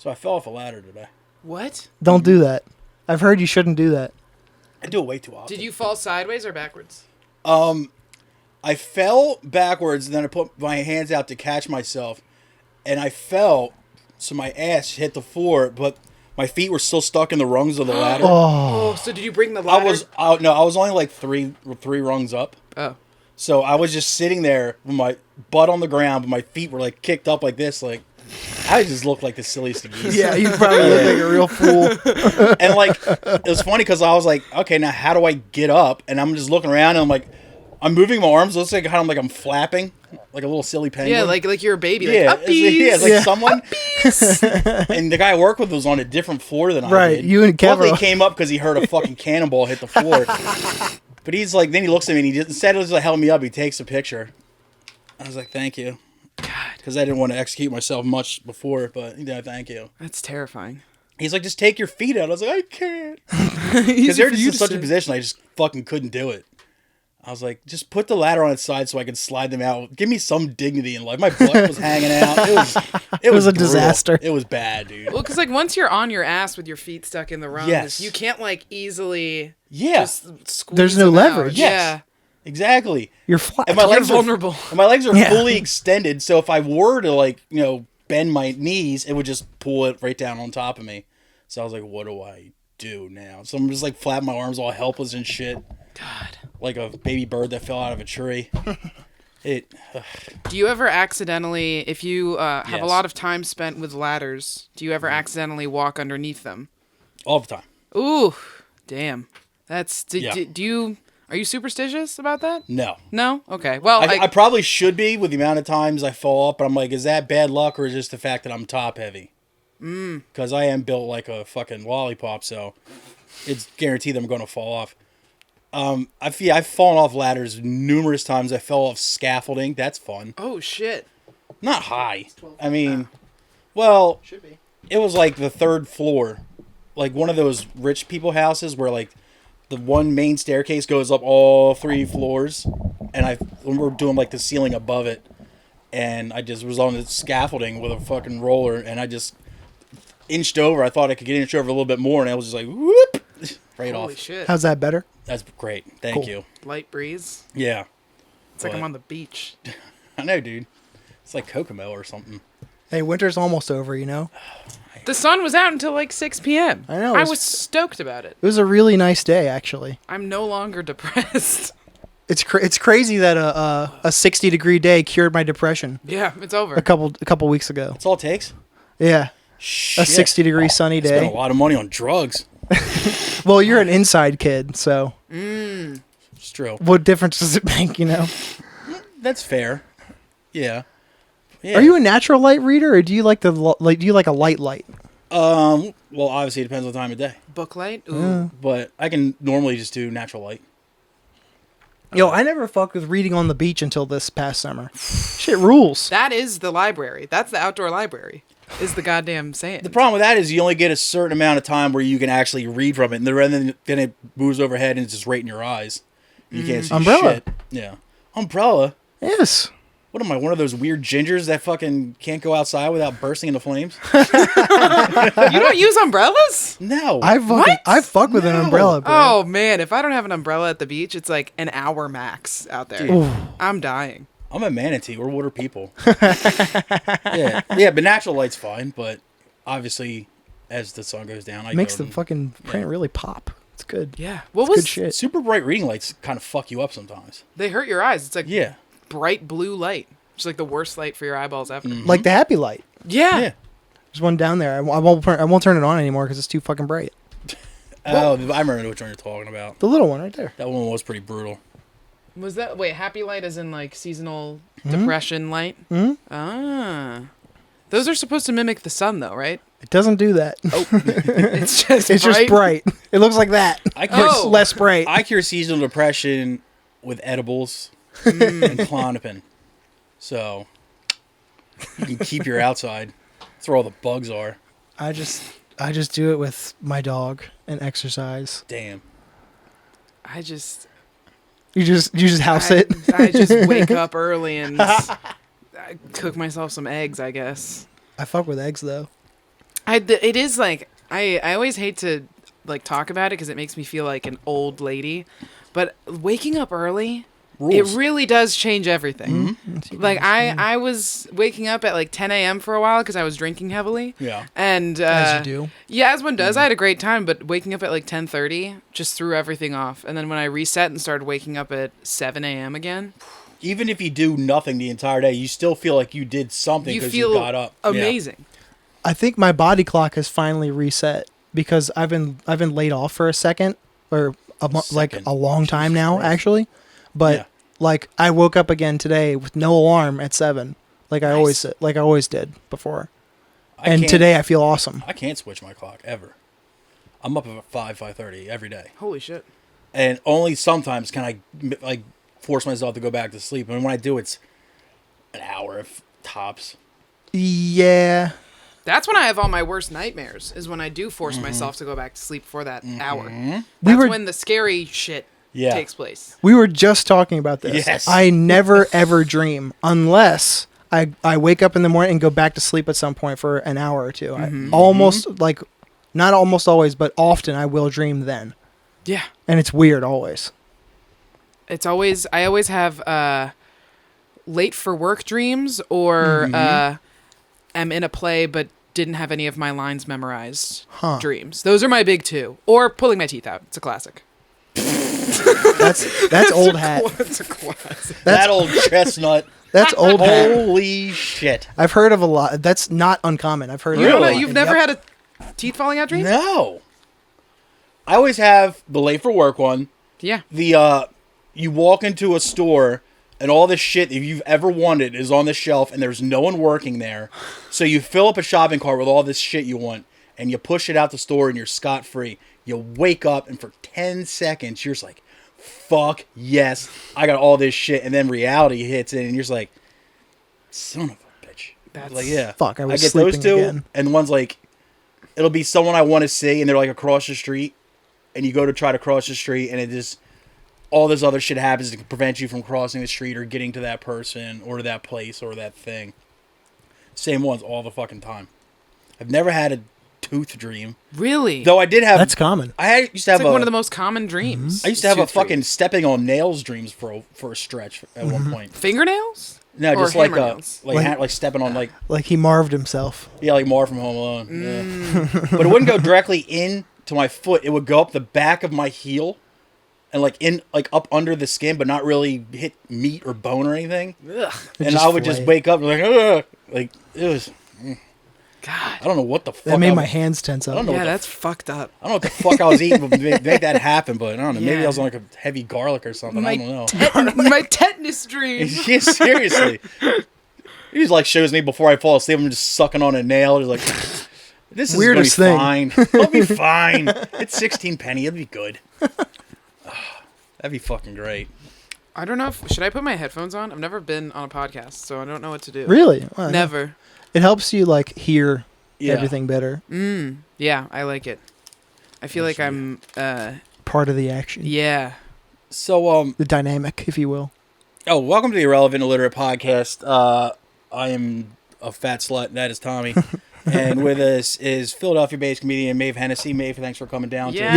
So I fell off a ladder today. What? Don't do that. I've heard you shouldn't do that. I do it way too often. Did you fall sideways or backwards? I fell backwards, and then I put my hands out to catch myself, and I fell, so my ass hit the floor, but my feet were still stuck in the rungs of the ladder. Oh, so did you bring the ladder? I was only like three rungs up. Oh. So I was just sitting there with my butt on the ground, but my feet were like kicked up like this, like I just looked like the silliest of geese. Yeah, you probably look like a real fool. And like it was funny because I was like, okay, now how do I get up? And I'm just looking around and I'm like, I'm moving my arms. It looks like I'm flapping like a little silly penguin. Yeah, like you're a baby. Yeah, Like, it's like someone. And the guy I work with was on a different floor than I did. Right, you and Kevin. Luckily, he came up because he heard a fucking cannonball hit the floor. But he's like, then he looks at me and instead of just help me up, he takes a picture. I was like, thank you. God. Because I didn't want to execute myself much before, but yeah, thank you. That's terrifying. He's like, just take your feet out. I was like, I can't. Because they're just in such a position, I just fucking couldn't do it. I was like, just put the ladder on its side so I can slide them out. Give me some dignity in life. My butt was hanging out. It was a brutal. disaster. It was bad, dude. Well, because like once you're on your ass with your feet stuck in the rungs, Yes. you can't like easily Yes. just squeeze There's no them leverage. out. Yes. Yeah. Exactly. You're flat. And my You're legs vulnerable. And my legs are Yeah. fully extended, so if I were to bend my knees, it would just pull it right down on top of me. So I was like, what do I do now? So I'm just like flapping my arms all helpless and shit. God. Like a baby bird that fell out of a tree. Do you ever accidentally, if you have Yes. a lot of time spent with ladders, do you ever accidentally walk underneath them? All the time. Ooh, damn. That's Yeah. Are you superstitious about that? No. No? Okay. Well, I probably should be with the amount of times I fall off, but I'm like, is that bad luck or is just the fact that I'm top heavy? Because I am built like a fucking lollipop, so it's guaranteed I'm going to fall off. I've fallen off ladders numerous times. I fell off scaffolding. That's fun. oh shit. Not high. I mean, well, Should be. it was like the third floor. Like one of those rich people houses where like the one main staircase goes up all 3 floors. And we're doing like the ceiling above it. And I just was on the scaffolding with a fucking roller and I just inched over. I thought I could get inched over a little bit more and I was just like, whoop, right Holy off. shit. How's that better? That's great. Thank Cool. you. Light breeze. Yeah. It's like But- I'm on the beach. I know, dude. It's like Kokomo or something. Hey, winter's almost over, you know? The sun was out until like 6 p.m. I know, I it's- was stoked about it. It was a really nice day, actually. I'm no longer depressed. It's crazy that a 60-degree day cured my depression Yeah, it's over. a couple weeks ago. That's all it takes? Yeah, Shit. a 60-degree sunny Spent a day. lot of money on drugs. Well, you're an inside kid, so It's true. what difference does it make, you know? That's fair. Yeah. Are you a natural light reader, or do you like a light light? Well, obviously it depends on the time of day. Book light? Ooh. But I can normally just do natural light. Yo, I never fucked with reading on the beach until this past summer. Shit rules. That is the library. That's the outdoor library. Is the goddamn saying. The problem with that is you only get a certain amount of time where you can actually read from it, and then it moves overhead and it's just right in your eyes. You can't see Umbrella. shit. Yeah. Umbrella? Yes. What am I, one of those weird gingers that fucking can't go outside without bursting into flames? You don't use umbrellas? No. I fuck with an No. umbrella, bro. Oh man, if I don't have an umbrella at the beach, it's like an hour max out there. Dude. I'm dying. I'm a manatee. We're water people. Yeah, but natural light's fine, but obviously as the sun goes down, I Makes go the fucking print really pop. It's good. Yeah. What It's was good shit. super bright reading lights kind of fuck you up sometimes. They hurt your eyes. It's like Yeah. bright blue light. It's like the worst light for your eyeballs ever. Like the happy light. Yeah. Yeah. There's one down there. I won't turn it on anymore because it's too fucking bright. Oh, I remember which one you're talking about. The little one right there. That one was pretty brutal. Was that happy light as in like seasonal depression light? Hmm? Ah. Those are supposed to mimic the sun though, right? It doesn't do that. It's just It's just bright. It looks like that. I cure, Oh. Less bright. I cure seasonal depression with edibles and Klonopin. So you can keep your outside. That's where all the bugs are. I just do it with my dog and exercise. Damn. I just You just house it. I just wake up early and I cook myself some eggs, I guess. I fuck with eggs though. It is like I always hate to like talk about it because it makes me feel like an old lady, but waking up early. Rules. It really does change everything. Mm-hmm. Like I was waking up at like 10 a.m. for a while because I was drinking heavily. Yeah. And As you do. Yeah, as one does. I had a great time, but waking up at like 10:30 just threw everything off. And then when I reset and started waking up at 7 a.m. again, Even if you do nothing the entire day, you still feel like you did something you because feel you got up. amazing. I think my body clock has finally reset because I've been laid off for a second or like a long time now, Christ. actually. But like I woke up again today with no alarm at 7, like I always did before. And today I feel awesome. I can't switch my clock ever. I'm up at 5:30 every day, Holy shit. and only sometimes can I like force myself to go back to sleep. And when I do, it's an hour of tops. Yeah. That's when I have all my worst nightmares, is when I do force myself to go back to sleep for that hour. We That's were- when the scary shit takes place. We were just talking about this. Yes. I never ever dream unless I wake up in the morning and go back to sleep at some point for an hour or two. I almost like not almost always, but often I will dream then. Yeah. And it's weird always. It's always, I always have late for work dreams or am in a play but didn't have any of my lines memorized dreams. Those are my big two. Or pulling my teeth out. It's a classic. That's old hat. It's a classic. That old chestnut. That's old hat. Holy shit. I've heard of a lot. That's not uncommon. I've heard You of don't a know, lot. you've never had a teeth falling out dream? No. I always have the late for work one. Yeah. The you walk into a store and all this shit if you've ever wanted is on the shelf and there's no one working there. So you fill up a shopping cart with all this shit you want and you push it out the store and you're scot-free. You wake up and for 10 seconds you're just like, fuck yes, I got all this shit, and then reality hits in and you're just like, son of a bitch. That's Like, yeah. Fuck, I was get those sleeping two again. and one's like, it'll be someone I want to see and they're like across the street and you go to try to cross the street and it just all this other shit happens to prevent you from crossing the street or getting to that person or that place or that thing. Same ones all the fucking time. I've never had a tooth dream. Really? Though I did have. That's common. Used to have It's like one of the most common dreams. I used to have a Tooth dream. fucking stepping on nails dreams for a stretch at one point. Fingernails? No, Or just like hammernails? like stepping on like Like he marved himself. like Mar from Home Alone. Yeah. But it wouldn't go directly in to my foot. It would go up the back of my heel. And like in like up under the skin, but not really hit meat or bone or anything. Ugh. And I would just wake up and like, ugh, like it was. God. I don't know what the fuck. That made my hands tense I up. don't know. Yeah, what the that's fucked up. I don't know what the fuck I was eating to make that happen, but I don't know. Maybe Yeah. I was on like a heavy garlic or something. I don't know. My tetanus dream. Yeah, seriously. He just like shows me before I fall asleep. I'm just sucking on a nail. Just like, this is Weirdest gonna thing. be fine. I'll be fine. It's 16 penny. It'll be good. That'd be fucking great. I don't know if should I put my headphones on? I've never been on a podcast, so I don't know what to do. Really? Wow. Never. It helps you like hear Yeah. everything better. Yeah, I like it. I feel like I'm Part of the action. yeah. So The dynamic, if you will. welcome to the Irrelevant Illiterate Podcast. I am a fat slut. That is Tommy. And with us is Philadelphia-based comedian Maeve Hennessey. Maeve, thanks for coming down. Yeah.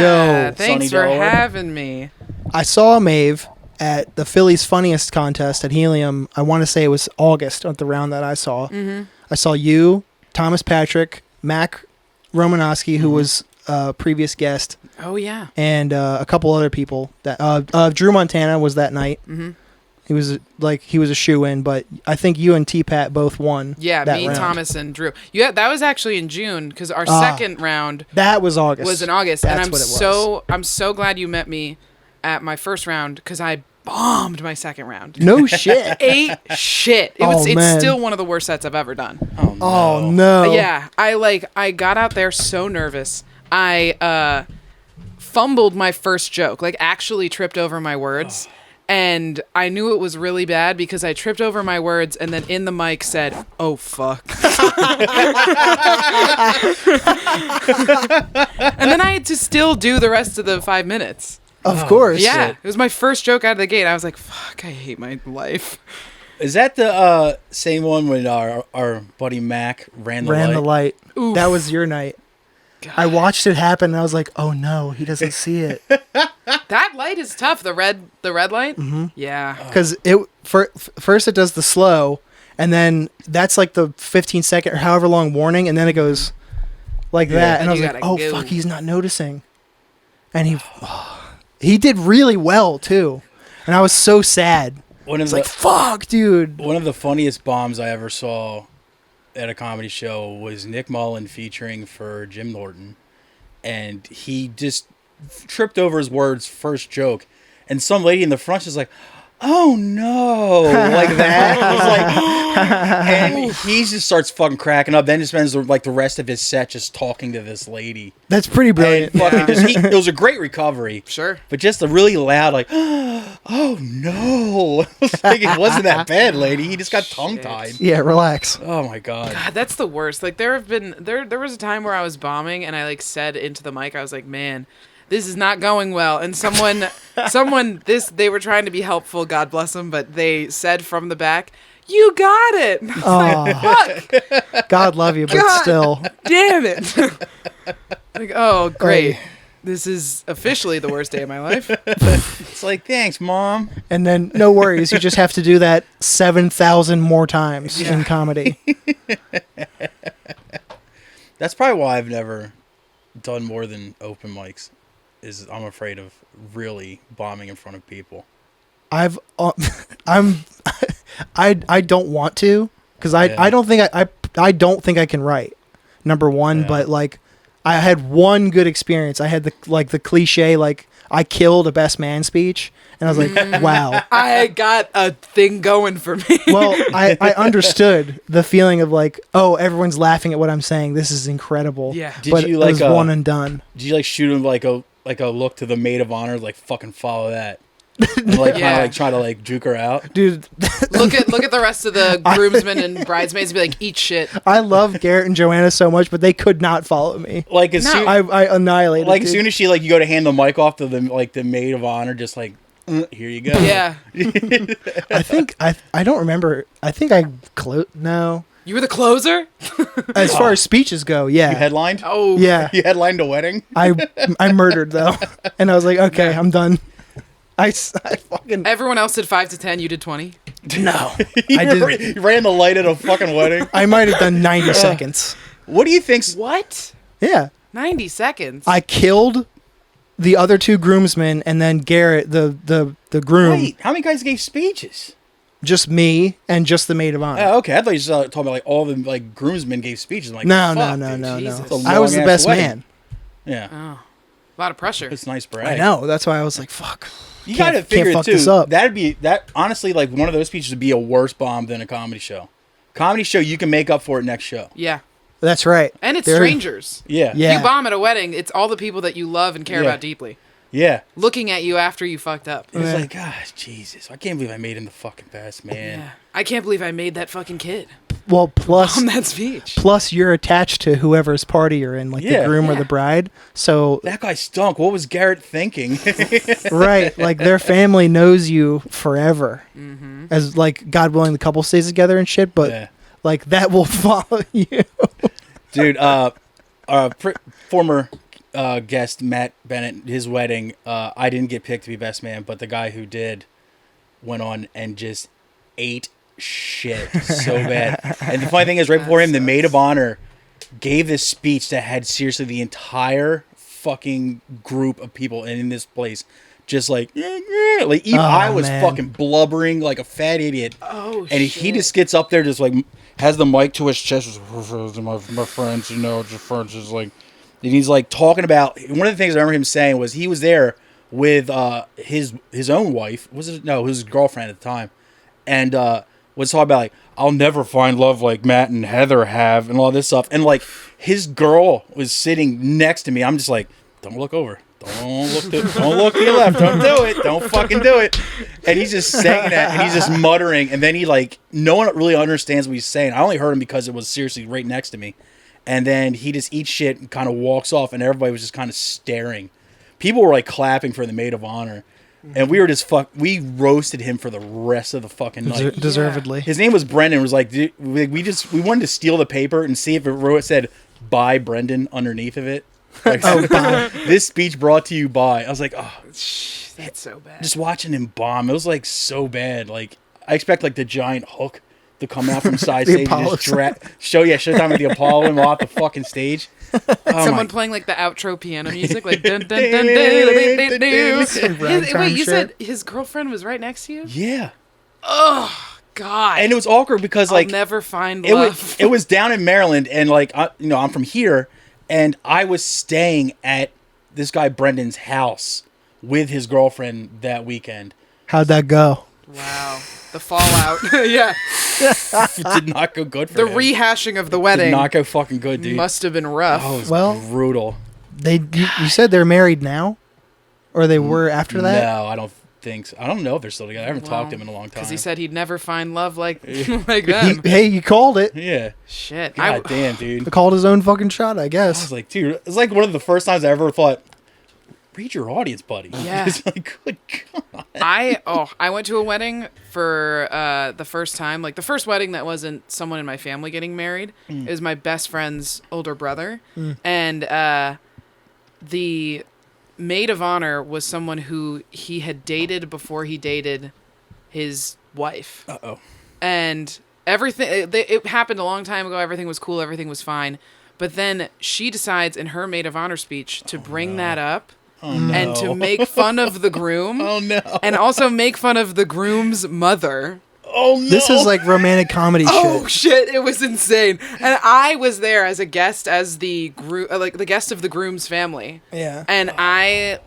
Yo. Thanks Sunny for Delaware. having me. I saw Maeve at the Phillies Funniest contest at Helium. I want to say it was August at the round that I saw. Mm-hmm. I saw you, Thomas Patrick, Mac Romanowski, who was a previous guest, Oh yeah. and a couple other people. That Drew Montana was that night. Mm-hmm. He was a shoe-in, but I think you and T-Pat both won. Yeah, that me, round. Thomas, and Drew. Yeah, that was actually in June because our second round That was August. was in August, That's and what it was. I'm so glad you met me at my first round because I bombed my second round. No shit. Ate shit. Oh, It's man. still one of the worst sets I've ever done. Oh no. Yeah, I got out there so nervous. I fumbled my first joke, like actually tripped over my words. And I knew it was really bad because I tripped over my words and then in the mic said, "Oh fuck." And then I had to still do the rest of the 5 minutes. Of course. Yeah, it was my first joke out of the gate. I was like, "Fuck, I hate my life." Is that the same one when our buddy Mac ran the light? Oof. That was your night. God. I watched it happen, and I was like, "Oh no, he doesn't see it." That light is tough. The red light. Mm-hmm. Yeah. Because first it does the slow, and then that's like the 15-second or however long warning, and then it goes like that, and I was like, "Oh fuck, he's not noticing," and he did really well too, and I was so sad. It's like, fuck, dude. One of the funniest bombs I ever saw at a comedy show was Nick Mullen featuring for Jim Norton, and he just tripped over his words first joke, and some lady in the front is like, "Oh no," like that. I was like, and he just starts fucking cracking up. Then he spends like the rest of his set just talking to this lady. That's pretty brilliant. And fucking it was a great recovery. Sure. But just a really loud like, "Oh no!" I was like, it wasn't that bad, lady. He just got tongue tied. Yeah, relax. Oh my god. God, that's the worst. Like there was a time where I was bombing and I like said into the mic, I was like, "Man, this is not going well." And they were trying to be helpful, God bless them, but they said from the back, "You got it." And I was like, fuck. God love you, but God still. Damn it. Like, oh, great. This is officially the worst day of my life. It's like, thanks, Mom. And then, no worries, you just have to do that 7,000 more times in comedy. That's probably why I've never done more than open mics. Is I'm afraid of really bombing in front of people. I don't want to, because I don't think I can write. Number one, but like I had one good experience. I had the cliche like I killed a best man speech, and I was like, wow. I got a thing going for me. Well, I understood the feeling of like, oh, everyone's laughing at what I'm saying. This is incredible. Yeah. But it was one and done. Did you like shoot him like a look to the maid of honor, like fucking follow that? And like kind of like try to like juke her out, dude. look at the rest of the groomsmen and bridesmaids and be like, eat shit. I love Garrett and Joanna so much, but they could not follow me. Like I annihilated. Like as soon as she like you go to hand the mic off to the maid of honor, just like here you go. Yeah. I think I don't remember. I think I no. You were the closer? As far as speeches go, yeah. You headlined? Oh. Yeah. You headlined a wedding? I murdered though, and I was like, okay, I'm done. I fucking. Everyone else did 5 to 10. You did 20. No, I did. You ran the light at a fucking wedding. I might have done 90 seconds. What do you think's... What? Yeah. 90 seconds. I killed the other two groomsmen, and then Garrett, the groom. Wait, how many guys gave speeches? Just me and just the maid of honor. Oh, okay. I thought you were talking about like all the like groomsmen gave speeches. I'm like, no. Jesus. I was the best man. Yeah. Oh, a lot of pressure. It's nice brag. I know. That's why I was like, fuck. You gotta figure fuck too. this up. That'd be honestly like one of those speeches would be a worse bomb than a comedy show. Comedy show, you can make up for it next show. Yeah. That's right. And it's strangers. Yeah. Yeah. You bomb at a wedding, it's all the people that you love and care about deeply. Yeah. Looking at you after you fucked up. It's like, gosh, Jesus, I can't believe I made him the fucking best man. Yeah. I can't believe I made that fucking kid. Well, plus On that speech. Plus, you're attached to whoever's party you're in, like the groom or the bride. So that guy stunk. What was Garrett thinking? Right, like their family knows you forever, as like God willing, the couple stays together and shit. But like that will follow you, dude. Former guest Matt Bennett, his wedding. I didn't get picked to be best man, but the guy who did went on and just ate shit so bad. And the funny thing is, right before him, the maid of honor gave this speech that had seriously the entire fucking group of people in this place just like even I was fucking blubbering like a fat idiot. Oh, and he just gets up there, just like has the mic to his chest, my friends, just friends, just like, and he's like talking about one of the things I remember him saying was he was there with his own wife, his girlfriend at the time, and was talking about like, I'll never find love like Matt and Heather have, and all this stuff. And like his girl was sitting next to me. I'm just like, don't look over. Don't look to your left. Don't do it. Don't fucking do it. And he's just saying that, and he's just muttering. And then he like, no one really understands what he's saying. I only heard him because it was seriously right next to me. And then he just eats shit and kind of walks off, and everybody was just kind of staring. People were like clapping for the maid of honor. And we roasted him for the rest of the fucking night. Deservedly. His name was Brendan. Was like, dude, we wanted to steal the paper and see if it said "by Brendan" underneath of it. Like, this speech brought to you by. I was like, oh, that's so bad. Just watching him bomb, it was like so bad. Like I expect like the giant hook to come out from side stage and just showtime with the Apollo and off the fucking stage. Someone playing like the outro piano music, like dun dun dun dun dun dun dun. Wait, you said his girlfriend was right next to you? Yeah. Oh God. And it was awkward because like I'll never find love. It was down in Maryland, and like I'm from here, and I was staying at this guy Brendan's house with his girlfriend that weekend. How'd that go? Wow. The fallout. Yeah. It did not go good for him. The rehashing of the wedding. Did not go fucking good, dude. Must have been rough. Oh, it was brutal. You said they're married now? Or they were after that? No, I don't think so. I don't know if they're still together. I haven't talked to him in a long time. Because he said he'd never find love like them. You called it. Yeah. Shit. God damn, dude. He called his own fucking shot, I guess. I was like, dude, it's like one of the first times I ever thought, read your audience, buddy. Yeah. It's like, good God. I went to a wedding for the first time. Like the first wedding that wasn't someone in my family getting married. It was my best friend's older brother. And the maid of honor was someone who he had dated before he dated his wife. Uh-oh. And everything, it happened a long time ago. Everything was cool. Everything was fine. But then she decides in her maid of honor speech to bring that up. Oh, no. And to make fun of the groom. Oh, no. And also make fun of the groom's mother. Oh, no. This is like romantic comedy shit. Oh, shit. It was insane. And I was there as a guest, as the the guest of the groom's family. Yeah. And I,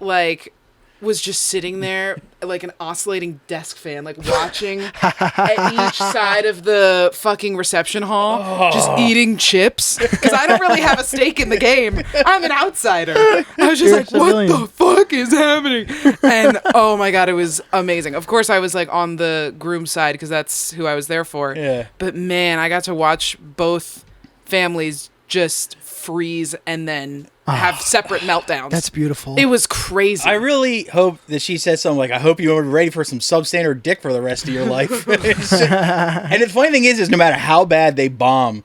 was just sitting there like an oscillating desk fan, like watching at each side of the fucking reception hall, just eating chips. Because I don't really have a stake in the game. I'm an outsider. I was just like, what the fuck is happening? And oh my God, it was amazing. Of course, I was like on the groom side because that's who I was there for. Yeah. But man, I got to watch both families just freeze and then have separate meltdowns. That's beautiful. It was crazy. I really hope that she says something like, I hope you're ready for some substandard dick for the rest of your life. And the funny thing is no matter how bad they bomb,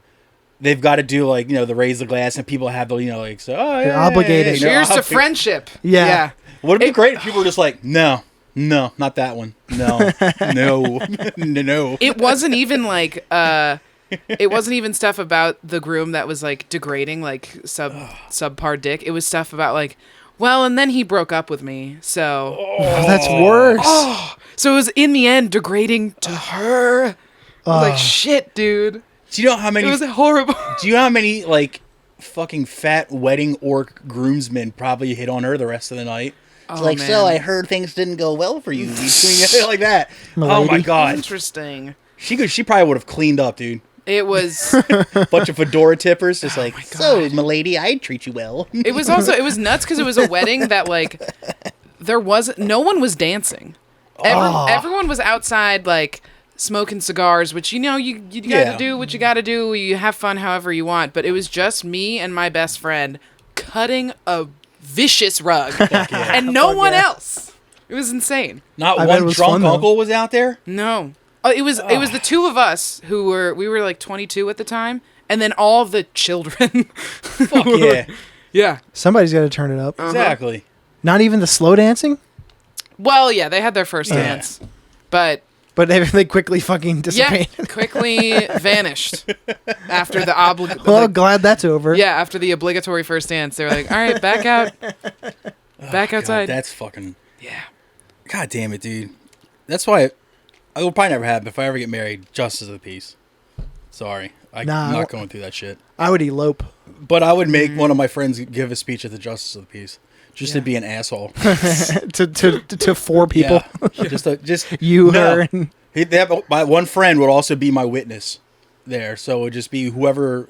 they've got to do the raise the glass and people have the, You're obligated. Cheers to friendship. Yeah. Would it be great if people were just like, no, not that one. No, no. It wasn't even it wasn't even stuff about the groom that was degrading, subpar dick. It was stuff about and then he broke up with me, so that's worse. So it was in the end degrading to her. Shit, dude. Do you know how many? It was horrible. Do you know how many fucking fat wedding orc groomsmen probably hit on her the rest of the night? It's man. So I heard things didn't go well for you. Like that. Oh my God. Interesting. She probably would have cleaned up, dude. It was bunch of fedora tippers, just so, milady, I'd treat you well. It was nuts because it was a wedding that no one was dancing. Everyone was outside smoking cigars, which you gotta do what you gotta do. You have fun however you want. But it was just me and my best friend cutting a vicious rug, and no one else. It was insane. Not one drunk uncle was out there. No. It was the two of us we were 22 at the time, and then all of the children. Fuck yeah. Yeah. Somebody's got to turn it up. Exactly. Not even the slow dancing? Well, yeah, they had their first dance. But they quickly fucking dissipated. Yeah, quickly vanished after the Well, glad that's over. Yeah, after the obligatory first dance, they were like, "All right, back out, back outside." God, that's fucking. Yeah. God damn it, dude. That's why I will probably never happen if I ever get married. Justice of the peace. Sorry, I'm not going through that shit. I would elope, but I would make one of my friends give a speech at the Justice of the Peace. Just to be an asshole to four people. Yeah. Just you, her, and my one friend would also be my witness there, so it would just be whoever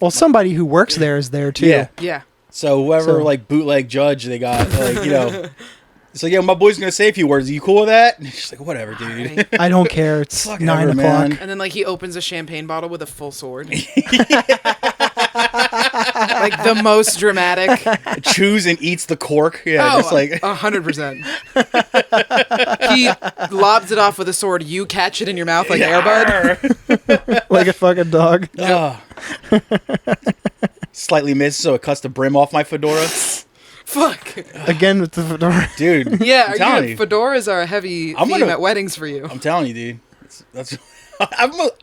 Well, somebody who works there is there too. Yeah. Yeah. So whoever bootleg judge they got, So yeah, my boy's gonna say a few words. Are you cool with that? And she's like, whatever, dude. Right. I don't care. It's Fuck 9 ever, o'clock. man. And then, like, he opens a champagne bottle with a full sword. Like, the most dramatic. Chews and eats the cork. Yeah, Oh, just like 100%. He lobs it off with a sword. You catch it in your mouth like Air Bud. Like a fucking dog. Ah. Slightly missed, so it cuts the brim off my fedora. Fuck. Again with the fedora. Dude. Yeah, I'm telling you. fedoras are a heavy I'm theme gonna- at weddings for you. I'm telling you, dude. That's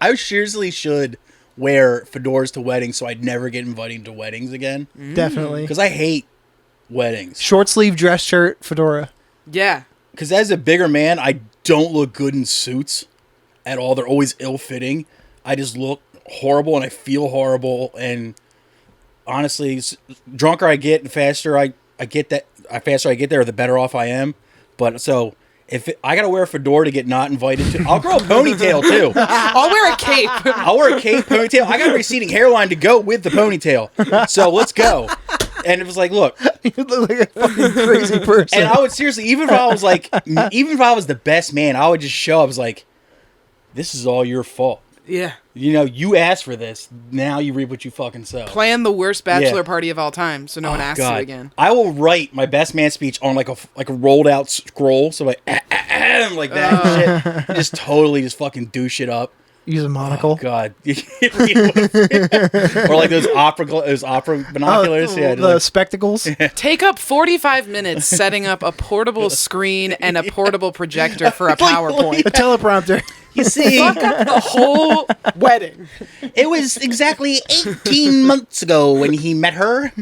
I seriously should wear fedoras to weddings so I'd never get invited to weddings again. Definitely. Because I hate weddings. Short sleeve dress shirt, fedora. Yeah. Because as a bigger man, I don't look good in suits at all. They're always ill-fitting. I just look horrible and I feel horrible. And honestly, drunker I get, the faster I get there, the better off I am. But so I gotta wear a fedora to get not invited to, I'll grow a ponytail too. I'll wear a cape. I'll wear a cape, ponytail. I got a receding hairline to go with the ponytail. So let's go. And it was like, look, You look like a fucking crazy person. and I would seriously, even if I was the best man, I would just show. I was like, this is all your fault. Yeah. You know, you asked for this. Now you reap what you fucking sow. Plan the worst bachelor Yeah. party of all time so no one asks you again. I will write my best man speech on like a rolled out scroll, so like like that and shit. Just totally just fucking douche it up. Use a monocle. Oh, God. Or like those opera binoculars. Yeah, the like, spectacles. Take up 45 minutes setting up a portable screen and a portable projector for a PowerPoint. A teleprompter. you see, Fuck up the whole wedding. it was exactly 18 months ago when he met her.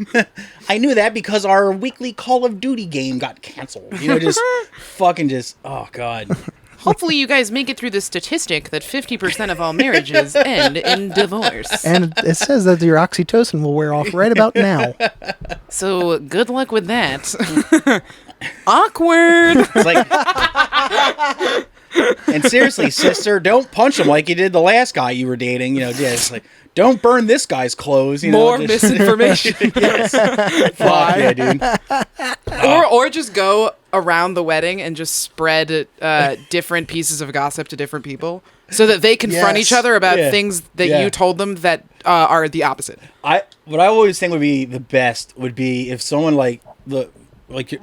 I knew that because our weekly Call of Duty game got canceled. You know, just fucking just, oh, God. Hopefully you guys make it through the statistic that 50% of all marriages end in divorce. And it says that your oxytocin will wear off right about now. So good luck with that. Awkward. It's like, and seriously, sister, don't punch him like you did the last guy you were dating. You know, just like, don't burn this guy's clothes. You More know, just, misinformation. yes. Fuck yeah, dude. Or just go around the wedding and just spread different pieces of gossip to different people so that they confront Yes. each other about Yeah. things that Yeah. you told them that are the opposite. What I always think would be the best would be if someone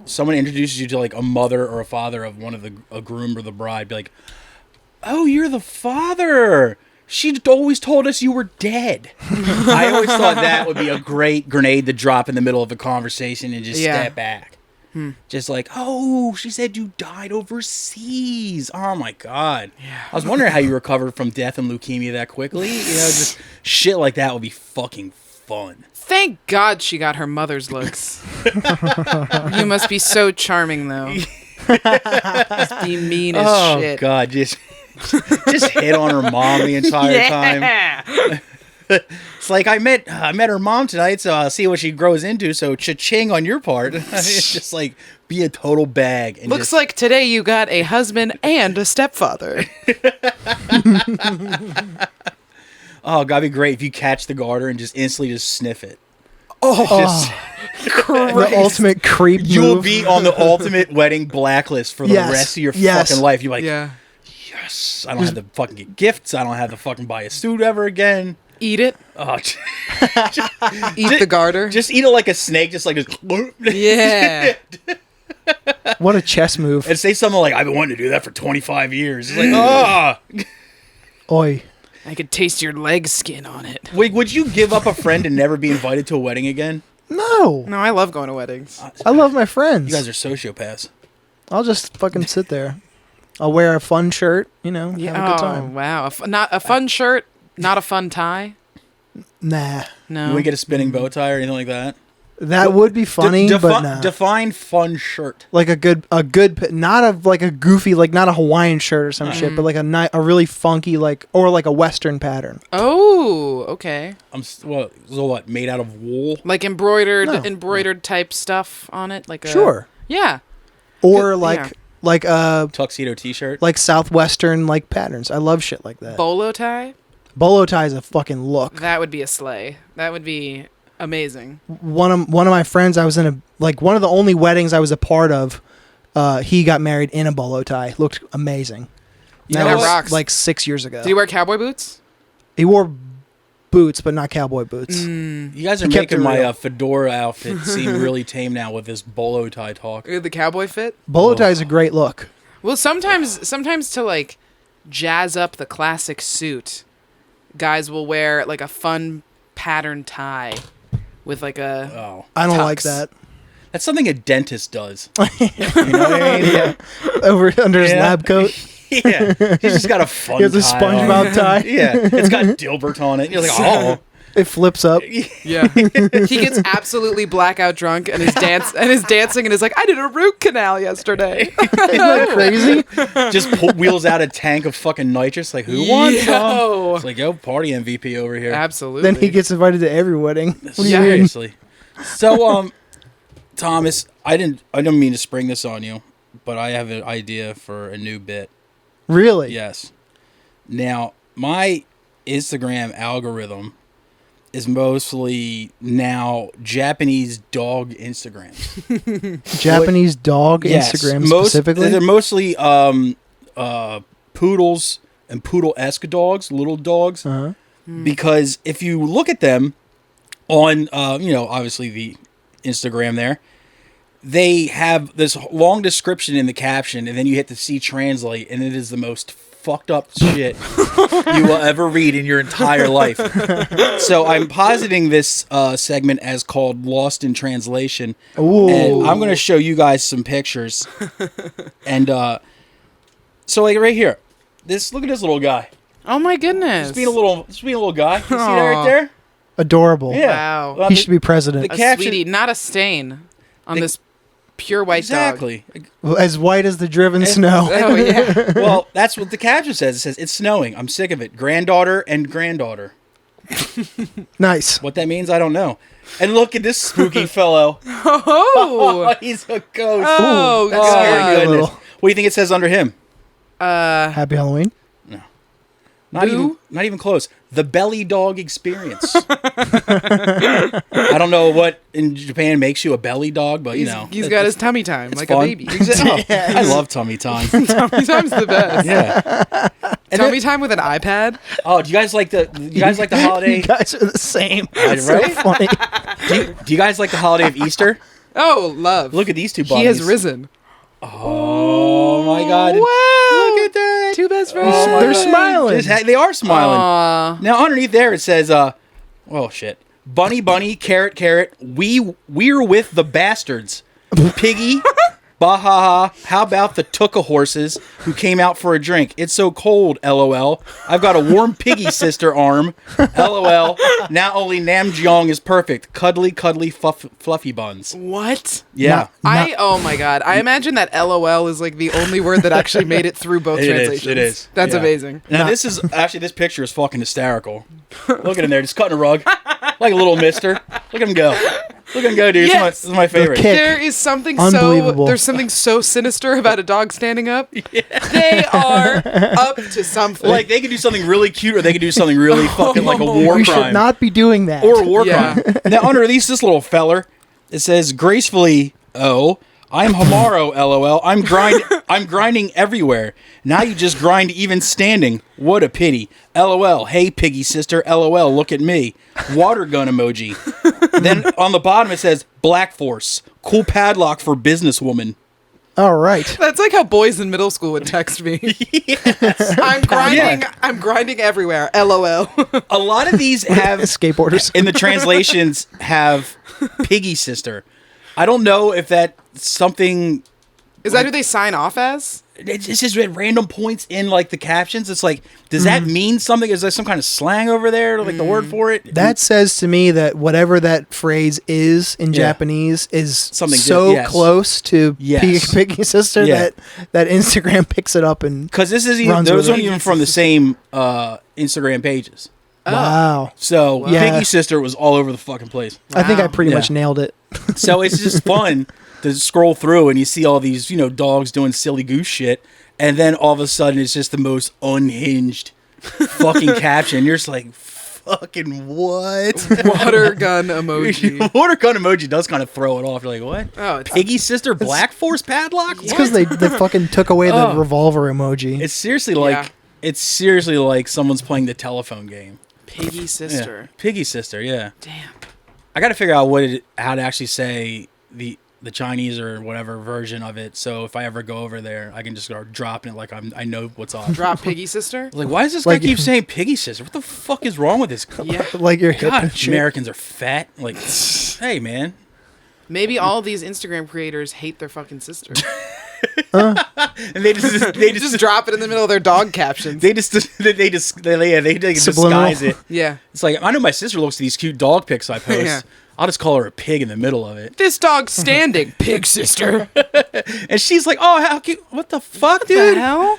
someone introduces you to like a mother or a father of one of a groom or the bride, be like, "Oh, you're the father. She always told us you were dead." I always thought that would be a great grenade to drop in the middle of a conversation and just Yeah. step back. Just like, "Oh, she said you died overseas." Oh my God. Yeah. I was wondering how you recovered from death and leukemia that quickly. You know, just shit like that would be fucking fun. Thank God she got her mother's looks. You must be so charming, though. Just be mean as Oh shit. God, just hit on her mom the entire time. It's like I met her mom tonight, so I'll see what she grows into. So cha-ching on your part. It's just like be a total bag. And Looks like today you got a husband and a stepfather. oh, God, it'd be great if you catch the garter and just instantly just sniff it. The ultimate creep You'll move. be on the ultimate wedding blacklist for the Yes. rest of your Yes. fucking life. You're like, Yeah. yes, I don't have to fucking get gifts. I don't have to fucking buy a suit ever again. Eat it. Oh, Eat the garter. just eat it like a snake, just like this. Yeah. What a chess move. And say something like, "I've been wanting to do that for 25 years." It's like, oh. Oi. I could taste your leg skin on it. Wait, would you give up a friend and never be invited to a wedding again? No. No, I love going to weddings. I love my friends. You guys are sociopaths. I'll just fucking sit there. I'll wear a fun shirt, have a good time. Wow. Not a fun shirt, not a fun tie. Nah. No. You would get a spinning bow tie or anything like that? That would be funny, but nah. Define fun shirt. Like a good, not like a goofy, like not a Hawaiian shirt or some shit, but like a really funky, or like a Western pattern. Oh, okay. What, made out of wool? Like embroidered type stuff on it, like a Sure. Yeah. Or Yeah. like Tuxedo t-shirt? like Southwestern like patterns. I love shit like that. Bolo tie. Bolo tie is a fucking look. That would be a sleigh. That would be amazing. One of my friends, I was in one of the only weddings I was a part of. He got married in a bolo tie. Looked amazing. You That know was what? rocks. like 6 years ago. Did he wear cowboy boots? He wore boots, but not cowboy boots. You guys are He kept making it my real. fedora outfit seem really tame now with this bolo tie talk. The cowboy fit? Bolo tie is a great look. Well, sometimes to like jazz up the classic suit, guys will wear like a fun pattern tie with like a Oh, I don't Tux. like that. that's something a dentist does. You know what I mean? Yeah. Over under his Yeah. lab coat. Yeah, he's just got a fun. He has a tie SpongeBob on. tie. Yeah, it's got Dilbert on it. You're like, oh, It flips up. yeah. He gets absolutely blackout drunk and is dancing and is like, I did a root canal yesterday. Isn't that crazy? just wheels out a tank of fucking nitrous. Like, who wants some? Yo. It's like, yo, party MVP over here. Absolutely. Then he gets invited to every wedding. What do you Yeah. mean? Seriously. So, Thomas, I don't mean to spring this on you, but I have an idea for a new bit. Really? Yes. Now, my Instagram algorithm is mostly now Japanese dog Instagrams. Japanese dog Yes, Instagram specifically. They're mostly poodles and poodle-esque dogs, little dogs. Uh-huh. Because if you look at them on, obviously the Instagram there, they have this long description in the caption, and then you hit the C translate, and it is the most fucked up shit you will ever read in your entire life. So I'm positing this segment as called Lost in Translation. Ooh. And I'm going to show you guys some pictures. And so like right here, look at this little guy. Oh my goodness. Just being a little guy. You see that right there? Adorable. Yeah. Wow. Well, He should be president. the A caption- sweetie, not a stain on The- this pure white exactly. As white as the driven snow. dog. Oh yeah. Well, that's what the caption says. It says, "It's snowing. I'm sick of it. Granddaughter and granddaughter." Nice. What that means, I don't know. And look at this spooky fellow. Oh. He's a ghost. Oh, That's scary God. goodness. Little. What do you think it says under him? Happy Halloween. Boo? Not even close. The belly dog experience. I don't know what in Japan makes you a belly dog, but He's got his tummy time like fun. a baby. I love tummy time. Tummy time's the best. Yeah. And Tummy time with an iPad. Oh, do you guys like the holiday? You guys are the same. Right? It's so funny. Do you guys like the holiday of Easter? Oh, love. Look at these two bunnies. He has risen. Oh my God! Wow. Look at that. Two best friends. Oh my They're God. smiling. They are smiling. Aw. Now underneath there it says, oh shit, bunny, carrot, we're with the bastards, piggy, bahaha. How about the tuka horses who came out for a drink? It's so cold, lol. I've got a warm piggy sister arm, lol. Now only Namjeong is perfect, cuddly, fluffy buns. What? Yeah. Oh my God. I imagine that LOL is like the only word that actually made it through both translations. It is. That's Yeah. amazing. Now this picture is fucking hysterical. Look at him there, just cutting a rug like a little mister. Look at him go. Look at him go, dude. Yes. This is my favorite. kick. There is something Unbelievable. there's something so sinister about a dog standing up. They are up to something. Like they could do something really cute, or they could do something really fucking like a war We crime, should not be doing that. or a war Yeah. crime. Now underneath this little feller, it says gracefully, "Oh, I'm Hamaro, lol. I'm grinding everywhere. Now you just grind even standing. What a pity, lol. Hey piggy sister, lol. Look at me. Water gun emoji." Then on the bottom it says Black Force, cool padlock for businesswoman. All right. That's like how boys in middle school would text me. I'm grinding. Yeah. I'm grinding everywhere. LOL. A lot of these have Skateboarders. in the translations have piggy sister. I don't know if that's something. Is that who they sign off as? It's just at random points in like the captions. It's like, does that mean something? Is there some kind of slang over there, like the word for it? That says to me that whatever that phrase is in Yeah. Japanese is Something so yes. close to Yes. Piggy Sister Yeah. that Instagram picks it up and Because this is even Runs those with aren't it. even from the same Instagram pages. wow. So Yeah. Piggy Sister was all over the fucking place. I think I Wow. pretty Yeah. much nailed it. So it's just fun to scroll through and you see all these, dogs doing silly goose shit. And then all of a sudden it's just the most unhinged fucking caption. You're just like, fucking what? Water gun emoji. Water gun emoji does kind of throw it off. You're like, what? Oh, it's Piggy sister Black Force padlock? It's because they fucking took away the Oh. revolver emoji. It's seriously like Yeah. it's seriously like someone's playing the telephone game. Piggy sister. Yeah. Piggy sister, yeah. Damn. I got to figure out how to actually say the Chinese or whatever version of it. So if I ever go over there, I can just start dropping it like I know what's up. Drop piggy sister. Like, why does this guy Like- keep saying piggy sister? What the fuck is wrong with this? Yeah. Like your hip God, and shit. Americans are fat. Like, hey man. Maybe all these Instagram creators hate their fucking sister. And they just Drop it in the middle of their dog captions. they disguise Subliminal. it. Yeah. It's like, I know my sister looks at these cute dog pics I post. Yeah. I'll just call her a pig in the middle of it. This dog's standing. Pig sister. And she's like, oh, how cute. What the fuck, The dude? hell?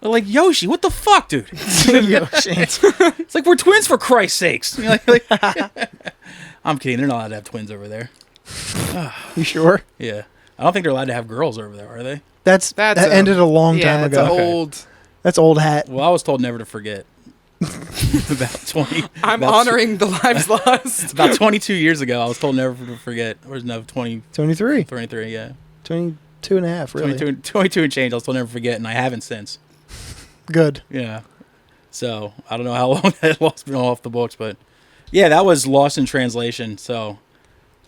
Like, Yoshi, what the fuck, dude? It's like, we're twins for Christ's sakes. You're like, I'm kidding. They're not allowed to have twins over there. You sure? Yeah. I don't think they're allowed to have girls over there, are they? That's that ended a long time That's ago. an Okay. old. That's old hat. Well, I was told never to forget. about 20. I'm about- honoring the lives lost. About 22 years ago, I was told never to forget. Or no, 23. 23, yeah. 22 and a half, really. 22 and change, I was told never to forget, and I haven't since. Good. Yeah. So, I don't know how long that lost's been off the books, but yeah, that was lost in translation. So,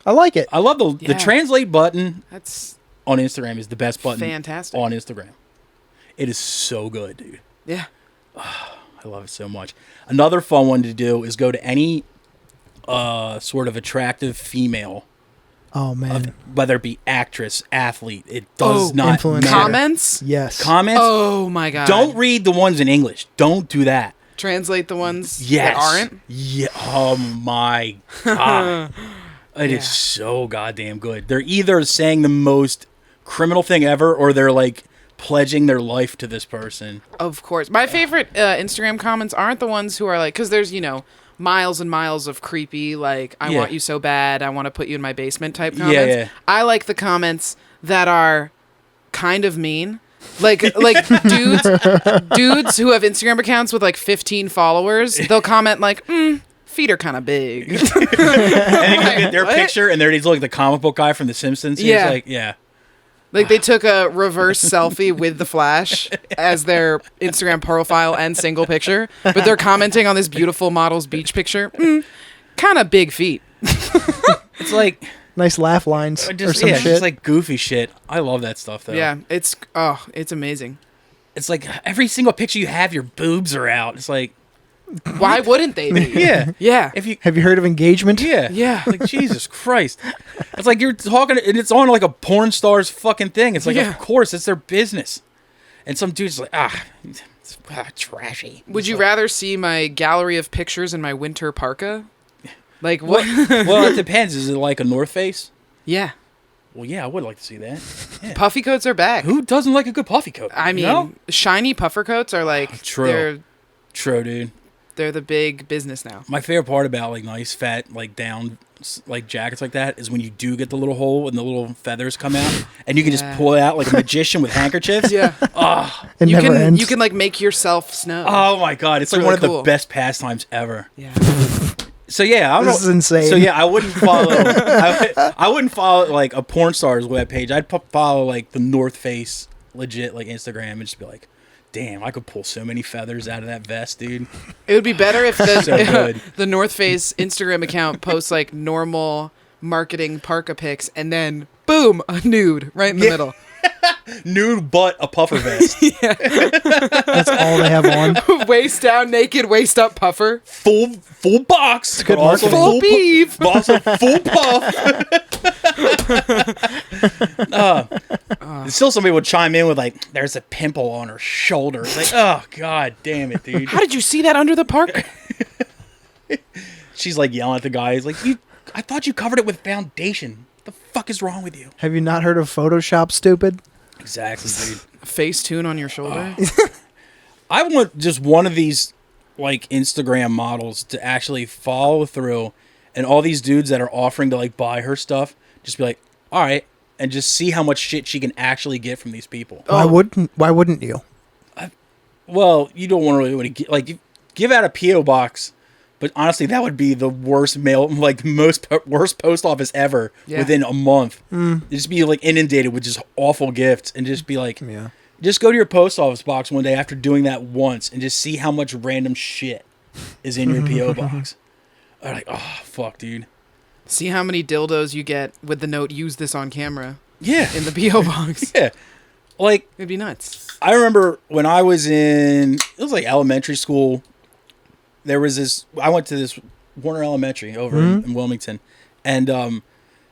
I like it. I love the Yeah. translate button That's on Instagram is the best button fantastic. on Instagram. It is so good, dude. Yeah. I love it so much. Another fun one to do is go to any sort of attractive female, Oh, man. whether it be actress, athlete. It does not influencer. matter. Comments. Yes. Comments. Oh my god. Don't read the ones in English. Don't do that. translate the ones Yes. that aren't. Yeah. Oh my god. It Yeah. is so goddamn good. They're either saying the most criminal thing ever, or they're like pledging their life to this person. Of course. My favorite Instagram comments aren't the ones who are like, because there's, miles and miles of creepy, like, I Yeah. want you so bad, I want to put you in my basement type Yeah, comments. yeah. I like the comments that are kind of mean. Like dudes who have Instagram accounts with like 15 followers, they'll comment like, feet are kind of big. And then you get their What? picture, and there he's like the comic book guy from The Simpsons. He's Yeah. like, yeah. Like they took a reverse selfie with the Flash as their Instagram profile and single picture, but they're commenting on this beautiful model's beach picture. Kind of big feet. It's like Nice laugh lines or just some yeah, shit. just like goofy shit. I love that stuff though. Yeah, it's amazing. It's like every single picture you have, your boobs are out. It's like, Why wouldn't they be? yeah, Yeah. if you. Have you heard of engagement? Yeah. Yeah. Like, Jesus Christ. It's like you're talking, and it's on like a porn star's fucking thing. It's like, Yeah. of course, it's their business. And some dude's like, it's trashy. Would you rather see my gallery of pictures in my winter parka? Like what? Well, it depends. Is it like a North Face? Yeah. Well, yeah, I would like to see that. Yeah. Puffy coats are back. Who doesn't like a good puffy coat? I mean, You know? shiny puffer coats are like True. True, dude. they're the big business now. My favorite part about like nice, fat, like down, like jackets like that is when you do get the little hole and the little feathers come out, and you can just Yeah. pull it out like a magician with handkerchiefs. Yeah. It You never can ends. you can like make yourself snow. Oh my god, it's like really one of cool. the best pastimes ever. Yeah. So yeah, I don't This know. is insane. So yeah, I wouldn't follow. I wouldn't follow like a porn star's webpage. I'd follow like the North Face legit like Instagram and just be like, damn, I could pull so many feathers out of that vest, dude. It would be better if the So good. the North Face Instagram account posts like normal marketing parka pics and then boom, a nude right in the middle. Nude but a puffer vest. That's all they have on. Waist down naked, waist up puffer. full box. good but also marketing. Full beef. But also full puff. Still somebody would chime in with like, there's a pimple on her shoulder. It's like, oh god damn it, dude. How did you see that under the parka? She's like yelling at the guy. He's like, I thought you covered it with foundation. What the fuck is wrong with you? Have you not heard of Photoshop, stupid? Exactly, dude. Facetune on your shoulder. I want just one of these like Instagram models to actually follow through, and all these dudes that are offering to like buy her stuff, just be like, all right, and just see how much shit she can actually get from these people. Why wouldn't you? Well, you don't want to really get, like, you give out a PO box But honestly, that would be the worst worst post office ever within a month. It'd just be like inundated with just awful gifts and just be like, just go to your post office box one day after doing that once and just see how much random shit is in your P.O. box. I'm like, oh, fuck, dude. See how many dildos you get with the note, use this on camera. Yeah. In the P.O. box. Yeah. Like, it'd be nuts. I remember when I was it was like elementary school, I went to this Warner Elementary over in Wilmington, and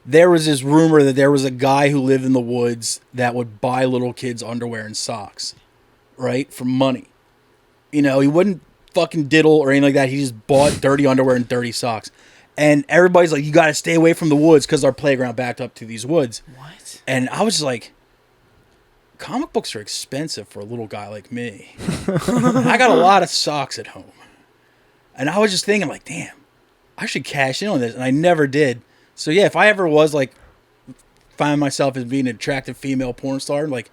there was this rumor that there was a guy who lived in the woods that would buy little kids underwear and socks, right, for money. You know, he wouldn't fucking diddle or anything like that. He just bought dirty underwear and dirty socks. And everybody's like, you got to stay away from the woods because our playground backed up to these woods. What? And I was just like, comic books are expensive for a little guy like me. I got a lot of socks at home. And I was just thinking, like, damn, I should cash in on this. And I never did. So, yeah, if I ever was, like, find myself as being an attractive female porn star, like,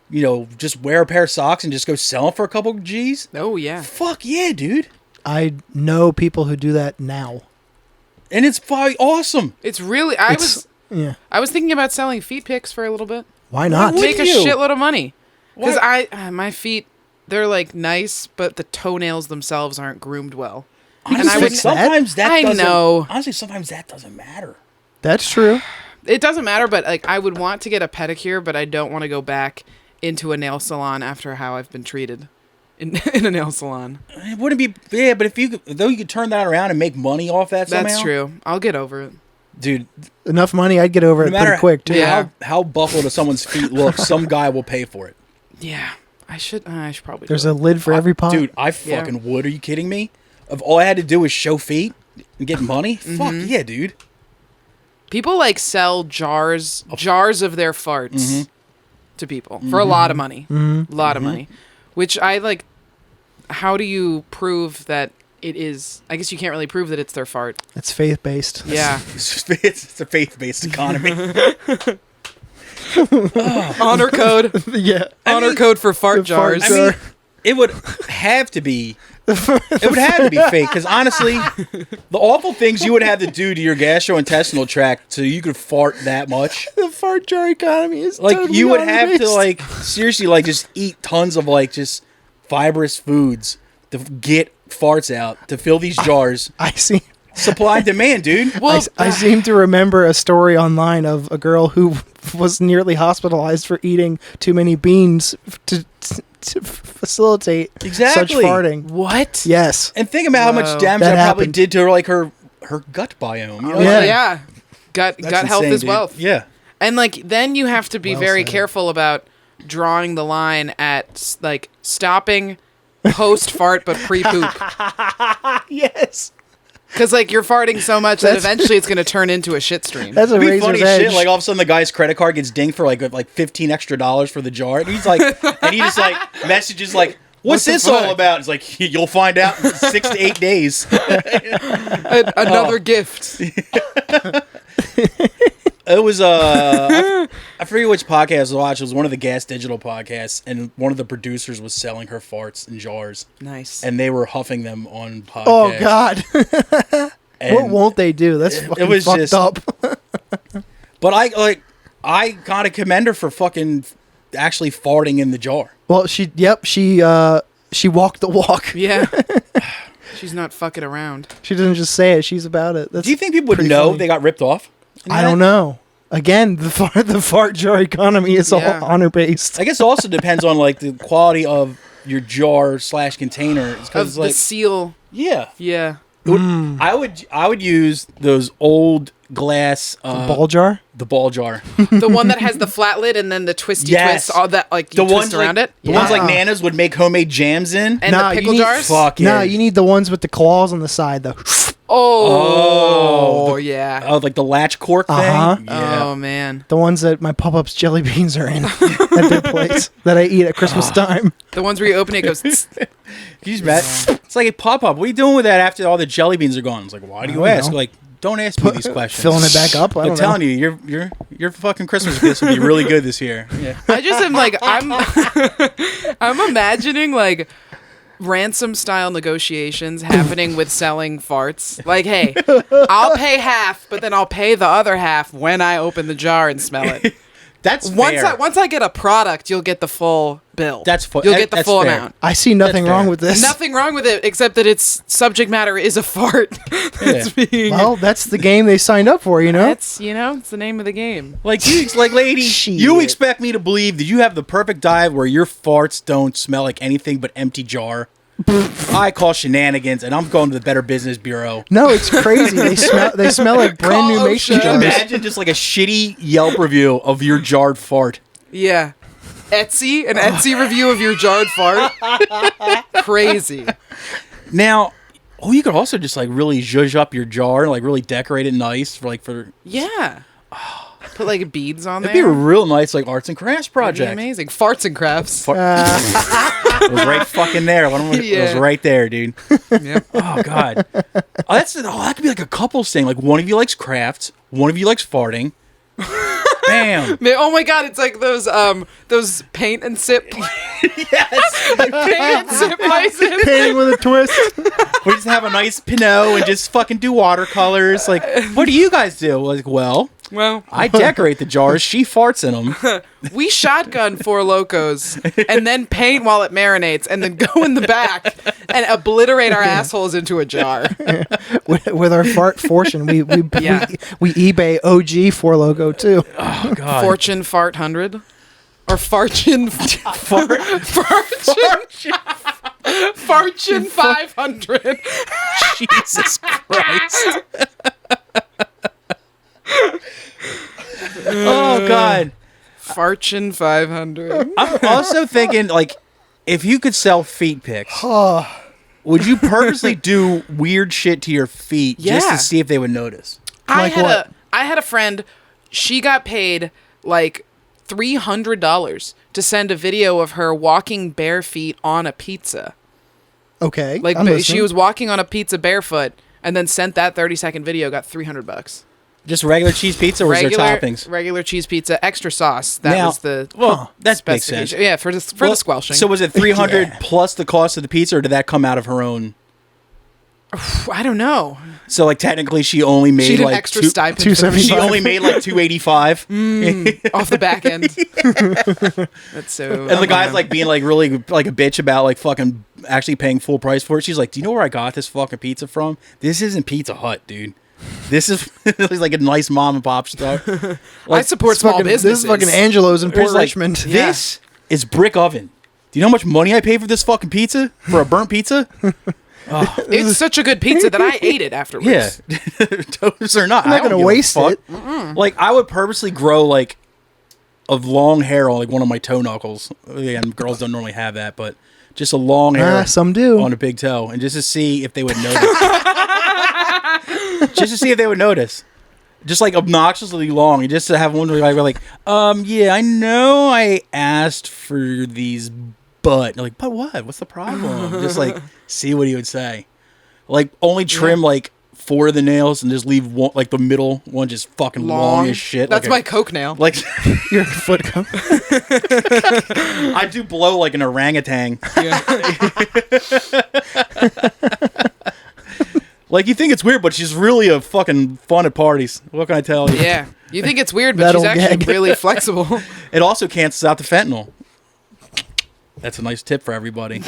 you know, just wear a pair of socks and just go sell them for a couple of G's. Oh, yeah. Fuck yeah, dude. I know people who do that now. And it's probably awesome. It's really... I was thinking about selling feet pics for a little bit. Why not? Make a shitload of money. Because my feet, they're like nice, but the toenails themselves aren't groomed well. Honestly, and sometimes that doesn't... know. Honestly, sometimes that doesn't matter. That's true. It doesn't matter, but like I would want to get a pedicure, but I don't want to go back into a nail salon after how I've been treated in a nail salon. It wouldn't be... Yeah, but if you could turn that around and make money off that somehow... That's true. I'll get over it. Dude, enough money, I'd get over it pretty quick, too. How buckled to someone's feet look, some guy will pay for it. Yeah, I should probably. There's a lid for every pot. Dude, I fucking would. Are you kidding me? If all I had to do was show feet and get money, fuck yeah, dude. People like sell jars of their farts to people for a lot of money, a lot of money. Which I like. How do you prove that? It is. I guess you can't really prove that it's their fart. It's faith-based. Yeah. It's a faith-based economy. Honor code. Yeah. Honor code for fart jars. Fart jar. I mean, it would have to be... It would have to be fake, because honestly, the awful things you would have to do to your gastrointestinal tract so you could fart that much. The fart jar economy is like totally you would have to honor-based. like seriously like just eat tons of like just fibrous foods to get farts out to fill these jars. I see. Supply and demand, dude. Well, I seem to remember a story online of a girl who was nearly hospitalized for eating too many beans to facilitate such farting. What? Yes. And think about how much damage that probably did to like her gut biome. You know? Yeah. Gut health insane, is dude. wealth. Yeah. And like then you have to be very careful about drawing the line at like stopping post fart but pre poop. Yes. Because like you're farting so much that eventually it's going to turn into a shit stream. That's a It'd be razor's funny edge. shit. Like all of a sudden the guy's credit card gets dinged for like $15 extra for the jar. And he's like, and he just like messages like, "What's this all about?" It's like, "You'll find out in 6 to 8 days." Another gift. It was I forget which podcast I was watching. It was one of the Gas Digital podcasts, and one of the producers was selling her farts in jars. Nice. And they were huffing them on podcasts. Oh God! And what won't they do? That's fucking was fucked just up. But I gotta commend her for fucking actually farting in the jar. Well, she walked the walk. Yeah. She's not fucking around. She doesn't just say it; she's about it. That's Do you think people would know they got ripped off? I don't know. Again, the fart jar economy is all honor based. I guess it also depends on like the quality of your jar / container. Of the seal. Yeah. Yeah. I would use those old glass Ball jar? The ball jar. The one that has the flat lid and then the twisty twist, all that like you twist around it. The ones like Nana's would make homemade jams in. And the pickle jars? Fuck yeah. No, you need the ones with the claws on the side though. Oh yeah. Oh, like the latch cork thing? Uh-huh. Yeah. Oh man. The ones that my Pop-Ups jelly beans are in at their place that I eat at Christmas time. The ones where you open it, it goes Can you just imagine? It's like a pop-up. What are you doing with that after all the jelly beans are gone? It's like, why do you ask? know. Like, don't ask me these questions. Filling it back up? I I'm don't telling know. you, your fucking Christmas gifts will be really good this year. Yeah. I just am like I'm imagining like ransom style negotiations happening with selling farts. Like, hey, I'll pay half, but then I'll pay the other half when I open the jar and smell it. That's fair. Once I get a product, you'll get the full bill. You'll get the full amount. I see nothing wrong with this. Nothing wrong with it, except that its subject matter is a fart. Well, that's the game they signed up for, you know? It's the name of the game. Like, lady, you expect me to believe that you have the perfect diet where your farts don't smell like anything but empty jar? I call shenanigans, and I'm going to the Better Business Bureau. No, it's crazy. They smell like brand new mason jars. Imagine just like a shitty Yelp review of your jarred fart. Yeah. An Etsy review of your jarred fart. Crazy. Now, you could also just like really zhuzh up your jar, like really decorate it nice for. Yeah. Put like beads on there. It'd be a real nice like arts and crafts project. That'd be amazing. Farts and crafts. It was right fucking there. It was right there, dude. Yep. Oh god. That could be like a couples thing. Like one of you likes crafts, one of you likes farting. Bam. Oh my god, it's like those paint and sip. Yes. Paint and sip license. Painting with a twist. We just have a nice Pinot and just fucking do watercolors. Like, what do you guys do? Like, well, I decorate the jars. She farts in them. We shotgun Four Locos and then paint while it marinates and then go in the back and obliterate our assholes into a jar. with our fart fortune, we eBay OG Four Logo too. Oh god. Fortune Fart 100 or Fortune Fortune 500. Jesus Christ. Oh god. Fortune 500. I'm also thinking, like, if you could sell feet pics, would you purposely do weird shit to your feet just to see if they would notice? I had a friend, she got paid like $300 to send a video of her walking bare feet on a pizza. Okay. Like she was walking on a pizza barefoot and then sent that 30-second video, got $300. Just regular cheese pizza, or was there toppings? Regular cheese pizza, extra sauce. That was the that makes sense. Yeah, for the squelching. So was it $300 plus the cost of the pizza, or did that come out of her own? I don't know. So like technically, she only made like extra stipend. She only made like $285 off the back end. That's so. And the guy's like being like really like a bitch about like fucking actually paying full price for it. She's like, "Do you know where I got this fucking pizza from? This isn't Pizza Hut, dude. This is like a nice mom and pop store." Like, I support small businesses. This is fucking Angelo's in Port Richmond. This is Brick Oven. Do you know how much money I paid for this fucking pizza? For a burnt pizza? Oh. It's such a good pizza that I ate it afterwards. Yeah. Toes or not. I'm not going to waste it. Like, I would purposely grow, like, of long hair on, like, one of my toe knuckles. Again, girls don't normally have that, but just a long hair some do. on a big toe. And just to see if they would notice. Just to see if they would notice. Just, like, obnoxiously long. And just to have one like, yeah, I know I asked for these, but. Like, but what? What's the problem? Just, like, see what he would say. Like, only trim, like, 4 of the nails and just leave one, like, the middle one just fucking long as shit. That's like my Coke nail. Like, your foot coke. I do blow like an orangutan. Yeah. Like, you think it's weird, but she's really a fucking fun at parties. What can I tell you? Yeah. You think it's weird, but she's actually really flexible. It also cancels out the fentanyl. That's a nice tip for everybody.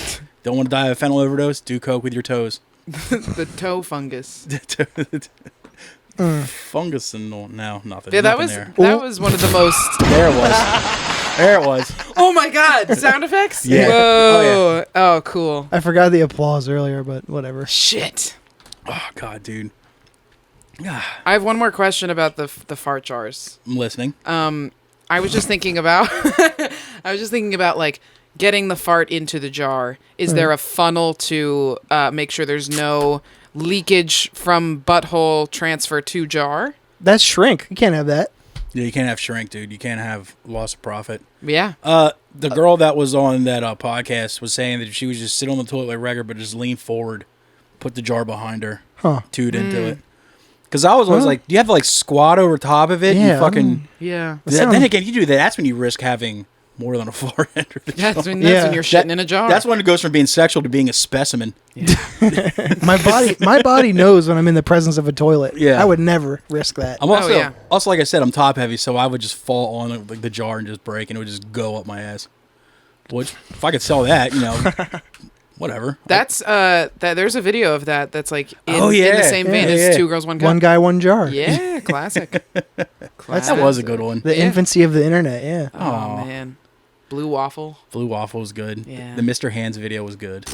Don't want to die of a fentanyl overdose? Do coke with your toes. The toe fungus. Fungus and no, nothing. Yeah, that nothing was one of the most. There it was. There it was. Oh my god! Sound effects. Yeah. Whoa. Oh, yeah. Oh, cool. I forgot the applause earlier, but whatever. Shit. Oh god, dude. I have one more question about the fart jars. I'm listening. I was just thinking about. Like getting the fart into the jar. Is there a funnel to make sure there's no leakage from butthole transfer to jar? That's shrink. You can't have that. Yeah, you can't have shrink, dude. You can't have loss of profit. Yeah. The girl that was on that podcast was saying that she was just sit on the toilet like regular, but just lean forward, put the jar behind her, toot into it. Because I was always like, do you have to like squat over top of it? Yeah. You fucking yeah. Then again, you do that. That's when you risk having more than a far end of the That's joint. when you're shitting in a jar. That's when it goes from being sexual to being a specimen. My body knows when I'm in the presence of a toilet. Yeah. I would never risk that. I'm also, yeah. like I said, I'm top heavy, so I would just fall on like the jar and just break, and it would just go up my ass. Which, if I could sell that, whatever. That's there's a video of that. That's like in the same vein Yeah. as Two Girls One Cup. One guy, one jar. Yeah, classic. That was a good one. The infancy of the internet. Yeah. Oh man, Blue Waffle. Blue Waffle was good. Yeah. The Mr. Hands video was good.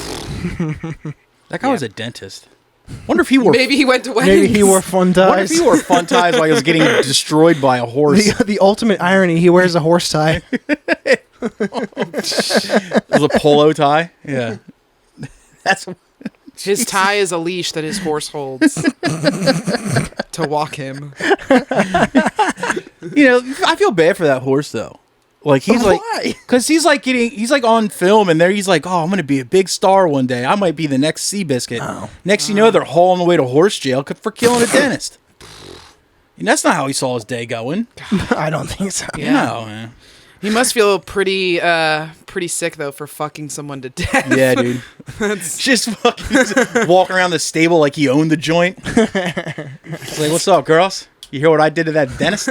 That guy was a dentist. Wonder if he wore. Maybe he went to weddings. Maybe he wore fun ties. Wonder if he wore fun ties while he was getting destroyed by a horse. The ultimate irony, he wears a horse tie. It was a polo tie. Yeah. That's His tie is a leash that his horse holds to walk him. I feel bad for that horse though. Like he's Why? because he's like on film and there he's like, oh, I'm gonna be a big star one day. I might be the next Seabiscuit. Oh. Next, they're hauling away to horse jail for killing a dentist. And that's not how he saw his day going. I don't think so. Yeah. No, man. He must feel pretty sick though for fucking someone to death. Yeah, dude. Just fucking walking around the stable like he owned the joint. It's like, what's up, girls? You hear what I did to that dentist?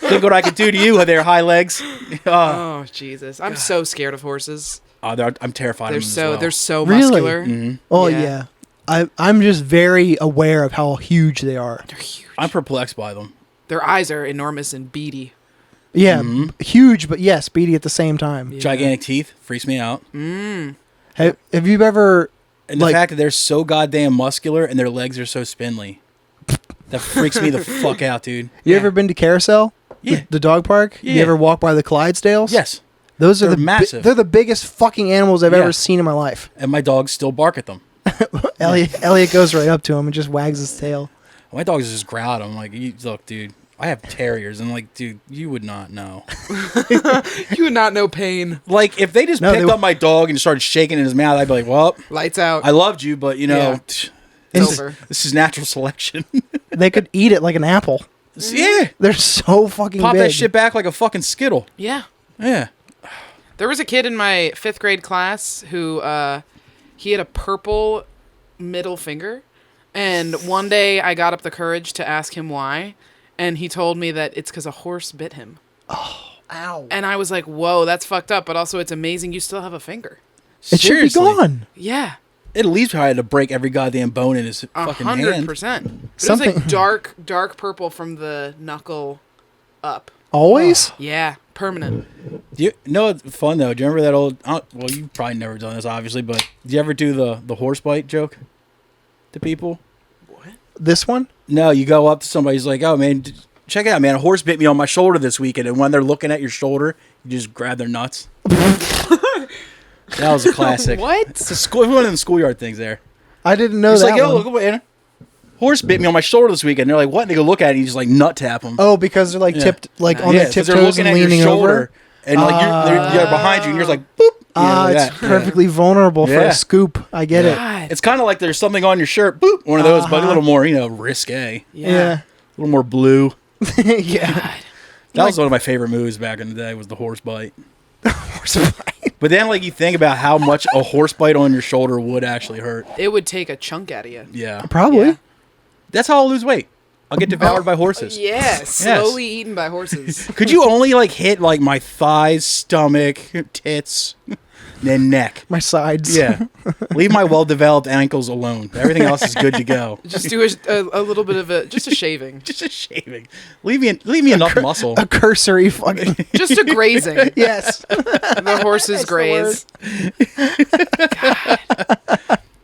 Think what I could do to you with their high legs. Oh Jesus! I'm so scared of horses. I'm terrified of them as well. They're so Really? muscular. Mm-hmm. Oh Yeah. yeah. I'm just very aware of how huge they are. They're huge. I'm perplexed by them. Their eyes are enormous and beady. Yeah, huge, but yes, speedy at the same time. Yeah. Gigantic teeth freaks me out. Have you ever? And the fact that they're so goddamn muscular and their legs are so spindly. That freaks me the fuck out, dude. You ever been to Carousel? Yeah. The dog park? Yeah. You ever walk by the Clydesdales? Yes. Those are They're massive. They're the biggest fucking animals I've Yeah. ever seen in my life. And my dogs still bark at them. Elliot goes right up to him and just wags his tail. My dogs just growl at him. Like, look, dude, I have terriers. And, like, dude, you would not know. You would not know pain. Like, if they just picked up my dog and started shaking in his mouth, I'd be like, well, Lights out. I loved you, but, Yeah. this, over. this is natural selection. They could eat it like an apple. Yeah. They're so fucking Pop big. that shit back like a fucking Skittle. Yeah. Yeah. There was a kid in my 5th grade class who he had a purple middle finger, and one day I got up the courage to ask him why, and he told me that it's because a horse bit him. Oh, ow. And I was like, whoa, that's fucked up, but also it's amazing you still have a finger. It should be gone. Yeah. It at least probably had to break every goddamn bone in his fucking hand. 100%. But it was Something- like dark purple from the knuckle up. Always? Yeah, permanent. Do you know what's fun though? Do you remember that old? Well, you've probably never done this, obviously, but do you ever do the horse bite joke to people? This one? No, you go up to somebody, he's like, "Oh man, check it out, man! A horse bit me on my shoulder this weekend." And when they're looking at your shoulder, you just grab their nuts. That was a classic. What? It's a school. One of them schoolyard things there. I didn't know He's that like, "Yo, one. look what horse bit me on my shoulder this weekend." And they're like, "What?" And they go look at it, and you just like nut tap them. Oh, because they're like tipped, like on Yeah, their 'cause tiptoes they're looking and at your leaning shoulder, over. and like they're behind you, and you're just like, boop. Ah, Yeah, it's perfectly vulnerable for Yeah. a scoop. I get it. God. It's kind of like there's something on your shirt, boop, one of those, but a little more, risque, Yeah. a little more blue. Yeah. That was one of my favorite movies back in the day. Was the horse bite. Horse bite. But then, like, you think about how much a horse bite on your shoulder would actually hurt. It would take a chunk out of you. Yeah, Probably. Yeah. that's how I'll lose weight. I'll get devoured by horses. Yeah, slowly eaten by horses. Could you only like hit like my thighs, stomach, tits, then neck? My sides. Yeah, leave my well-developed ankles alone. Everything else is good to go. Just do a little bit of just a shaving. Just a shaving. Leave me enough muscle. A cursory fucking. Just a grazing. Yes. The horses graze. God.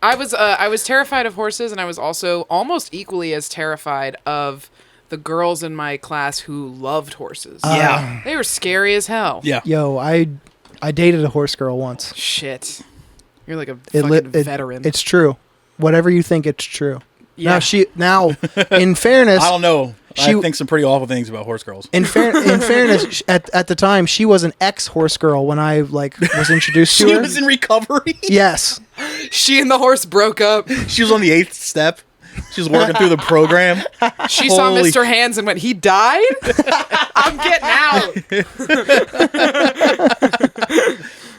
I was terrified of horses, and I was also almost equally as terrified of the girls in my class who loved horses. Yeah. They were scary as hell. Yeah. Yo, I dated a horse girl once. Shit. You're like a It fucking li- it- veteran. It's true. Whatever you think, it's true. Yeah. Now, in fairness, I don't know. I She- think some pretty awful things about horse girls. in fairness, at the time, she was an ex-horse girl when I was introduced to She her. was in recovery. Yes. She and the horse broke up. She was on the 8th step. She's working through the program. She saw Mr. Hands and went, he died? I'm getting out.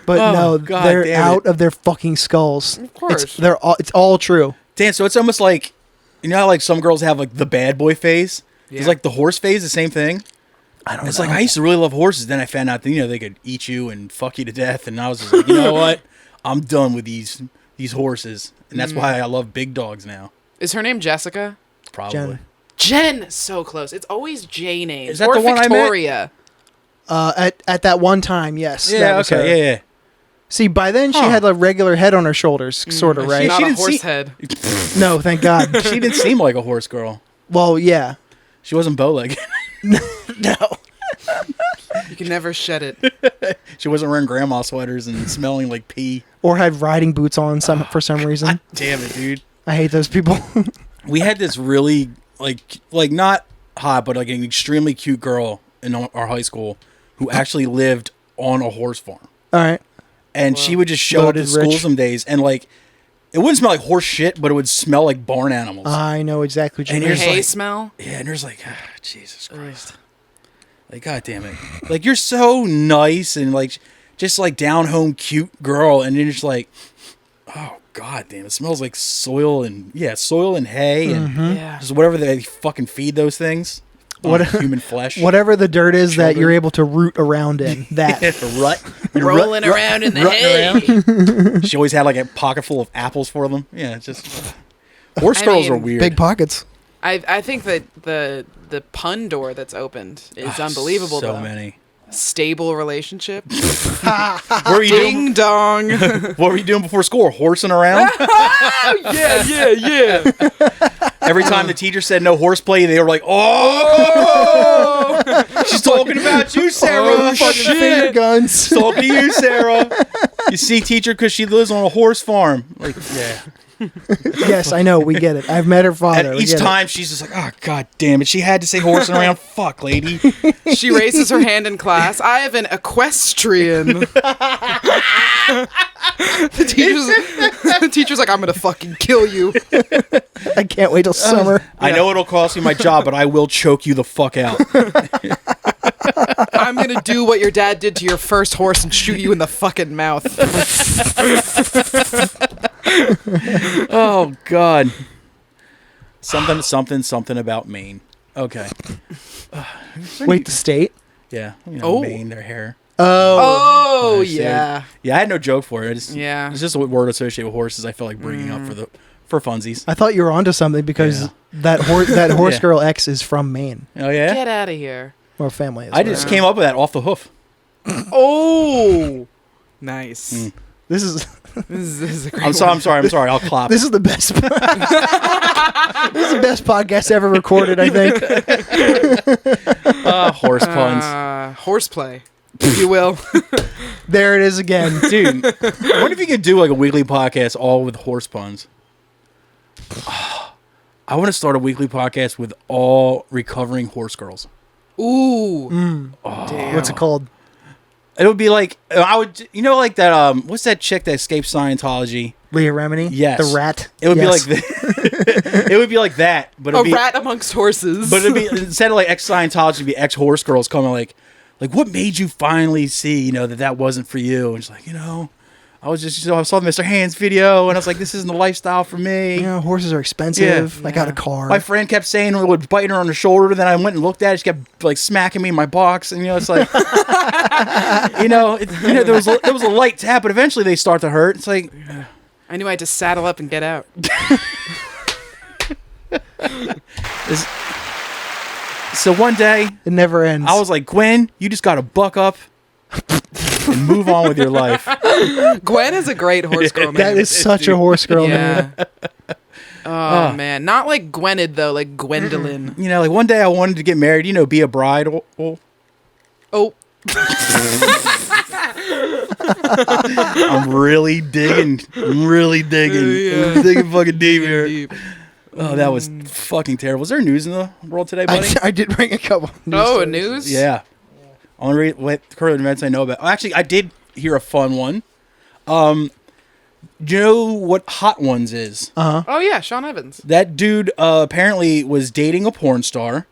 But no, God they're damn out of their fucking skulls. Of course. It's all true. Dan, so it's almost like, you know how like some girls have like the bad boy phase? Yeah. It's like the horse phase, the same thing? I don't It's know. like, I used to really love horses. Then I found out that, you know, they could eat you and fuck you to death. And I was just like, you know what? I'm done with these horses. And that's why I love big dogs now. Is her name Jessica? Probably. Jen. So close. It's always J names. Is that or the one I met? Victoria. At that one time, yes. that Yeah, was her. okay, yeah. See, by then she Huh. had a regular head on her shoulders, sort of, right? Not She a didn't horse see- head. No, thank God. She didn't seem like a horse girl. Well, yeah. She wasn't bow-legged. No. You can never shed it. She wasn't wearing grandma sweaters and smelling like pee. Or had riding boots on for some reason. Damn it, dude. I hate those people. We had this really, like not hot, but like an extremely cute girl in our high school who actually lived on a horse farm. All right. And she would just show up Loaded to school rich. some days and like, it wouldn't smell like horse shit, but it would smell like barn animals. I know exactly what you And mean. here's Hay like- smell? Yeah, and there's like, Jesus Christ. Like, God damn it. Like, you're so nice and like, just like down home cute girl. And then it's like, oh, God damn, it smells like soil and hay and Yeah. just whatever they fucking feed those things. What- Human flesh. Whatever the dirt is that Children. you're able to root around in. That. Rut. Rolling around in the rutting hay. She always had like a pocket full of apples for them. Yeah, it's just horse I girls are mean, weird. Big pockets. I think that the pun door that's opened is unbelievable. So though. many. Stable relationship. What were you doing? Ding dong. What were you doing before school? Horsing around? yeah. Every time the teacher said no horseplay, they were like, "Oh, she's talking about you, Sarah. Fucking finger guns. Talking to you, Sarah. You see, teacher, because she lives on a horse farm. Like, yeah. Yes, I know. We get it. I've met her father. And we each get it. time she's just like, "Oh, God damn it! She had to say horsing around. Fuck, lady." She raises her hand in class. I have an equestrian. The teacher's like, I'm gonna fucking kill you. I can't wait till summer. I know it'll cost me my job, but I will choke you the fuck out. I'm gonna do what your dad did to your first horse and shoot you in the fucking mouth. Oh God. Something about Maine. Okay. Wait, the state? Yeah. You know, Oh. Maine, their hair. Oh I see. yeah. Yeah, I had no joke for it. Yeah. It's just a word associated with horses. I felt like bringing up for funsies. I thought you were onto something because Yeah. that horse Yeah. girl X is from Maine. Oh yeah. Get out of here. Or family is. I just came up with that off the hoof. Oh. Nice. This is This is a great I'm sorry. I'll clap. this is the best. This is the best podcast ever recorded. I think. Horse puns. Horseplay, if you will. There it is again. Dude, I wonder if you could do like a weekly podcast all with horse puns. I want to start a weekly podcast with all recovering horse girls. Ooh. Damn. What's it called? It would be like like that. What's that chick that escaped Scientology? Leah Remini? Yes. The rat? It would Yes. be like that. It would be like that, but A it'd be, rat amongst horses. but it'd be instead of like ex Scientology, it'd be ex horse girls coming like what made you finally see that wasn't for you? And it's like I was just I saw the Mr. Hands video and I was like, this isn't the lifestyle for me. You know, horses are expensive. Yeah. I got a car. My friend kept saying it would biting her on the shoulder. Then I went and looked at it. She kept like smacking me in my box, and it's like, there was a light tap, but eventually they start to hurt. It's like, I knew I had to saddle up and get out. so one day It never ends. I was like, Gwen, you just got to buck up and move on with your life. Gwen is a great horse girl name. that is such a horse girl name. Yeah. Oh man, not like Gwynedd though, like Gwendolyn. Like one day I wanted to get married. Be a bride. Oh, I'm really digging. Yeah. I'm digging fucking deep here. deep. Oh, that was fucking terrible. Was there news in the world today, buddy? I did bring a couple. Oh, news. Yeah. Only current events I know about. Actually, I did hear a fun one. Do you know what Hot Ones is? Oh yeah, Sean Evans. That dude apparently was dating a porn star,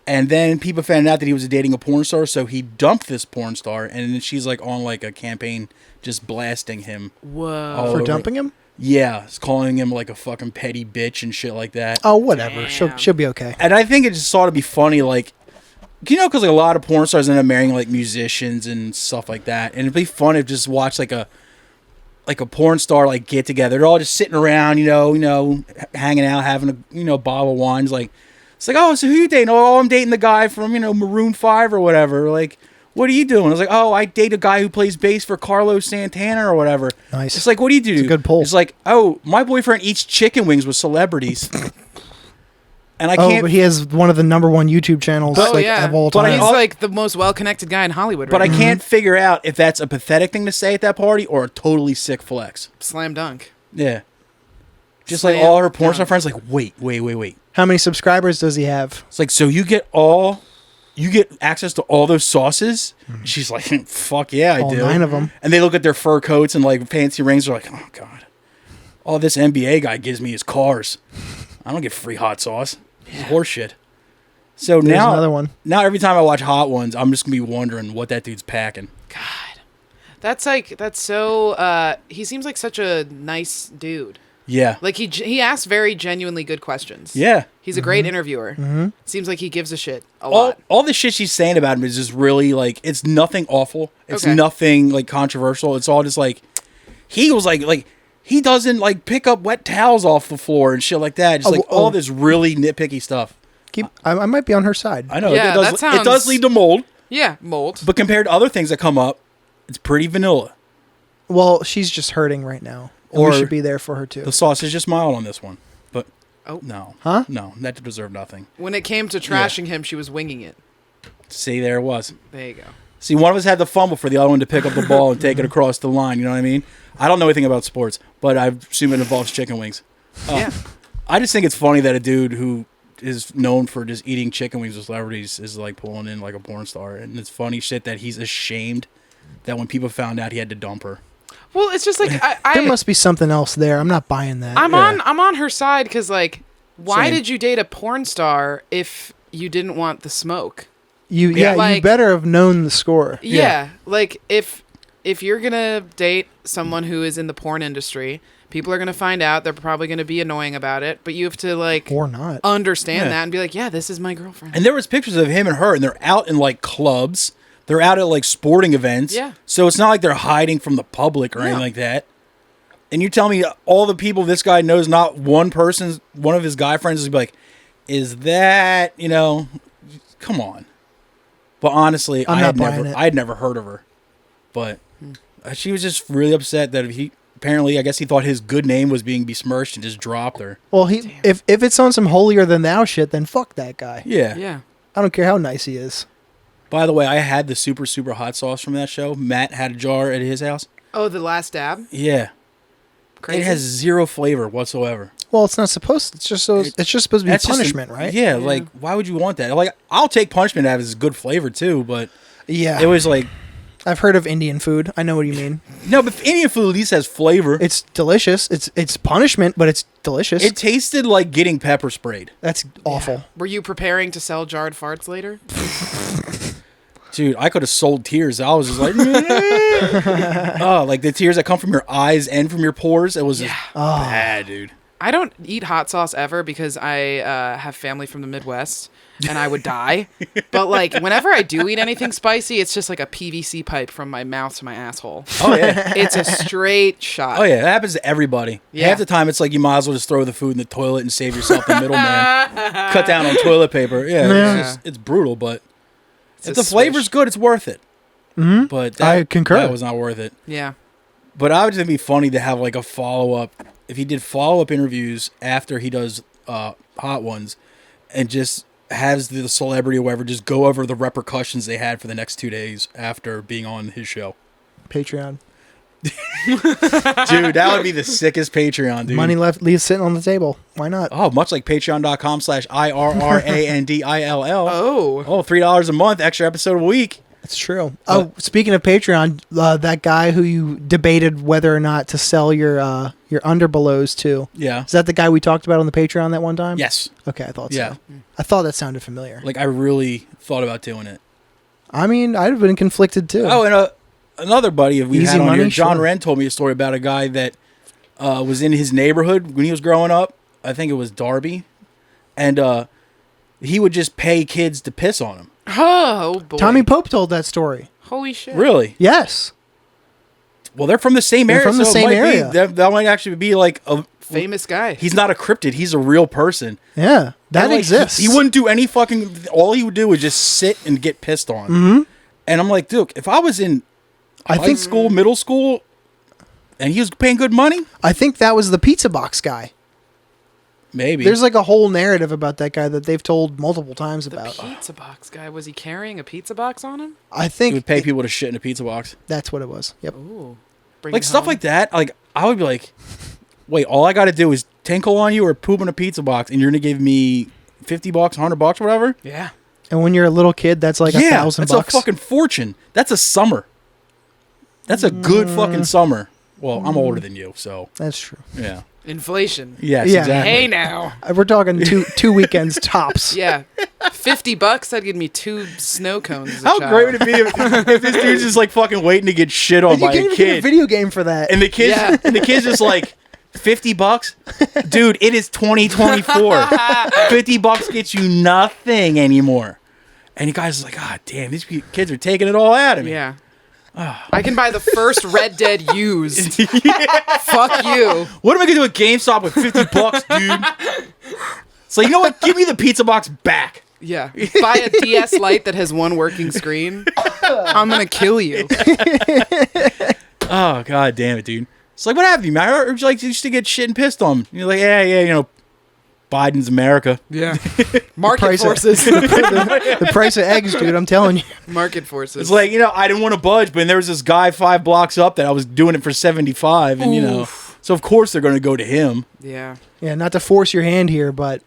and then people found out that he was dating a porn star, so he dumped this porn star, and then she's like on like a campaign just blasting him. Whoa. all For over. dumping him? Yeah, it's calling him like a fucking petty bitch and shit like that. Oh, whatever. Damn. She'll be okay. And I think it just ought to be funny, like, you know, because like a lot of porn stars end up marrying like musicians and stuff like that, and it'd be fun if just watch like a porn star like get together. They're all just sitting around, you know, hanging out, having a bottle of wine. It's like, oh, so who you dating? Oh, I'm dating the guy from Maroon 5 or whatever. Like, what are you doing? I was like, oh, I date a guy who plays bass for Carlos Santana or whatever. Nice. It's like, what do you do? It's a good poll. It's like, oh, my boyfriend eats chicken wings with celebrities. And I can't. But he has one of the number one YouTube channels Oh yeah. of all But time. He's like the most well-connected guy in Hollywood. But right I now. can't figure out if that's a pathetic thing to say at that party or a totally sick flex. Slam dunk. Yeah. Just like Slam all her porn star dunk. friends, like, wait. How many subscribers does he have? It's like, so you get access to all those sauces? She's like, fuck yeah, I All do. 9 of them. And they look at their fur coats and like fancy rings. They're like, oh god, all this NBA guy gives me is cars. I don't get free hot sauce. It's horseshit. So There's now, another one. now every time I watch Hot Ones, I'm just gonna be wondering what that dude's packing. God. That's so. He seems like such a nice dude. Yeah. Like he asks very genuinely good questions. Yeah. He's a great interviewer. Seems like he gives a shit a all, lot. all the shit she's saying about him is just really like, it's nothing awful. It's Okay. nothing like controversial. It's all just like, he was like he doesn't like pick up wet towels off the floor and shit like that. Just like all this really nitpicky stuff. I might be on her side. I know Yeah, it does. that sounds- It does lead to mold, Yeah, mold. but compared to other things that come up, it's pretty vanilla. Well, she's just hurting right now. And Or we should be there for her too. The sausage just mild on this one, but Oh. no, Huh? No, that deserved nothing. When it came to trashing him, she was winging it. See, there it was. There you go. See, one of us had the fumble for the other one to pick up the ball and take it across the line. You know what I mean? I don't know anything about sports, but I assume it involves chicken wings. Yeah. I just think it's funny that a dude who is known for just eating chicken wings with celebrities is like pulling in like a porn star, and it's funny shit that he's ashamed that when people found out he had to dump her. Well, it's just like There must be something else there. I'm not buying that. I'm on her side because like, why Same. did you date a porn star if you didn't want the smoke? You like- better have known the score. Yeah, like if you're gonna date someone who is in the porn industry, people are gonna find out. They're probably gonna be annoying about it, but you have to like Or not. understand Yeah. that and be like, yeah, this is my girlfriend. And there was pictures of him and her, and they're out in like clubs. They're out at like sporting events. Yeah. So it's not like they're hiding from the public or anything like that. And you tell me all the people this guy knows, not one of his guy friends is be like, is that, come on. But honestly, I'm not buying it. I had never heard of her. But she was just really upset that apparently, I guess he thought his good name was being besmirched and just dropped her. Well, if it's on some holier than thou shit, then fuck that guy. Yeah. Yeah. I don't care how nice he is. By the way, I had the super, super hot sauce from that show. Matt had a jar at his house. Oh, the last dab. Yeah. Crazy. It has zero flavor whatsoever. Well, it's not supposed. It's just supposed to be That's just punishment, right? Yeah, like, why would you want that? Like, I'll take punishment to have as good flavor, too, but Yeah. it was like, I've heard of Indian food. I know what you mean. no, but Indian food at least has flavor. It's delicious. It's punishment, but it's delicious. It tasted like getting pepper sprayed. That's awful. Were you preparing to sell jarred farts later? Dude, I could have sold tears. I was just like, oh, like the tears that come from your eyes and from your pores. It was just bad, dude. I don't eat hot sauce ever because I have family from the Midwest and I would die. But like whenever I do eat anything spicy, it's just like a PVC pipe from my mouth to my asshole. Oh, yeah. It's a straight shot. Oh, yeah. That happens to everybody. Yeah. Half the time, it's like you might as well just throw the food in the toilet and save yourself the middleman. Cut down on toilet paper. Yeah. It's brutal, but if a the flavor's swish. good, it's worth it. Mm-hmm. But I concur. That was not worth it. Yeah. But I would think it'd be funny to have like a follow-up. If he did follow-up interviews after he does Hot Ones and just has the celebrity or whatever just go over the repercussions they had for the next 2 days after being on his show. Patreon. Dude, that would be the sickest Patreon, dude. Money left leaves sitting on the table. Why not? Oh, much like patreon.com/IRRANDILL. Oh. Oh, $3 a month, extra episode a week. It's true. Oh, speaking of Patreon, that guy who you debated whether or not to sell your underbelows to. Yeah. Is that the guy we talked about on the Patreon that one time? Yes. Okay, I thought Yeah. so. I thought that sounded familiar. Like, I really thought about doing it. I mean, I'd have been conflicted too. Oh, and another buddy we Easy had on money, here, John sure. Wren, told me a story about a guy that was in his neighborhood when he was growing up. I think it was Darby. And he would just pay kids to piss on him. Oh boy. Tommy Pope told that story. Holy shit. Really? Yes. Well, they're from the same They're area. from the so it same might area. That might actually be like a Famous guy. He's not a cryptid. He's a real person. Yeah, that And, like, exists. He wouldn't do any fucking. All he would do was just sit and get pissed on. Mm-hmm. And I'm like, dude, if I was in high school, middle school, and he was paying good money, I think that was the pizza box guy. maybe. There's like a whole narrative about that guy that they've told multiple times The about. pizza box guy. Was he carrying a pizza box on him? I he think would pay people to shit in a pizza box. that's what it was. Yep. Ooh. Bring Like it stuff home. like that. Like I would be like, wait, all I got to do is tinkle on you or poop in a pizza box, and you're gonna give me $50, $100, whatever. Yeah. And when you're a little kid, that's like $1,000 that's bucks. a fucking fortune. That's a summer. That's a good fucking summer. Well, I'm older than you, so That's true. yeah. Inflation. Yes, Yeah. exactly. Hey now. We're talking two weekends tops. Yeah. $50, that'd give me 2 snow cones as a How child. great would it be if this dude's just like fucking waiting to get shit on You by can't a even get a kid, video game for that. and the kid, Yeah. and the kid's just like, $50, dude. It is 2024. $50 gets you nothing anymore. And the guy's like, God damn, these kids are taking it all out of me. Yeah. I can buy the first Red Dead used. Fuck you. What am I gonna do at GameStop with $50, dude? So you know what? Give me the pizza box back. Yeah. Buy a DS Lite that has one working screen. I'm gonna kill you. Oh God damn it, dude. It's like, what happened to you, man? I heard you like used to get shit and pissed on. You're like, yeah, you know, Biden's America. Yeah. Market price of- forces. the price of eggs, dude, I'm telling you. Market forces. It's like, you know, I didn't want to budge, but there was this guy 5 blocks up that I was doing it for 75, and you know, so of course they're going to go to him. Yeah. Yeah, not to force your hand here, but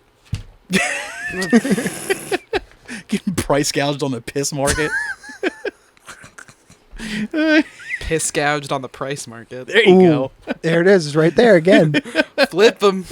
Getting price gouged on the piss market. Piss gouged on the price market. There you go. there it is. It's right there again. Flip them.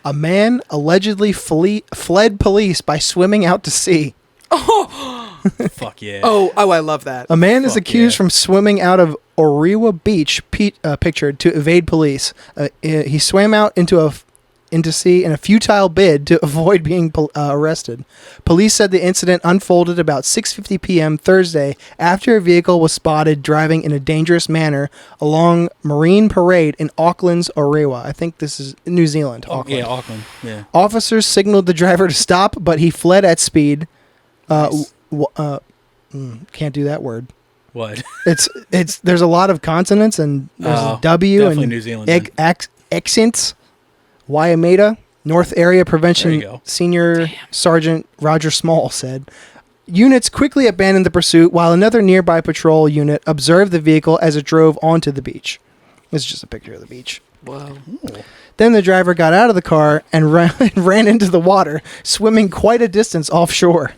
A man allegedly fled police by swimming out to sea. Fuck yeah. Oh, I love that. A man is Fuck accused yeah. from swimming out of Orewa Beach, pictured to evade police. He swam out into sea in a futile bid to avoid being arrested. Police said the incident unfolded about 6:50 p.m. Thursday after a vehicle was spotted driving in a dangerous manner along Marine Parade in Auckland's Orewa. I think this is New Zealand. Oh, Auckland. yeah, Auckland. Yeah. Officers signaled the driver to stop, but he fled at speed. Nice. Can't do that word. What? It's there's a lot of consonants and there's a W definitely and New Zealand. then. accents. Waimea North Area There Prevention you go. Senior Sergeant Roger Small said. Units quickly abandoned the pursuit while another nearby patrol unit observed the vehicle as it drove onto the beach. This is just a picture of the beach. Whoa. Then the driver got out of the car and ran into the water, swimming quite a distance offshore.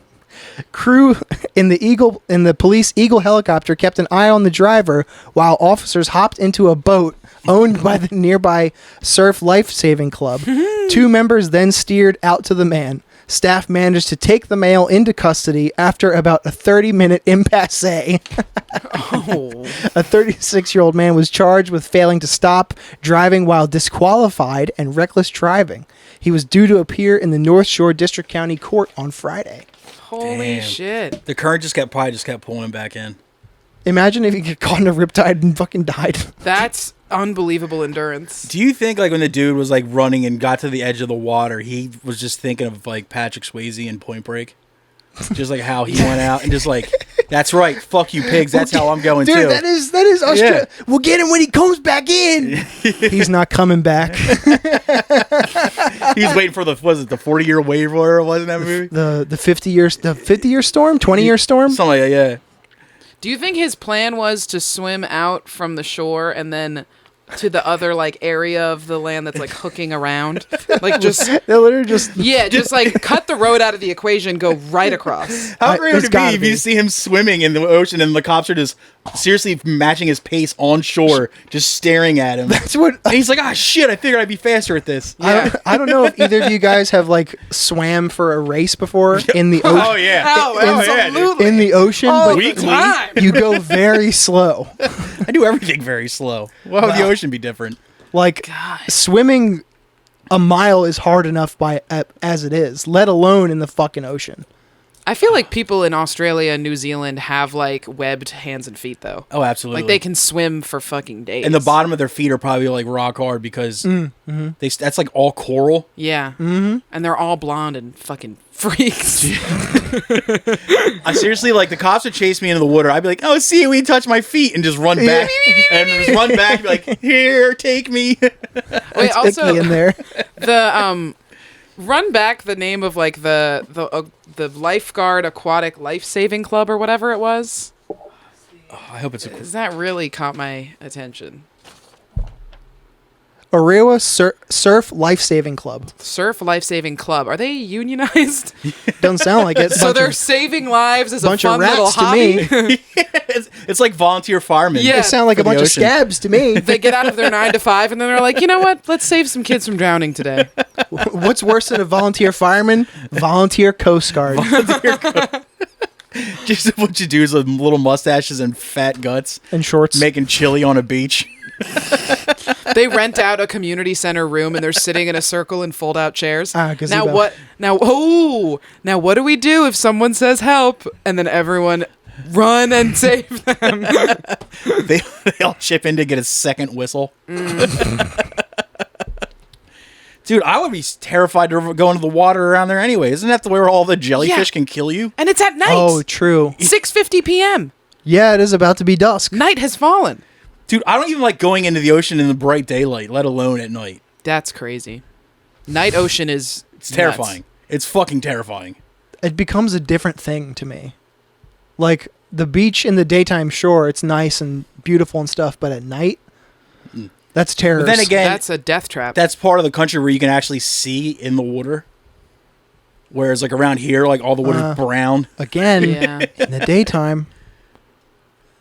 Crew in the police Eagle helicopter kept an eye on the driver while officers hopped into a boat owned by the nearby Surf Life-Saving Club. 2 members then steered out to the man. Staff managed to take the male into custody after about a 30-minute impasse. Oh. A 36-year-old man was charged with failing to stop, driving while disqualified, and reckless driving. He was due to appear in the North Shore District County Court on Friday. Holy Damn. shit. The current probably just kept pulling him back in. Imagine if he get caught in a riptide and fucking died. That's unbelievable endurance. Do you think like when the dude was like running and got to the edge of the water, he was just thinking of like Patrick Swayze in Point Break? Just like how he went out and just like, that's right, fuck you pigs, that's how I'm going Dude, too. that is Australia. Yeah. We'll get him when he comes back in. He's not coming back. He was waiting for the 40-year wave or wasn't that movie? The 50-year storm, 20-year storm. Something like that, yeah. Do you think his plan was to swim out from the shore and then to the other like area of the land that's like hooking around. Like just They're literally just just like cut the road out of the equation, go right across. How great would it's it be gotta if be. you see him swimming in the ocean and the cops are just seriously matching his pace on shore, just staring at him. That's what And he's like, ah, shit, I figured I'd be faster at this. I don't know if either of you guys have like swam for a race before in the ocean. Oh, yeah. Oh, absolutely. In the ocean, All but the Weekly. time. you go very slow. I do everything very slow. Why would the ocean be different? Like swimming a mile is hard enough as it is, let alone in the fucking ocean. I feel like people in Australia and New Zealand have like webbed hands and feet though. Oh, absolutely. Like they can swim for fucking days. And the bottom of their feet are probably like rock hard because that's like all coral. Yeah. Mm-hmm. And they're all blonde and fucking freaks. I seriously, like, the cops would chase me into the water. I'd be like, oh, seaweed touch my feet, and just run back. And just run back and be like, here, take me. Wait, It's also icky in there. the run back the name of like the lifeguard aquatic life saving club or whatever it was. I hope it's a Because that really caught my attention. Orewa Surf Life Saving Club. Surf Life Saving Club. Are they unionized? Doesn't sound like it. So they're saving lives as a bunch of fun little rats to hobby. me. it's like volunteer firemen. Yeah. They sound like For a the bunch of ocean. scabs to me. They get out of their 9 to 5 and then they're like, you know what? Let's save some kids from drowning today. What's worse than a volunteer fireman? Volunteer Coast Guard. Just a bunch of dudes with little mustaches and fat guts And shorts. making chili on a beach. They rent out a community center room and they're sitting in a circle in fold out chairs. Now gazebo. what? Now what do we do if someone says help and then everyone run and save them? They all chip in to get a second whistle. Dude, I would be terrified to go into the water around there anyway. Isn't that where all the jellyfish can kill you? And it's at night. Oh, true. 6:50 p.m. Yeah, it is about to be dusk. Night has fallen. Dude, I don't even like going into the ocean in the bright daylight, let alone at night. That's crazy. Night ocean is It's terrifying. It's fucking terrifying. It becomes a different thing to me. Like, the beach in the daytime, sure, it's nice and beautiful and stuff, but at night, that's terror. But then again, That's a death trap. that's part of the country where you can actually see in the water. Whereas, like, around here, like, all the water's brown. Again, Yeah. in the daytime,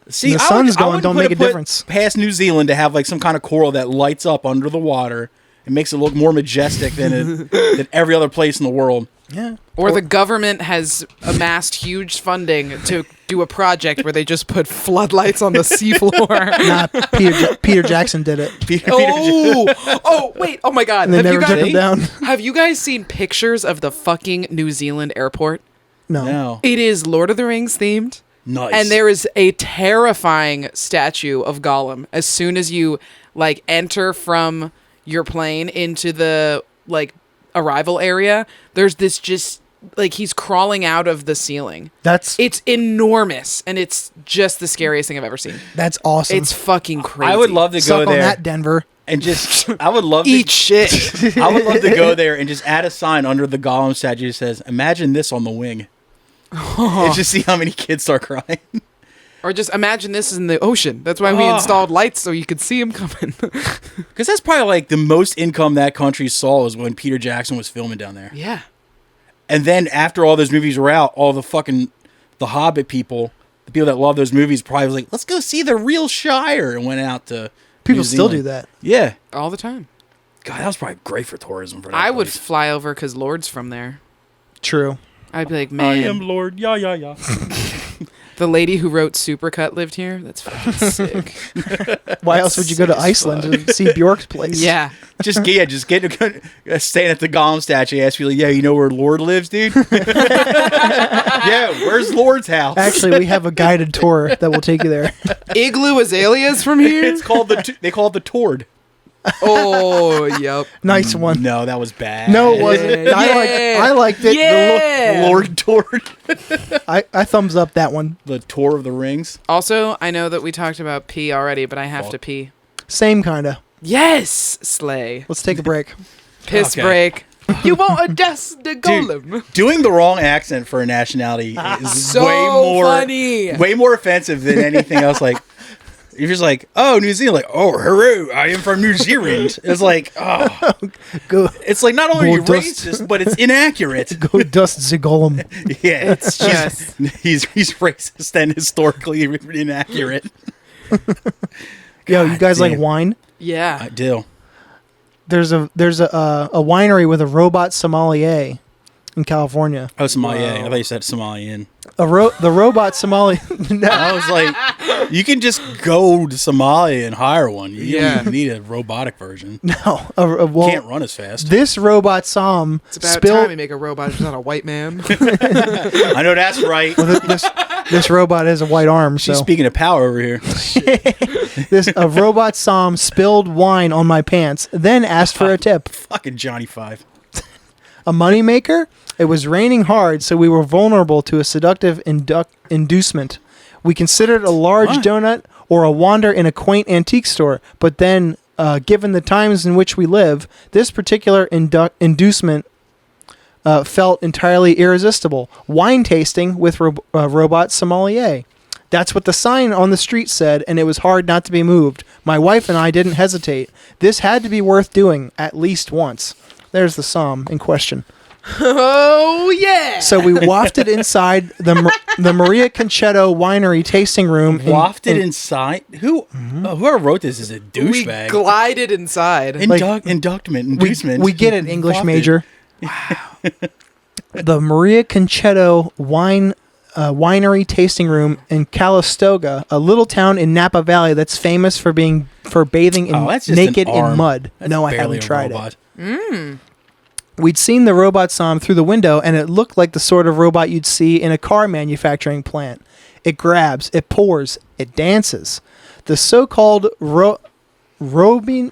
See, the I sun's would- I going, wouldn't don't put make a put difference. Past New Zealand to have, like, some kind of coral that lights up under the water and makes it look more majestic than every other place in the world. yeah. Or the government has amassed huge funding to do a project where they just put floodlights on the seafloor. Nah, Peter Jackson did it. Wait, oh my God. And they never took guys- him down. Have you guys seen pictures of the fucking New Zealand airport? No. No. It is Lord of the Rings themed. Nice. And there is a terrifying statue of Gollum as soon as you like enter from your plane into the like arrival area. There's this just like he's crawling out of the ceiling. It's enormous and it's just the scariest thing I've ever seen. That's awesome. It's fucking crazy. I would love to Suck go on there that, Denver. and just, I would love eat to, shit. I would love to go there and just add a sign under the Gollum statue that says, imagine this on the wing. And just see how many kids start crying. Or just imagine this is in the ocean. That's why we installed lights so you could see him coming. Because that's probably like the most income that country saw was when Peter Jackson was filming down there. Yeah. And then after all those movies were out, all the fucking, the Hobbit people, the people that love those movies probably was like, let's go see the real Shire, and went out to People New still Zealand. do that. Yeah. All the time. God, that was probably great for tourism. For that I would place. fly over because Lord's from there. True. I'd be like, I man, am Lord. Yeah, yeah, yeah. the lady who wrote Supercut lived here. That's fucking sick. Why else would you go to Iceland to see Bjork's place? Yeah. just get staying at the Gollum statue. Ask you like, yeah, you know where Lord lives, dude? Yeah, where's Lord's house? Actually, we have a guided tour that will take you there. Igloo azaleas from here? It's called they call it the Tord. Oh, yep. Nice one. No, that was bad. No, it wasn't. Yeah. I liked it. Yeah. The Lord Tord. I thumbs up that one. The Tour of the Rings. Also, I know that we talked about pee already, but I have to pee. Same kind of. Yes, Slay. Let's take a break. Piss Okay. break. You won't adjust the golem. Dude, doing the wrong accent for a nationality is So way more funny. way more offensive than anything else. Like, You're just like, oh, New Zealand. Like, oh, hello, I am from New Zealand. It's like, oh. Go, It's like, not only are you Go dust. racist, but it's inaccurate. go dust the golem. Yeah. It's just He's racist and historically inaccurate. Yo, you guys damn. like wine? yeah. I do. There's a winery with a robot sommelier in California. Oh, Somalia. I thought you said Somalian. The robot sommelier. No. I was like, you can just go to Somalia and hire one. You don't even need a robotic version. No, well, Can't run as fast. this robot som It's about time spilled. we make a robot who's not a white man. I know that's right. This robot has a white arm, She's so speaking of power over here. a robot som spilled wine on my pants, then asked for a tip. Fucking Johnny Five. A moneymaker? It was raining hard, so we were vulnerable to a seductive inducement. We considered a large What? donut or a wander in a quaint antique store, but then, given the times in which we live, this particular inducement felt entirely irresistible. Wine tasting with robot sommelier. That's what the sign on the street said, and it was hard not to be moved. My wife and I didn't hesitate. This had to be worth doing at least once. There's the psalm in question. Oh yeah. So we wafted inside the Maria Concetto Winery tasting room. Wafted inside? Whoever wrote this is a we douchebag. glided inside. Inducement. We get it, English Wafted. major. The Maria Concetto Winery tasting room in Calistoga, a little town in Napa Valley that's famous for bathing that's just naked an in arm. mud. That's No, I barely haven't a tried robot. it. We'd seen the robot som through the window, and it looked like the sort of robot you'd see in a car manufacturing plant. It grabs, it pours, it dances. The so-called Robinovino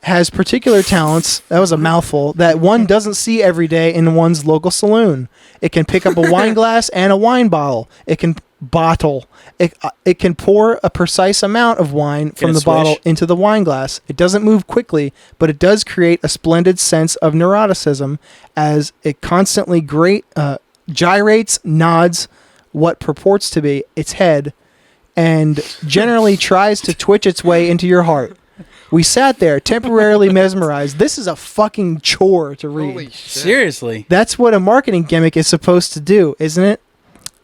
has particular talents, that was a mouthful, that one doesn't see every day in one's local saloon. It can pick up a wine glass and a wine bottle. It can It can pour a precise amount of wine from the bottle into the wine glass. It doesn't move quickly, but it does create a splendid sense of neuroticism as it constantly gyrates, nods what purports to be its head, and generally tries to twitch its way into your heart. We sat there, temporarily mesmerized. This is a fucking chore to read. Holy shit. Seriously. That's what a marketing gimmick is supposed to do, isn't it?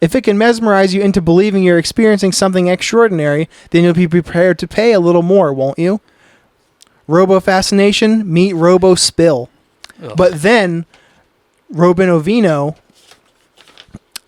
If it can mesmerize you into believing you're experiencing something extraordinary, then you'll be prepared to pay a little more, won't you? Robo-fascination, meet robo-spill. Ugh. But then, Robinovino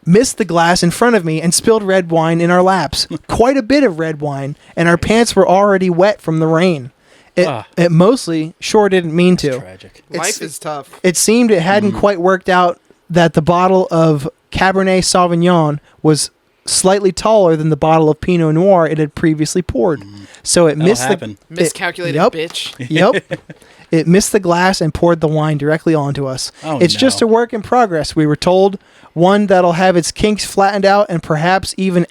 missed the glass in front of me and spilled red wine in our laps. Quite a bit of red wine, and our pants were already wet from the rain. It mostly sure didn't mean to. Tragic. Life is tough. It seemed it hadn't quite worked out that the bottle of Cabernet Sauvignon was slightly taller than the bottle of Pinot Noir it had previously poured. So it missed Miscalculated bitch. Yep. It missed the glass and poured the wine directly onto us. It's just a work in progress, we were told. One that'll have its kinks flattened out and perhaps even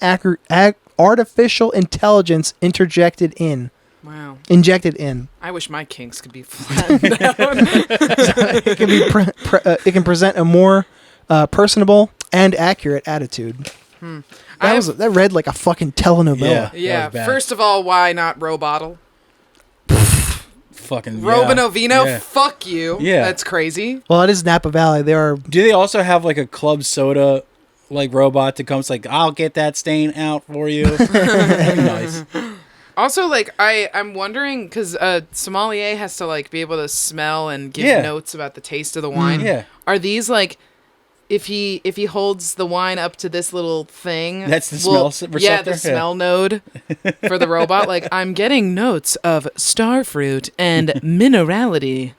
artificial intelligence interjected in. Wow. Injected in. I wish my kinks could be flattened down. It can present a more personable and accurate attitude. That read like a fucking telenovela. Yeah. First of all, why not Robottle? Fucking Robinovino, yeah. fuck you. Yeah. That's crazy. Well, it is Napa Valley. Do they also have like a club soda like robot that comes like, I'll get that stain out for you? That'd be nice. Also, like, I'm wondering, because sommelier has to, like, be able to smell and give notes about the taste of the wine. Yeah. Are these, like, if he holds the wine up to this little thing... That's the smell receptor? Yeah, the smell node for the robot. Like, I'm getting notes of starfruit and minerality.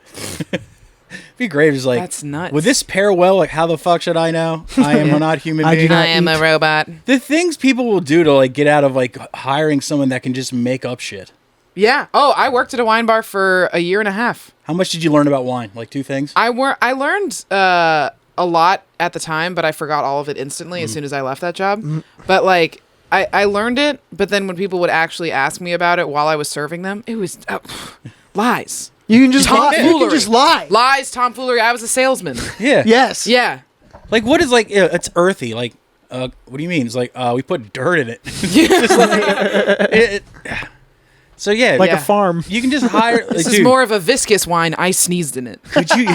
It'd be great. It's like, that's nuts. Would this pair well? Like, how the fuck should I know? I am not human being. I am a robot. The things people will do to like get out of like hiring someone that can just make up shit. Yeah. Oh, I worked at a wine bar for 1.5 years. How much did you learn about wine? Like 2 things? I learned a lot at the time, but I forgot all of it instantly as soon as I left that job. But like I learned it, but then when people would actually ask me about it while I was serving them, it was lies. You can just lie. You can just lie. Lies, tomfoolery. I was a salesman. Yeah. Yes. Yeah. Like what is like? It's earthy. Like What do you mean? It's like, we put dirt in it. Just like, so yeah, Like Yeah. a farm. you can just hire. This like, is dude, more of a viscous wine. I sneezed in it. Could you?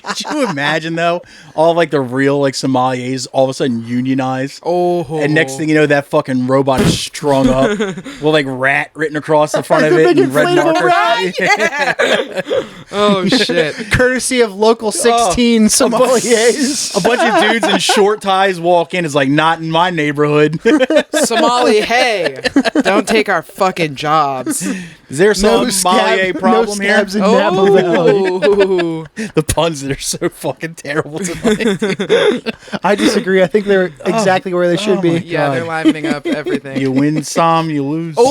Could you imagine though, all of, like the real like sommeliers all of a sudden unionize? Oh. And next thing you know, that fucking robot is strung up with like rat written across the front of The it big in red inflatable marker. Oh shit. Courtesy of local 16 sommeliers. A bunch of dudes in short ties walk in. It's like, not in my neighborhood. Somali, hey, don't take our fucking jobs. Is there some sommelier problem no here? scabs in Napa Valley. Oh. The puns that are so fucking terrible tonight. I disagree. I think they're exactly where they should oh be. my Yeah, they're livening up everything. You win some, you lose some.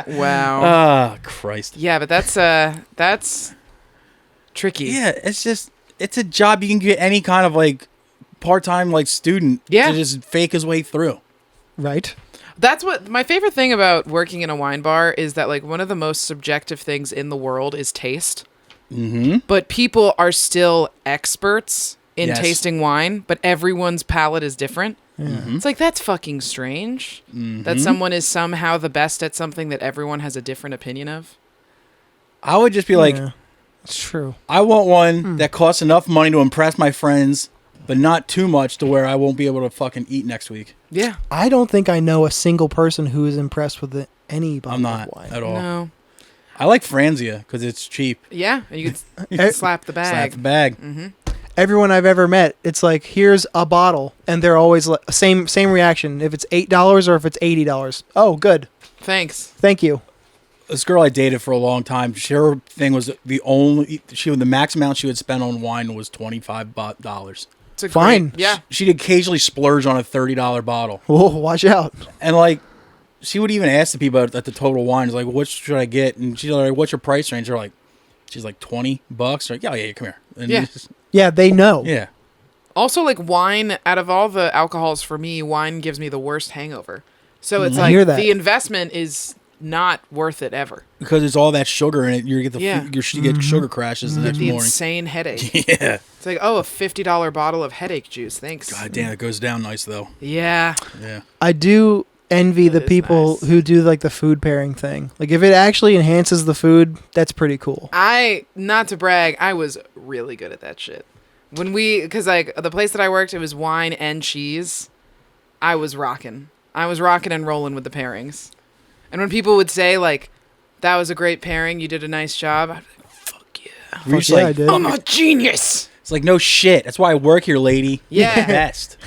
Wow. Ah, Christ. Yeah, but that's tricky. Yeah, it's a job you can get any kind of like part-time like student Yeah. to just fake his way through. Right? That's what my favorite thing about working in a wine bar is that like one of the most subjective things in the world is taste. Mm-hmm. But people are still experts in Yes. tasting wine, but everyone's palate is different. Mm-hmm. It's like that's fucking strange that someone is somehow the best at something that everyone has a different opinion of. I would just be like, Yeah, it's true. I want one that costs enough money to impress my friends, but not too much to where I won't be able to fucking eat next week. Yeah. I don't think I know a single person who is impressed with any bottle I'm not of wine. at all. No. I like Franzia because it's cheap. Yeah, and you can slap the Slap bag. the bag. Everyone I've ever met, it's like, here's a bottle, and they're always like, same reaction. If it's $8 or if it's $80. Oh, good. Thanks. Thank you. This girl I dated for a long time, her thing was the max amount she would spend on wine was $25. It's a Fine. Great, yeah. She'd occasionally splurge on a $30 bottle. Whoa, watch out. And like, she would even ask the people at the Total Wine, like, what should I get? And she's like, what's your price range? They're like, she's like $20. Like, yeah, come here. And Yeah. it's just- Yeah, they know. yeah. Also, like wine, out of all the alcohols for me, wine gives me the worst hangover. So it's I like hear that. the investment is not worth it ever. Because it's all that sugar in it. You get Yeah. you get sugar crashes the next The morning. insane headache. Yeah. It's like, oh, a $50 bottle of headache juice. Thanks. God damn, it goes down nice though. Yeah. Yeah. I do envy the That is people nice. who do like the food pairing thing. Like if it actually enhances the food, that's pretty cool. Not to brag, I was really good at that shit. Because like the place that I worked, it was wine and cheese. I was rocking and rolling with the pairings. And when people would say like, that was a great pairing, you did a nice job, I'd be like, fuck yeah. We're just yeah, I like, did. I'm a genius. it's like, no shit. That's why I work here, lady. You're the Yeah. best.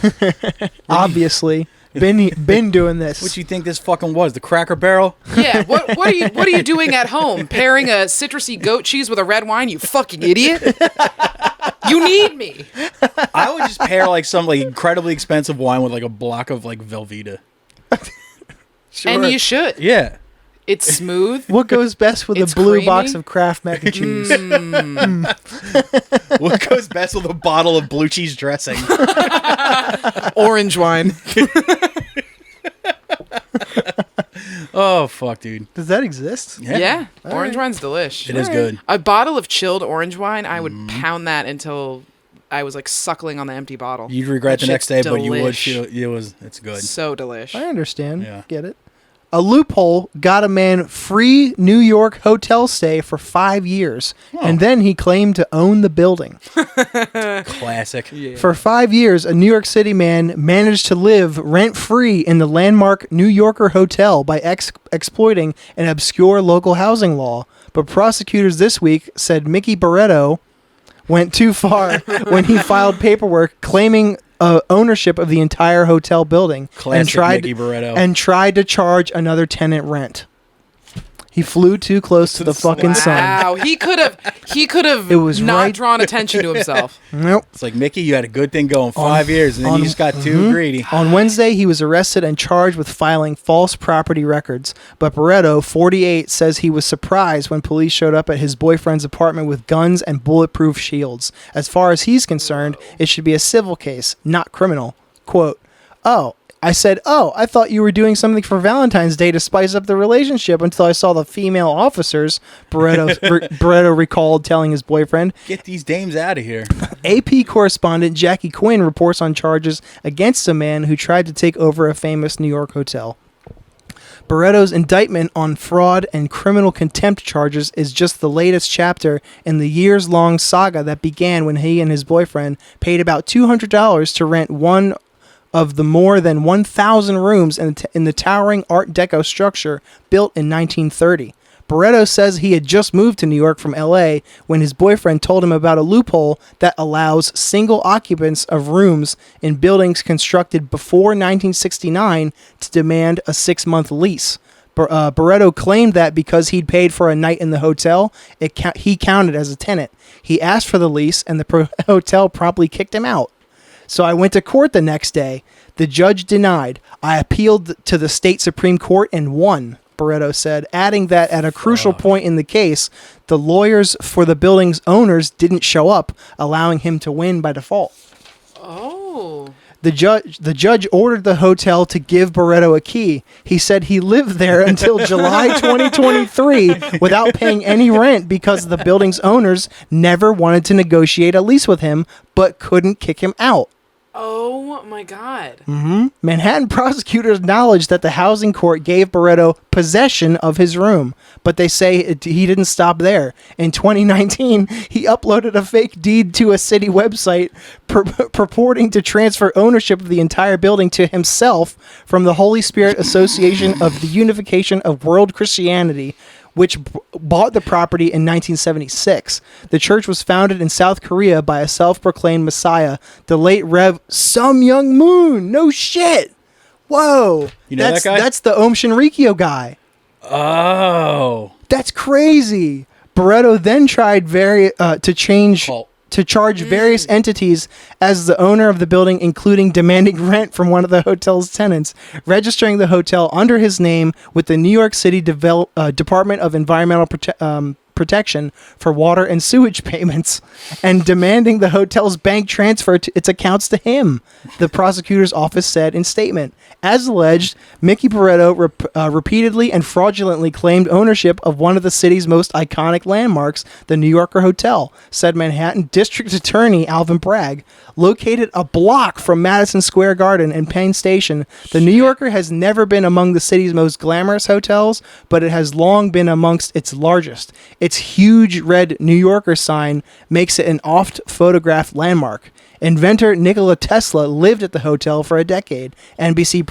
Obviously, been doing this. What you think this fucking was? The Cracker Barrel? Yeah, what are you doing at home? Pairing a citrusy goat cheese with a red wine, you fucking idiot. You need me. I would just pair like some like incredibly expensive wine with like a block of like Velveeta. Sure. And you should. Yeah. It's smooth. What goes best with a It's blue creamy. box of Kraft mac and cheese? What goes best with a bottle of blue cheese dressing? Orange wine. Oh fuck, dude. Does that exist? Yeah. All Orange right. wine's delish. It is good. A bottle of chilled orange wine, I would pound that until I was like suckling on the empty bottle. You'd regret That the next day, shit's but you would delish. feel it's good. So delish. I understand. Yeah. Get it. A loophole got a man free New York hotel stay for 5 years, and then he claimed to own the building. Classic. For 5 years, a New York City man managed to live rent-free in the landmark New Yorker Hotel by exploiting an obscure local housing law. But prosecutors this week said Mickey Barretto went too far when he filed paperwork claiming ownership of the entire hotel building Classic Mickey Barretto. and tried to charge another tenant rent. He flew too close to the fucking sun. Wow, he could have It was not right- drawn attention to himself. Nope. It's like, Mickey, you had a good thing going 5 years, and then on- you just got too greedy. On Wednesday, he was arrested and charged with filing false property records. But Barretto, 48, says he was surprised when police showed up at his boyfriend's apartment with guns and bulletproof shields. As far as he's concerned, it should be a civil case, not criminal. Quote, I thought you were doing something for Valentine's Day to spice up the relationship until I saw the female officers, Barretto recalled telling his boyfriend. Get these dames out of here. AP correspondent Jackie Quinn reports on charges against a man who tried to take over a famous New York hotel. Barretto's indictment on fraud and criminal contempt charges is just the latest chapter in the years-long saga that began when he and his boyfriend paid about $200 to rent one of the more than 1,000 rooms in the towering Art Deco structure built in 1930. Barretto says he had just moved to New York from L.A. when his boyfriend told him about a loophole that allows single occupants of rooms in buildings constructed before 1969 to demand a 6-month lease. Barretto claimed that because he'd paid for a night in the hotel, he counted as a tenant. He asked for the lease, and the hotel promptly kicked him out. So I went to court the next day. The judge denied. I appealed to the state Supreme Court and won, Barretto said, adding that at a crucial point in the case, the lawyers for the building's owners didn't show up, allowing him to win by default. Oh. The judge ordered the hotel to give Barretto a key. He said he lived there until July 2023 without paying any rent because the building's owners never wanted to negotiate a lease with him, but couldn't kick him out. Oh my God. Manhattan prosecutors acknowledged that the housing court gave Barretto possession of his room, but they say he didn't stop there. In 2019, he uploaded a fake deed to a city website purporting to transfer ownership of the entire building to himself from the Holy Spirit Association of the Unification of World Christianity, which bought the property in 1976. The church was founded in South Korea by a self-proclaimed messiah, the late Rev. Sum Young Moon. No shit. Whoa. You know that guy? That's the Om Shinrikyo guy. Oh. That's crazy. Barretto then tried to charge various entities as the owner of the building, including demanding rent from one of the hotel's tenants, registering the hotel under his name with the New York City Department of Environmental Protection for water and sewage payments, and demanding the hotel's bank transfer its accounts to him, the prosecutor's office said in statement. As alleged, Mickey Barretto repeatedly and fraudulently claimed ownership of one of the city's most iconic landmarks, the New Yorker Hotel, said Manhattan District Attorney Alvin Bragg. Located a block from Madison Square Garden and Penn Station, the New Yorker has never been among the city's most glamorous hotels, but it has long been amongst its largest. Its huge red New Yorker sign makes it an oft-photographed landmark. Inventor Nikola Tesla lived at the hotel for a decade. NBC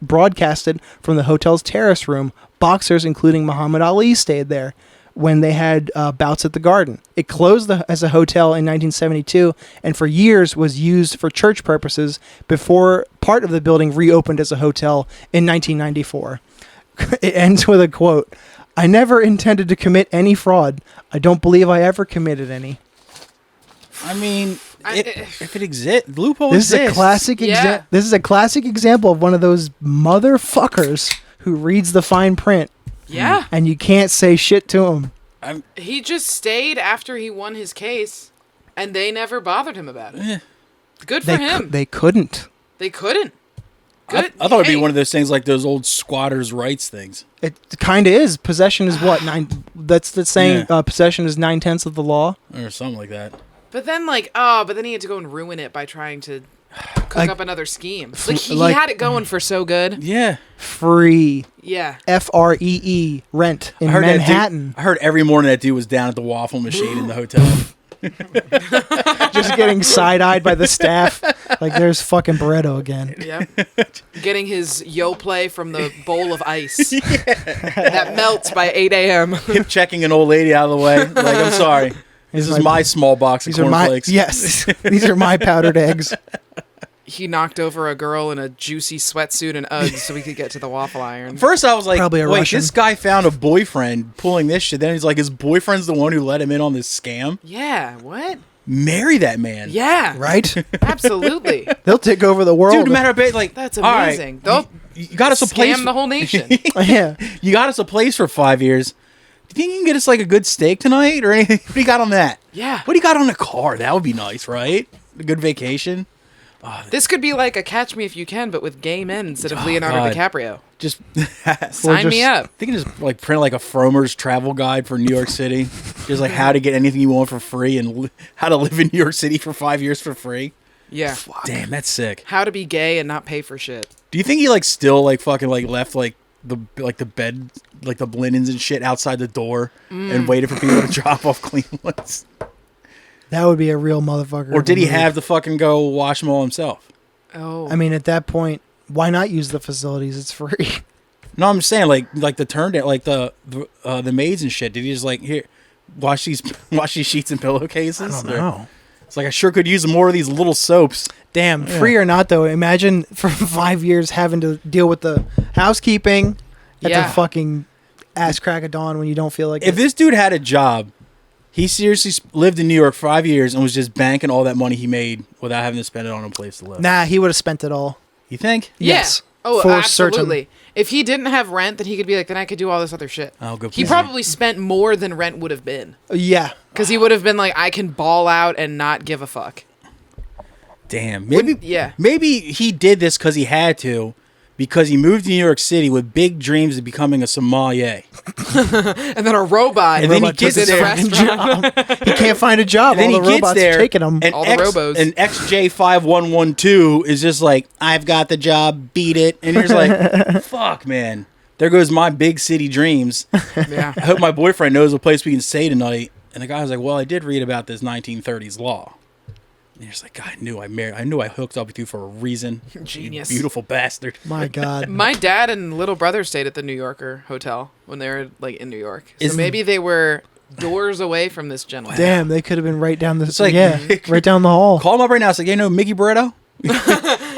broadcasted from the hotel's terrace room. Boxers, including Muhammad Ali, stayed there when they had bouts at the Garden. It closed as a hotel in 1972 and for years was used for church purposes before part of the building reopened as a hotel in 1994. It ends with a quote, "I never intended to commit any fraud. I don't believe I ever committed any." I mean, if it exists, loophole This exists. is a classic. This is a classic example of one of those motherfuckers who reads the fine print. Yeah. And you can't say shit to him. He just stayed after he won his case, and they never bothered him about it. Good for him. They couldn't. They couldn't. Good. I thought it'd be one of those things like those old squatters' rights things. It kind of is. Possession is what? That's saying possession is 9/10 of the law. Or something like that. But then, but then he had to go and ruin it by trying to cook up another scheme. He had it going for so good. Yeah. Free. Yeah. FREE rent in Manhattan. I heard every morning that dude was down at the waffle machine in the hotel. Just getting side-eyed by the staff. Like, there's fucking Barretto again. Yep. Getting his Yoplait from the bowl of ice. That melts by 8 a.m. Him checking an old lady out of the way. Like, I'm sorry. This is my small box of cornflakes. Yes. These are my powdered eggs. He knocked over a girl in a juicy sweatsuit and Uggs so we could get to the waffle iron. First, I was like, Probably a wait, Russian. this guy found a boyfriend pulling this shit. Then he's like, his boyfriend's the one who let him in on this scam? Yeah, what? Marry that man. Yeah. Right? Absolutely. They'll take over the world. Dude, no matter what, like, That's all right, amazing. They'll you got us a place. scam the whole nation. Yeah. You got us a place for 5 years. Do you think you can get us like a good steak tonight or anything? What do you got on that? Yeah. What do you got on the car? That would be nice, right? A good vacation. This could be like a Catch Me If You Can, but with gay men instead of Leonardo God. DiCaprio. Just Sign me up. They can just like print like a Fromer's travel guide for New York City, just like how to get anything you want for free and how to live in New York City for 5 years for free. Yeah. Damn, that's sick. How to be gay and not pay for shit. Do you think he like still like fucking like left like the bed, like the linens and shit outside the door and waited for people to drop off clean ones? That would be a real motherfucker. Or did he have to fucking go wash them all himself? Oh. I mean, at that point, why not use the facilities? It's free. No, I'm saying like the turn down, like the maids and shit. Did he just like here wash these sheets and pillowcases? I don't know. It's like I sure could use more of these little soaps. Damn, free or not though. Imagine for 5 years having to deal with the housekeeping at Yeah. the fucking ass crack of dawn when you don't feel like If it. this dude had a job, he seriously lived in New York 5 years and was just banking all that money he made without having to spend it on a place to live. Nah, he would have spent it all. You think? Yeah. Yes. Oh, for absolutely. certain. If he didn't have rent, then he could be like, then I could do all this other shit. Oh, good He point. probably spent more than rent would have been. Yeah. Because he would have been like, I can ball out and not give a fuck. Damn. Maybe. Yeah. Maybe he did this because he had to, because he moved to New York City with big dreams of becoming a sommelier. And then a robot. And then he was gets in the there. restaurant. He can't find a job. And then All he the gets robots there, are taking him. and All the robos. And XJ5112 is just like, I've got the job, beat it. And you're just like, fuck, man. There goes my big city dreams. Yeah. I hope my boyfriend knows a place we can stay tonight. And the guy was like, well, I did read about this 1930s law. And you're just like, God, I knew I hooked up with you for a reason. Genius. You beautiful bastard. My God. My dad and little brother stayed at the New Yorker hotel when they were like in New York. So Isn't- maybe they were doors away from this gentleman. Damn, they could have been right down the like- right down the hall. Call him up right now. It's like, you know Mickey Barretto?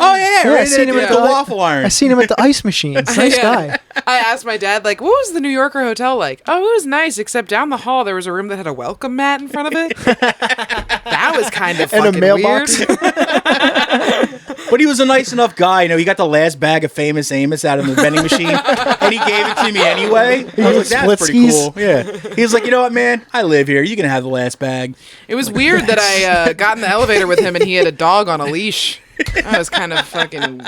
Oh, yeah. Yeah, Right I seen him at at the the- waffle iron. I seen him at the ice machine. Nice Yeah. guy. I asked my dad, like, what was the New Yorker hotel like? Oh, it was nice, except down the hall there was a room that had a welcome mat in front of it. That was kind of And a fucking mailbox. weird. But he was a nice enough guy. You know, he got the last bag of Famous Amos out of the vending machine, and he gave it to me anyway. I was like, that's pretty Splitskis. cool. Yeah. He was like, you know what, man? I live here. You can have the last bag. It was weird that I got in the elevator with him and he had a dog on a leash. That was kind of fucking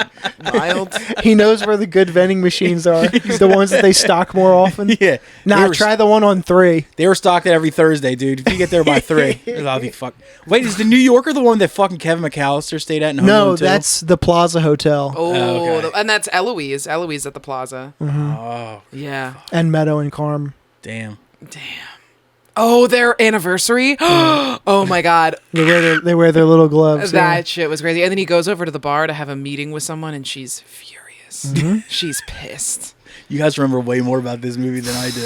wild. He knows where the good vending machines are. The ones that they stock more often. Yeah. Nah, They were- try the one on 3. They were stocked every Thursday, dude. If you get there by 3, I'll be fucked. Wait, is the New Yorker the one that fucking Kevin McAllister stayed at in Home No, Alone 2? that's the Plaza Hotel Oh, okay. and that's Eloise. Eloise at the plaza. Oh, Yeah. and Meadow and Carm. damn. Oh, their anniversary. Oh my God. They wear their little gloves. That shit was crazy. And then he goes over to the bar to have a meeting with someone and she's furious. She's pissed. You guys remember way more about this movie than I do.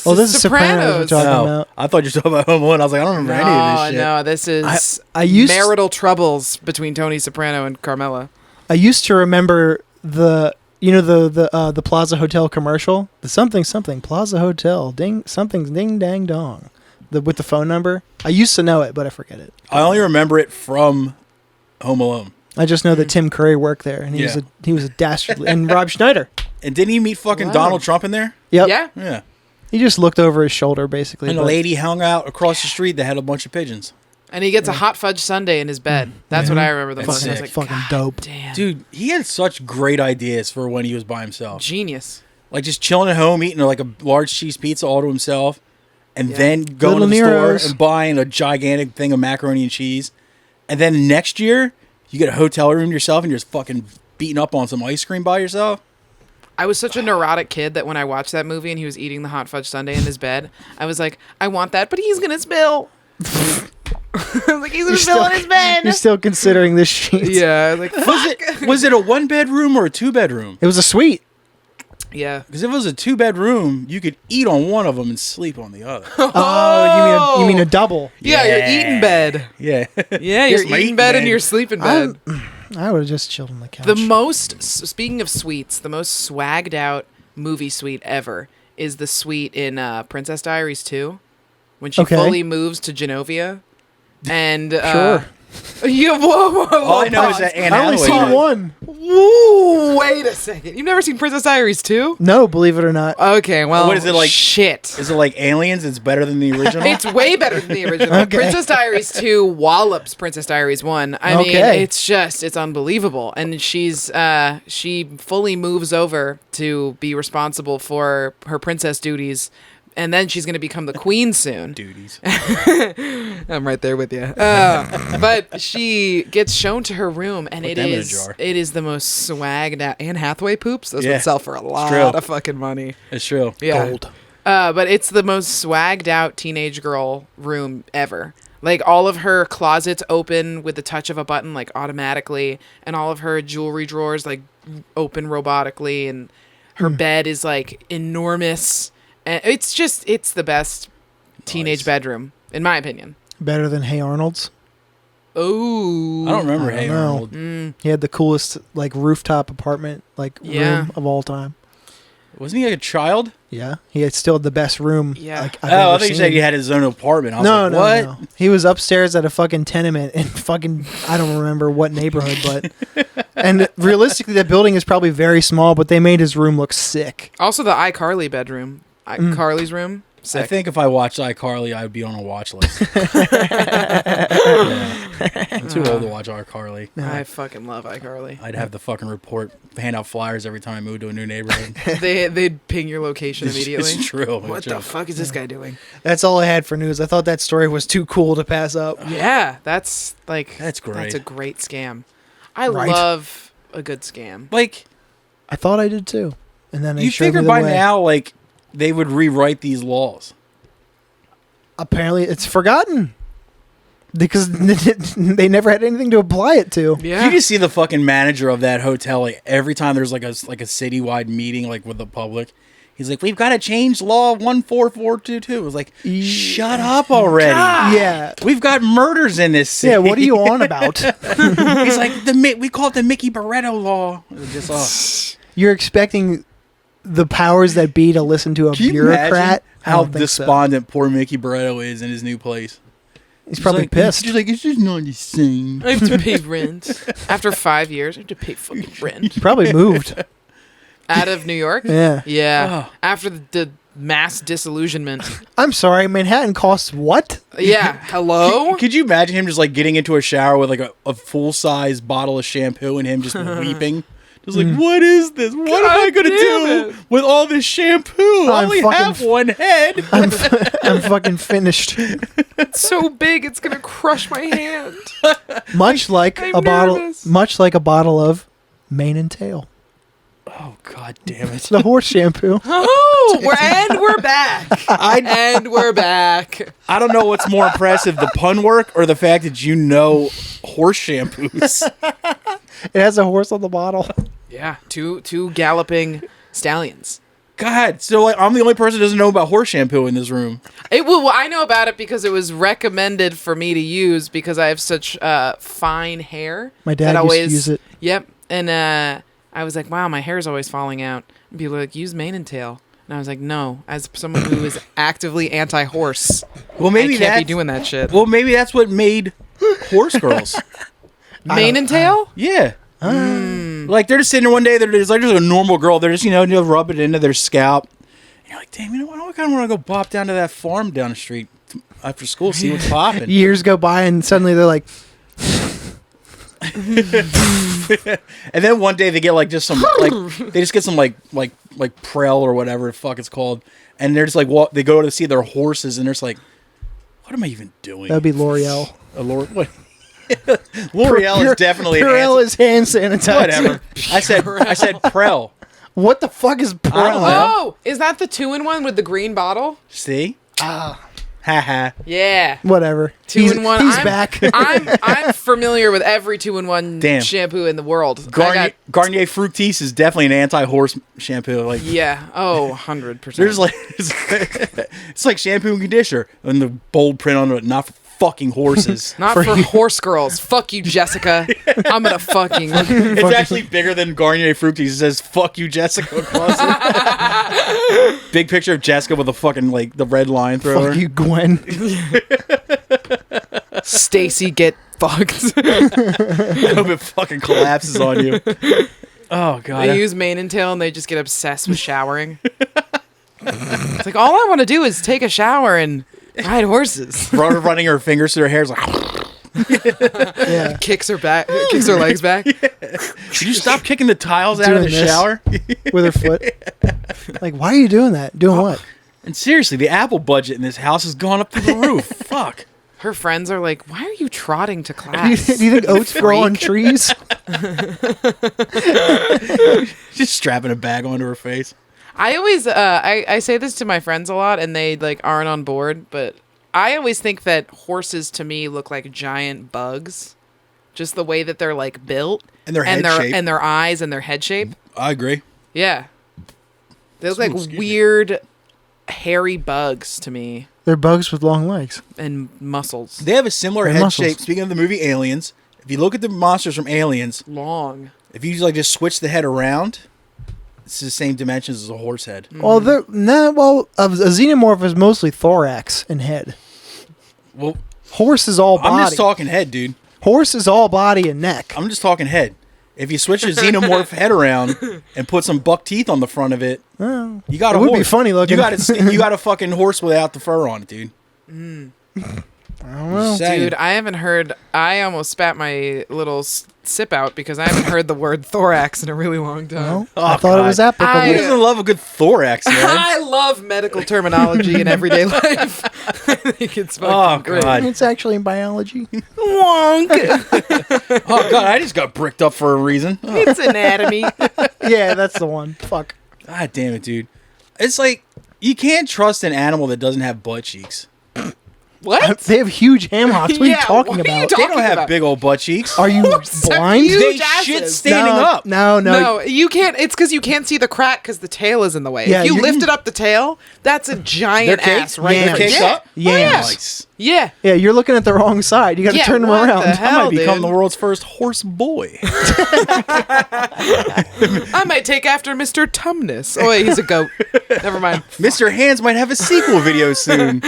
Oh, this is Sopranos we're talking about. I thought you were talking about Home Alone. I was like, I don't remember any of this shit. No, this is I used marital troubles between Tony Soprano and Carmela. I used to remember the Plaza Hotel commercial, the something Plaza Hotel ding dang dong, with the phone number. I used to know it, but I forget it. I only remember it from Home Alone. I just know that Tim Curry worked there, and he was a dastardly, and Rob Schneider. And didn't he meet fucking Wow. Donald Trump in there? Yep. Yeah. Yeah. He just looked over his shoulder, basically. And a but- lady hung out across the street that had a bunch of pigeons. And he gets a hot fudge sundae in his bed. That's what I remember the That's most. I was sick. like, fucking dope. damn. Dude, he had such great ideas for when he was by himself. Genius. Like just chilling at home, eating like a large cheese pizza all to himself, and Yeah. then going Little to the Nero's. store and buying a gigantic thing of macaroni and cheese. And then next year, you get a hotel room to yourself and you're just fucking beating up on some ice cream by yourself. I was such a neurotic kid that when I watched that movie and he was eating the hot fudge sundae in his bed, I was like, I want that, but he's gonna spill. I was like, he's gonna spill in his bed. You're still considering this sheet. Yeah, I was like, Was it a 1-bedroom or a 2-bedroom? It was a suite. yeah. Because if it was a 2-bedroom, you could eat on one of them and sleep on the other. Oh, you mean a double? Yeah, Yeah. you're eating bed. Yeah. Yeah, you're Here's my eating bed and bed. you're sleeping bed. I would have just chilled on the couch. The most, speaking of suites, the most swagged out movie suite ever is the suite in Princess Diaries 2 when she Okay. fully moves to Genovia. And Sure. Yeah, whoa. All I know is that Anne I only Hathaway. seen one. Woo, wait a second. You've never seen Princess Diaries 2? No, believe it or not. Okay, well, What is it like? Shit. Is it like Aliens? It's better than the original. It's way better than the original. Okay. Princess Diaries 2 wallops Princess Diaries 1. I mean, Okay. it's unbelievable. And she fully moves over to be responsible for her princess duties. And then she's going to become the queen soon. Duties. I'm right there with you. But she gets shown to her room, and Put them in a jar. it is the most swagged out. Anne Hathaway poops. Those Yeah. would sell for a true. lot of fucking money. It's true. Yeah. Gold. But it's the most swagged out teenage girl room ever. Like, all of her closets open with the touch of a button, like, automatically, and all of her jewelry drawers, like, open robotically, and her bed is, like, enormous. And it's the best teenage Nice. bedroom, in my opinion. Better than Hey Arnold's. Oh. I don't remember I don't Hey know. Arnold. He had the coolest like rooftop apartment Yeah. room of all time. Wasn't he like a child? Yeah, he had still the best room. Yeah. Like, Oh, I've I ever thought you seen. said he had his own apartment. I was No, like, no, what? no. He was upstairs at a fucking tenement in fucking I don't remember what neighborhood, but and realistically, that building is probably very small, but they made his room look sick. Also, the iCarly bedroom. Carly's room. Sick. I think if I watched iCarly, I'd be on a watch list. I'm too old to watch iCarly. I fucking love iCarly. I'd have the fucking report, hand out flyers every time I moved to a new neighborhood. They'd ping your location immediately. It's true. What It's the true. fuck is this guy doing? That's all I had for news. I thought that story was too cool to pass up. Yeah, that's That's great. That's a great scam. I Right. love a good scam. Like, I thought I did too, and then they you showed me figure the by way. now, like, they would rewrite these laws. Apparently, it's forgotten because they never had anything to apply it to. Yeah. You just see the fucking manager of that hotel, like, every time there's like a citywide meeting, like, with the public. He's like, we've got to change law 14422. It was like, shut up already. Yeah. We've got murders in this city. Yeah, what are you on about? He's like, we call it the Mickey Barretto law. It was just, You're expecting the powers that be to listen to a Can you bureaucrat? imagine I how don't think so. despondent poor Mickey Barretto is in his new place? He's probably like, pissed. He's like, it's just not the same. I have to pay rent. After 5 years, I have to pay fucking rent. He probably moved. Out of New York? Yeah. Yeah. Oh. After the mass disillusionment. I'm sorry, Manhattan costs what? Yeah. Hello? Could you imagine him just like getting into a shower with like a full size bottle of shampoo and him just weeping? Just like, what is this? What am I going to damn do it. with all this shampoo? I I'm only fucking have one head. I'm fucking finished. It's so big, it's going to crush my hand. Much like I'm a bottle. nervous. Much like a bottle of mane and tail, Oh, God damn it. the horse shampoo. Oh, we're back. And we're back. I don't know what's more impressive, the pun work or the fact that you know horse shampoos. It has a horse on the bottle. Yeah, two galloping stallions. God, so like, I'm the only person who doesn't know about horse shampoo in this room. Well, I know about it because it was recommended for me to use because I have such fine hair. My dad that used to use it. Yep, and I was like, wow, my hair's always falling out. And people were like, use mane and tail. And I was like, no, as someone who is actively anti-horse, Well, maybe I can't be that's doing that shit. Well, maybe that's what made horse girls. Mane and tail? Yeah. Like they're just sitting there one day, they're just like just a normal girl. They're just rub it into their scalp. And you're like, damn, you know what? I kind of want to go bop down to that farm down the street after school, see what's popping. Years go by, and suddenly they're like, And then one day they get like just some they just get some like Prel or whatever the fuck it's called, and they're just like they go to see their horses, and they're just like, what am I even doing? that'd be L'Oreal. What? L'Oreal is definitely an Purell answer. is hand sanitizer. Whatever. I said Prel. What the fuck is I don't know. Purell? Oh, is that the 2-in-1 with the green bottle? See? Ha. Yeah. Whatever. 2-in-1. He's I'm, back. I'm familiar with every 2-in-1 Damn. shampoo in the world. Garnier Fructis is definitely an anti-horse shampoo. Like Yeah. Oh, 100%. there's like it's like shampoo and conditioner, and the bold print on it, not for fucking horses. Not for horse girls. Fuck you, Jessica. I'm gonna fucking. It's actually bigger than Garnier Fructis. It says "fuck you, Jessica" across it. Big picture of Jessica with a fucking like the red line through her. Fuck you, Gwen. Stacy, get fucked. I hope it fucking collapses on you. Oh god. They use mane and tail and they just get obsessed with showering. It's like, all I want to do is take a shower and ride horses. Running her fingers through her hair is like. Yeah. Kicks her legs back. Did you stop kicking the tiles out of the Doing this. shower? With her foot. Like, why are you doing that? Doing what? And seriously, the Apple budget in this house has gone up through the roof. Fuck. Her friends are like, why are you trotting to Do you, class? do you think oats grow on trees? Just strapping a bag onto her face. I always I say this to my friends a lot and they like aren't on board, but I always think that horses to me look like giant bugs. Just the way that they're like built And their head shape. and their eyes and their head shape. I agree. Yeah. They look like Excuse me. weird hairy bugs to me They're bugs with long legs. and muscles. They have a similar And head muscles. shape. Speaking of the movie Aliens, if you look at the monsters from Aliens, Long. if you like just switch the head around, it's the same dimensions as a horse head. Well, a xenomorph is mostly thorax and head. Well, Horse is all body. I'm just talking head, dude. Horse is all body and neck. I'm just talking head. If you switch your xenomorph head around and put some buck teeth on the front of it, Oh, you got it a would horse. be funny looking. You got a fucking horse without the fur on it, dude. I don't know. Just saying. Dude, I haven't heard. I almost spat my little sip out because I haven't heard the word thorax in a really long time. Well, Oh, I thought it was God. applicable. I- Who doesn't love a good thorax, man? I love medical terminology in everyday life. I think it's fucking Oh, great. God. It's actually in biology. Wonk. Oh god, I just got bricked up for a reason. Oh, It's anatomy. Yeah, that's the one. Fuck. god damn it, dude. It's like you can't trust an animal that doesn't have butt cheeks. What? They have huge ham hocks. What are you Yeah, talking what are you about? They don't Talking have about- big old butt cheeks. Are you Horses have blind? huge They asses. shit standing no, up. No, No, you can't. It's because you can't see the crack because the tail is in the way. Yeah, if you you- lifted up the tail, that's a giant They're ass caked? right Yeah. there. They're caked Yeah. up? Oh, yeah. Yams. Nice. Yeah. Yeah, you're looking at the wrong side. You got to Yeah, turn them what around. the hell? I might become dude. the world's first horse boy. I might take after Mr. Tumnus. Oh, wait, he's a goat. Never mind. Mr. Hands might have a sequel video soon.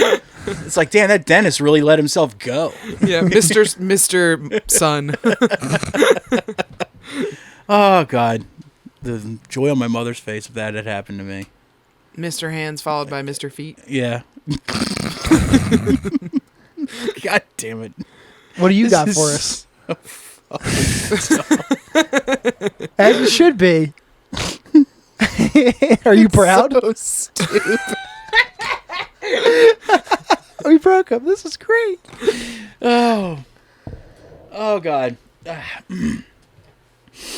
It's like, damn, that dentist really let himself go. Yeah, Mr. Son. Oh god, the joy on my mother's face if that had happened to me. Mr. Hands followed by Mr. Feet. Yeah. God damn it. What do you got This for is us? As it should be. Are you proud? So stupid. We broke up. This is great. Oh god.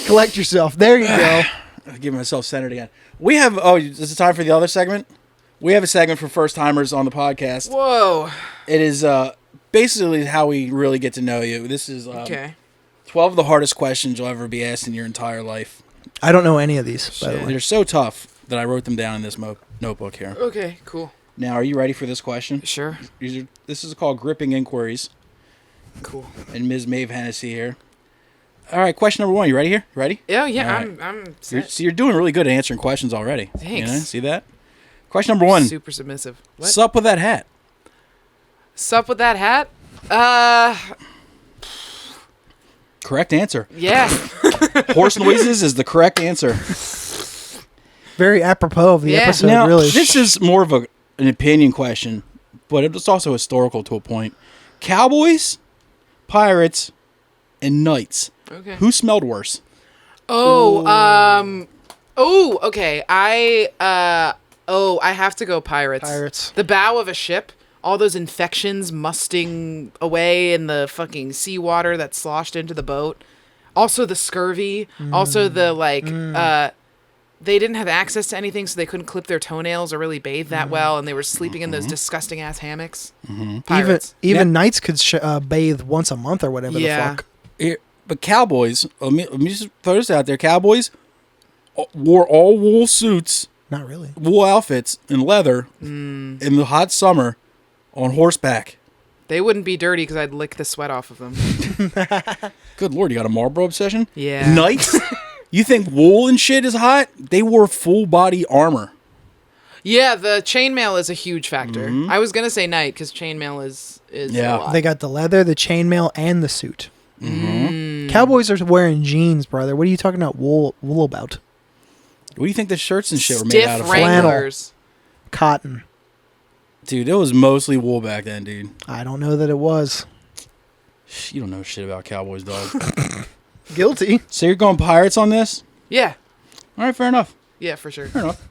Collect yourself. There you go. I'm giving myself centered again. We have. Oh, is it time for the other segment? We have a segment for first timers on the podcast. Whoa. It is basically how we really get to know you. This is Okay. 12 of the hardest questions you'll ever be asked in your entire life. I don't know any of these, by the Shit. way. They're so tough that I wrote them down in this notebook here. Okay, cool. Now, are you ready for this question? Sure. This is called Gripping Inquiries. Cool. And Ms. Maeve Hennessey here. All right, question number 1. You ready here? Ready? Yeah, yeah, All right. I'm You're doing really good at answering questions already. Thanks. You know, see that? Question number 1. super submissive. What? Sup with that hat? Sup with that hat? Correct answer. Yeah. Horse noises is the correct answer. Very apropos of the Yeah. episode, Now, really. this is more of an opinion question, but it's also historical to a point. Cowboys, pirates, and knights. Okay. Who smelled worse? Oh, okay. I have to go pirates. Pirates. The bow of a ship, all those infections musting away in the fucking seawater that sloshed into the boat. Also the scurvy. Also the they didn't have access to anything, so they couldn't clip their toenails or really bathe that well, and they were sleeping in those disgusting ass hammocks. Pirates. Even Yeah. knights could bathe once a month or whatever Yeah. the fuck. But cowboys, let me just throw this out there. Cowboys wore all wool suits, Not really. wool outfits, and leather in the hot summer on horseback. They wouldn't be dirty because I'd lick the sweat off of them. Good lord, you got a Marlboro obsession? Yeah. Knights? You think wool and shit is hot? They wore full body armor. Yeah, the chainmail is a huge factor. I was gonna say night because chainmail is Yeah. a lot. They got the leather, the chainmail, and the suit. Cowboys are wearing jeans, brother. What are you talking about wool about? What do you think the shirts and shit were made Stiff out of? Wranglers. Cotton. Dude, it was mostly wool back then, dude. I don't know that it was. You don't know shit about cowboys, dog. Guilty. So you're going pirates on this? Yeah. All right, fair enough. Yeah, for sure. Fair enough.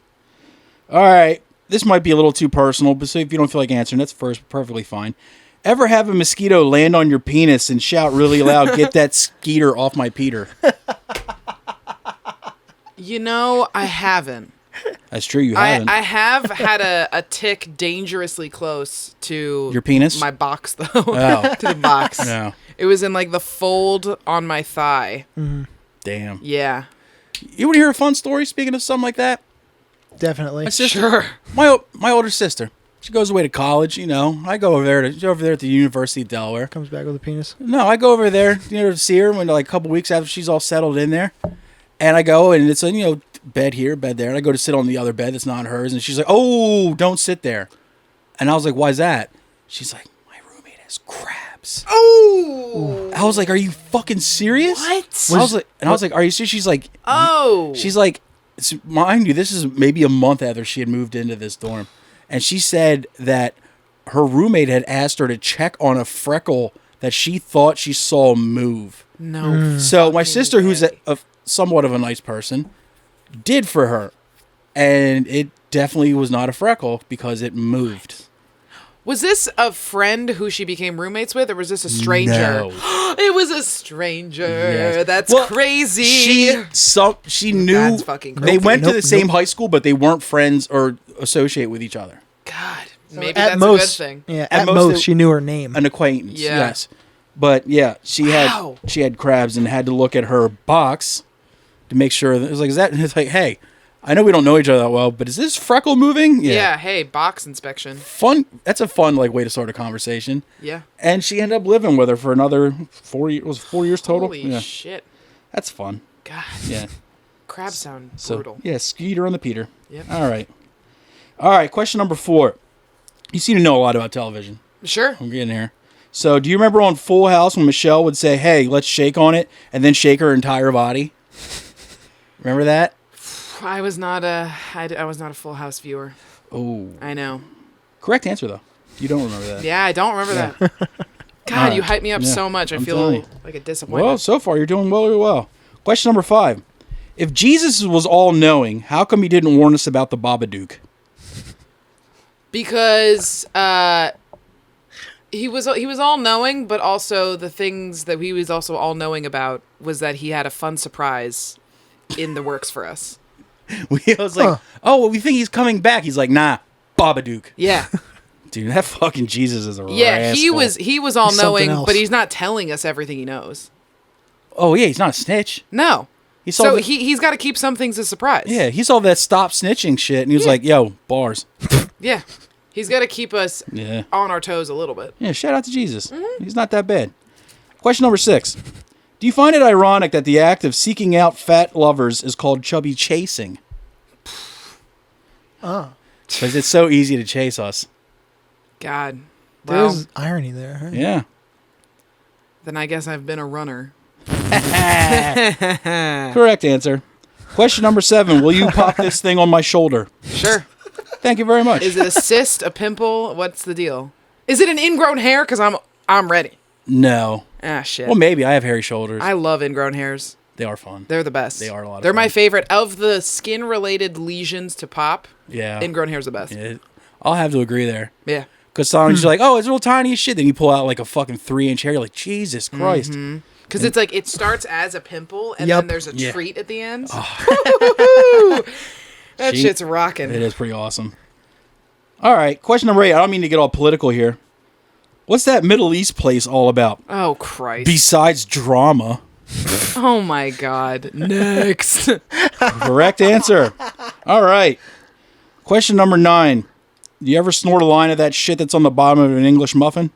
All right. This might be a little too personal, but so if you don't feel like answering, that's perfectly fine. Ever have a mosquito land on your penis and shout really loud, "Get that skeeter off my Peter"? You know, I haven't. That's true, you haven't. I have had a tick dangerously close to Your penis? my box, though. Oh. To the box. No. It was in like the fold on my thigh. Damn. Yeah. You want to hear a fun story, speaking of something like that? Definitely. My sister, Sure. my older sister, she goes away to college, you know. I go over there at the University of Delaware. Comes back with a penis. No, I go over there, to see her when like a couple weeks after she's all settled in there. And I go, and it's a, bed here, bed there. And I go to sit on the other bed that's not hers. And she's like, "Oh, don't sit there." And I was like, "Why's that?" She's like, "My roommate has crabs." Oh. I was like, "Are you fucking serious?" What? I was like, "Are you serious?" She's like, Oh. She's like, mind you, this is maybe a month after she had moved into this dorm. And she said that her roommate had asked her to check on a freckle that she thought she saw move. No. So my fucking sister, who's way. a somewhat of a nice person, did for her. And it definitely was not a freckle because it moved. Was this a friend who she became roommates with, or was this a stranger? No. It was a stranger. Yes. That's Well, crazy. She knew That's fucking crazy. they went to Nope, the same nope. high school, but they weren't friends or associate with each other. God, maybe At that's most, a good thing. Yeah, At at most most, it- she knew her name. An acquaintance, Yeah. yes. But yeah, she Wow. had crabs and had to look at her box to make sure that it was like, is that? And it's like, hey, I know we don't know each other that well, but is this freckle moving? Yeah. Hey, box inspection. Fun. That's a fun way to start a conversation. Yeah. And she ended up living with her for another 4 years. Was it 4 years total? Holy Yeah, shit. that's fun. God. Yeah. Crabs sound So brutal. yeah, Skeeter on the Peter. Yep. All right. Question number 4. You seem to know a lot about television. Sure. I'm getting here. So, do you remember on Full House when Michelle would say, "Hey, let's shake on it," and then shake her entire body? Remember that? I was not a Full House viewer. Oh, I know. correct answer though. You don't remember that? Yeah, I don't remember that. God, Alright. you hyped me up Yeah, so much. I I'm feel telling you. like a disappointment. Well, so far you're doing really well. Question number 5: If Jesus was all-knowing, how come he didn't warn us about the Babadook? Because he was all knowing, but also the things that he was also all knowing about was that he had a fun surprise in the works for us. I was like, "Oh, well, we think he's coming back." He's like, "Nah, Babadook." Yeah. Dude, that fucking Jesus is a Yeah, he rascal. was all He's something knowing, else. but he's not telling us everything he knows. Oh yeah, he's not a snitch. No. He saw So the- he's got to keep some things a surprise. Yeah, he saw that stop snitching shit, and he was Yeah. like, "Yo, bars." Yeah. He's got to keep us Yeah. on our toes a little bit. Yeah, shout out to Jesus. He's not that bad. Question number 6. Do you find it ironic that the act of seeking out fat lovers is called chubby chasing? Oh. Because it's so easy to chase us. God. Well, There's irony there. Huh? Yeah. then I guess I've been a runner. Correct answer. Question number 7. Will you pop this thing on my shoulder? Sure. Thank you very much. Is it a cyst, a pimple? What's the deal? Is it an ingrown hair? Because I'm ready. No. Ah, shit. Well, maybe. I have hairy shoulders. I love ingrown hairs. They are fun. They're the best. They are a lot of They're my fun. favorite. Of the skin-related lesions to pop, Yeah. ingrown hair's the best. Yeah. I'll have to agree there. Yeah. Because sometimes you're like, "Oh, it's real tiny as shit." Then you pull out like a fucking 3-inch hair. You're like, Jesus Christ. Because it's like, it starts as a pimple, and Yup. then there's a Yeah. treat at the end. Oh. That She- shit's rocking. It is pretty awesome. All right, question number 8. I don't mean to get all political here. What's that Middle East place all about? Oh, Christ. Besides drama. Oh, my God. Next. Correct answer. All right. Question number 9. Do you ever snort a line of that shit that's on the bottom of an English muffin?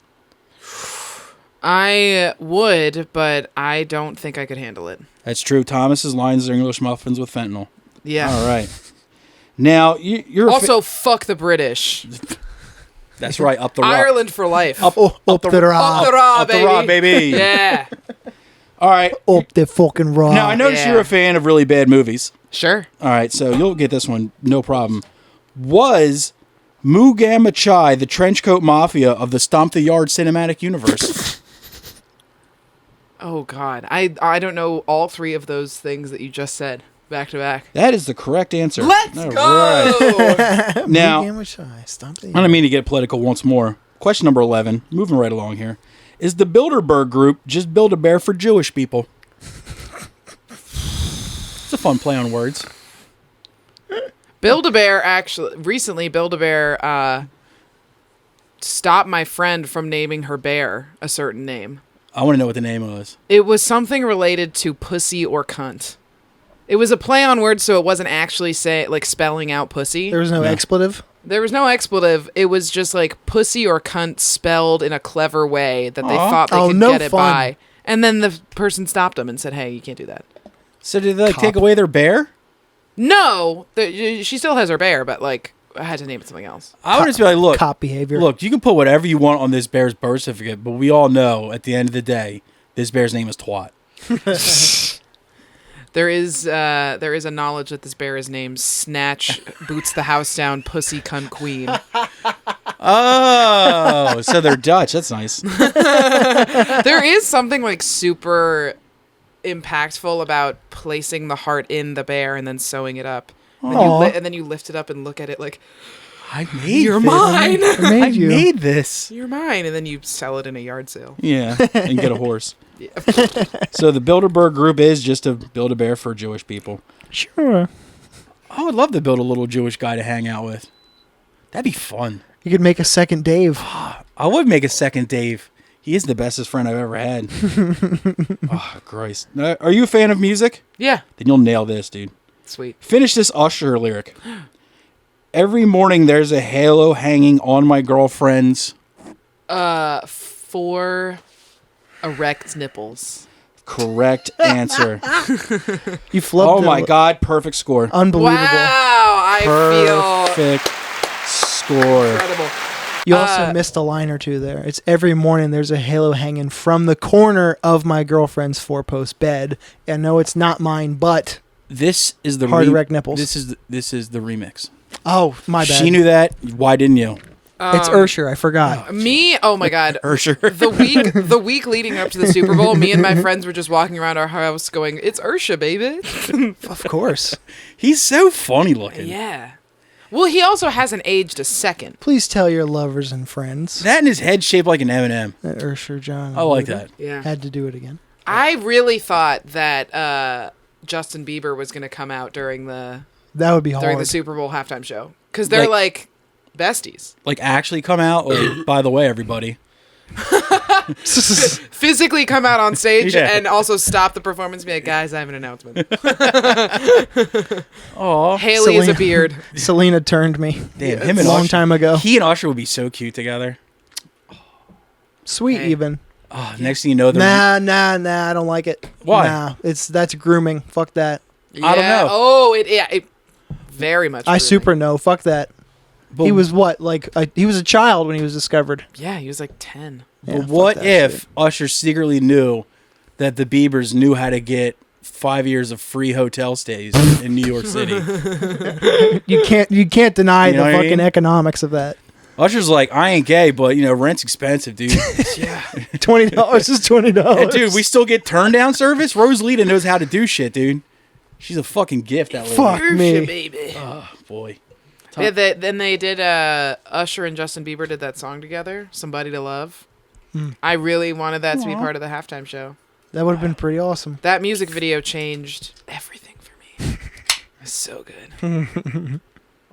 I would, but I don't think I could handle it. That's true. Thomas's lines are English muffins with fentanyl. Yeah. All right. Now you're Also, fuck the British. that's right. Up the rock. Ireland for life. Up the rock. Up the raw, Up the rock, baby. Yeah. All right. Up the fucking rock. Now I noticed Yeah. you're a fan of really bad movies. Sure. All right, so you'll get this one, no problem. Was Mugama Chai the trenchcoat mafia of the Stomp the Yard cinematic universe? Oh God, I don't know all three of those things that you just said back to back. That is the correct answer. Let's All go. right. Now, Stomp the I don't mean to get political once more. Question number 11, moving right along here. Is the Bilderberg Group just Build-A-Bear for Jewish people? It's a fun play on words. Build-A-Bear recently Build-A-Bear stopped my friend from naming her bear a certain name. I want to know what the name was. It was something related to pussy or cunt. It was a play on words, so it wasn't actually spelling out pussy. There was no Yeah. expletive. There was no expletive. It was just like pussy or cunt spelled in a clever way that they thought they could no get it fun. by. And then the person stopped them and said, "Hey, you can't do that." So did they take Cop. away their bear? No, she still has her bear, but like I had to name it something else. I would just be like, look, Cop behavior. Look, you can put whatever you want on this bear's birth certificate, but we all know at the end of the day, this bear's name is Twat. There is a knowledge that this bear is named Snatch, Boots the House Down, Pussy Cunt Queen. Oh, so they're Dutch. That's nice. There is something like super impactful about placing the heart in the bear and then sewing it up. And then, Aw. and then you lift it up and look at it like, I made "You're this. mine. I I made you. made this. You're mine." And then you sell it in a yard sale. Yeah, and get a horse. So the Bilderberg Group is just to build a bear for Jewish people. Sure. I would love to build a little Jewish guy to hang out with. That'd be fun. You could make a second Dave. I would make a second Dave. He is the bestest friend I've ever had. Oh, Christ. Are you a fan of music? Yeah. Then you'll nail this, dude. Sweet. Finish this Usher lyric. Every morning there's a halo hanging on my girlfriend's. 4 erect nipples. Correct answer. You flubbed Oh it. my God, perfect score. Unbelievable. Wow, I feel Perfect score. incredible. You also missed a line or two there. It's every morning there's a halo hanging from the corner of my girlfriend's 4-post bed. And no, it's not mine, but This is the hard erect nipples. This is the remix. Oh, my bad. She knew that. Why didn't you? It's Ursher. I forgot. Me, oh my God. Ursher. The week leading up to the Super Bowl, me and my friends were just walking around our house going, "It's Ursha, baby." Of course. He's so funny looking. Yeah. Well, he also hasn't aged a second. Please tell your lovers and friends That and his head shaped like an M&M. that Ursher John I like that. Yeah. had to do it again. I really thought that Justin Bieber was going to come out during the That would be hard. Super Bowl halftime show because they're like besties. Like actually come out. Like, by the way, everybody. Physically come out on stage Yeah. and also stop the performance and be like, "Guys, I have an announcement. Oh, Haley is a Selena. beard." Selena turned me. damn a him and long Usher. time ago. He and Usher would be so cute together. Sweet Hey. even. Oh, next thing you know, they're Nah. I don't like it. Why? Nah, that's grooming. Fuck that. I don't know. Oh, it very much. I grooming. super know. Fuck that. But, He was what? He was a child when he was discovered. Yeah, he was like 10. Yeah, but fuck what that if shit. Usher secretly knew that the Biebers knew how to get 5 years of free hotel stays in New York City? You can't deny You know the what I fucking mean? economics of that. Usher's like, I ain't gay, but rent's expensive, dude. Yeah. $20 is $20. Hey, dude, we still get turn down service. Rosalita knows how to do shit, dude. She's a fucking gift. That lady. Fuck me. Ursha, baby. Oh boy. Yeah, then they did. Usher and Justin Bieber did that song together, "Somebody to Love." I really wanted that to be part of the halftime show. That would have been pretty awesome. That music video changed everything for me. It's so good.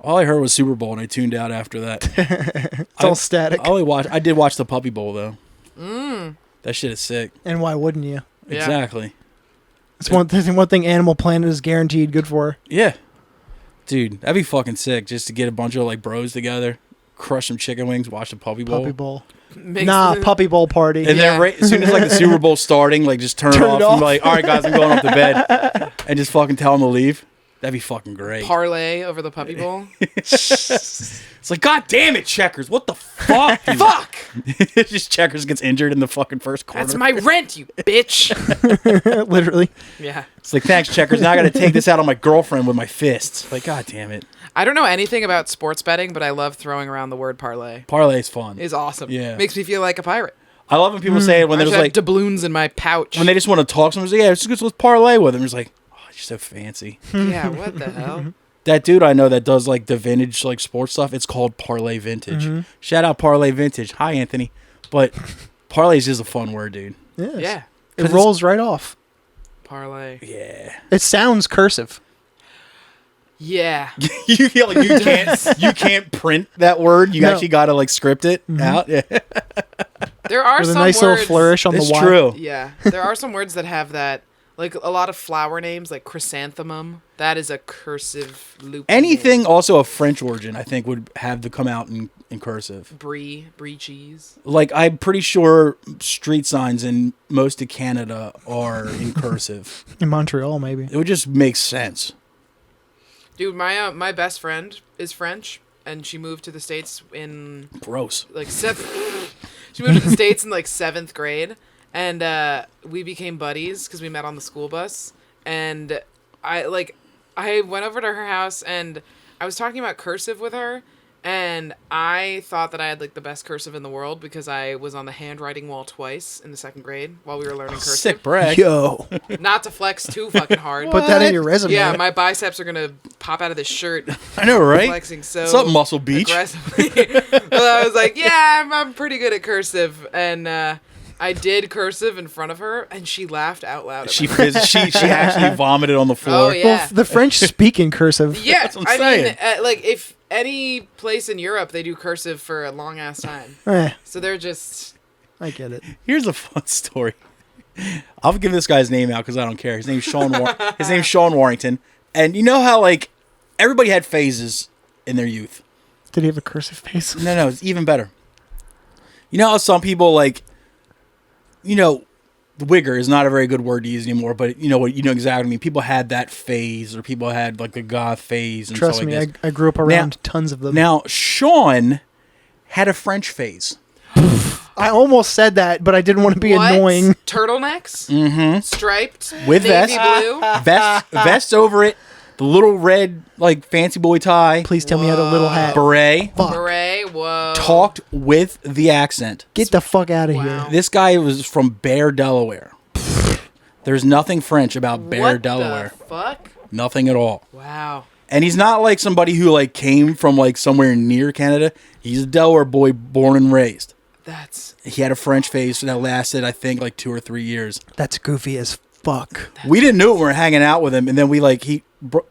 All I heard was Super Bowl, and I tuned out after that. It's all static. I did watch the Puppy Bowl though. That shit is sick. And why wouldn't you? Yeah. Exactly. It's one thing Animal Planet is guaranteed good for. Yeah. Dude, that'd be fucking sick just to get a bunch of like bros together, crush some chicken wings, watch the Puppy Bowl. Puppy Bowl. Makes Nah, the- Puppy Bowl party. And Yeah. then right, as soon as like the Super Bowl starting, like just turn it Turn off it and off. be like, all right guys, I'm going up to bed. And just fucking tell them to leave. That'd be fucking great. Parlay over the Puppy Bowl. It's like, God damn it, Checkers. What the fuck? Fuck! Just Checkers gets injured in the fucking first quarter. That's my rent, you bitch. Literally. Yeah. It's like, thanks, Checkers. Now I got to take this out on my girlfriend with my fists. Like, God damn it. I don't know anything about sports betting, but I love throwing around the word parlay. Parlay's fun. It's awesome. Yeah. Makes me feel like a pirate. I love when people say it when I there's should have like, doubloons in my pouch. when they just want to talk. Someone's like, yeah, let's parlay with them. It's like, oh, you're so fancy. Yeah, what the hell? That dude I know that does like the vintage like sports stuff. It's called Parlay Vintage. Shout out Parlay Vintage. Hi, Anthony. But parlay is just a fun word, dude. Yes. Yeah. It rolls right off. Parlay. Yeah. It sounds cursive. Yeah. you feel like you can't print that word. You No. actually got to like script it out. Yeah. There are With a some nice words. little flourish on It's the Y. true. Yeah. There are some words that have that. Like a lot of flower names, like chrysanthemum. That is a cursive loop. Anything also of French origin, I think, would have to come out in cursive. Brie cheese. Like, I'm pretty sure street signs in most of Canada are in cursive. In Montreal, maybe. It would just make sense. Dude, my best friend is French, and she moved to the States in Gross. like she moved to the States in like 7th grade, and we became buddies because we met on the school bus. And I went over to her house, and I was talking about cursive with her, and I thought that I had like the best cursive in the world because I was on the handwriting wall twice in the 2nd grade while we were learning cursive. Sick brag. Yo. Not to flex too fucking hard. Put that in your resume. Yeah, my biceps are gonna pop out of this shirt. I know, right? Flexing so What's up, Muscle Beach? aggressively. Well, I was like, yeah, I'm pretty good at cursive, and I did cursive in front of her, and she laughed out loud. At She me. actually vomited on the floor. Oh yeah, Well, the French speak in cursive. yeah. That's what I'm I mean, saying. like if any place in Europe they do cursive for a long ass time, so they're just. I get it. Here's a fun story. I'll give this guy's name out because I don't care. His name's Sean Warrington. And you know how like everybody had phases in their youth. Did he have a cursive face? No, it's even better. You know how some people like, you know, the wigger is not a very good word to use anymore, but you know exactly what I mean. People had that phase, or people had like the goth phase and Trust stuff me, like this. I grew up around tons of them. Now, Sean had a French phase. I almost said that, but I didn't want to be What? annoying. Turtlenecks, striped With navy vest. blue. Vest over it, the little red like fancy boy tie, Please tell me you had a little hat. beret. Fuck. Beret. Whoa. Talked with the accent. Get the fuck out of Wow. here. This guy was from Bear, Delaware. There's nothing French about Bear, What Delaware. the fuck? Nothing at all. Wow. And he's not like somebody who like came from like somewhere near Canada. He's a Delaware boy, born and raised. That's He had a French phase that lasted, I think, like 2 or 3 years. That's goofy as fuck. We didn't know it when we were hanging out with him, and then we like he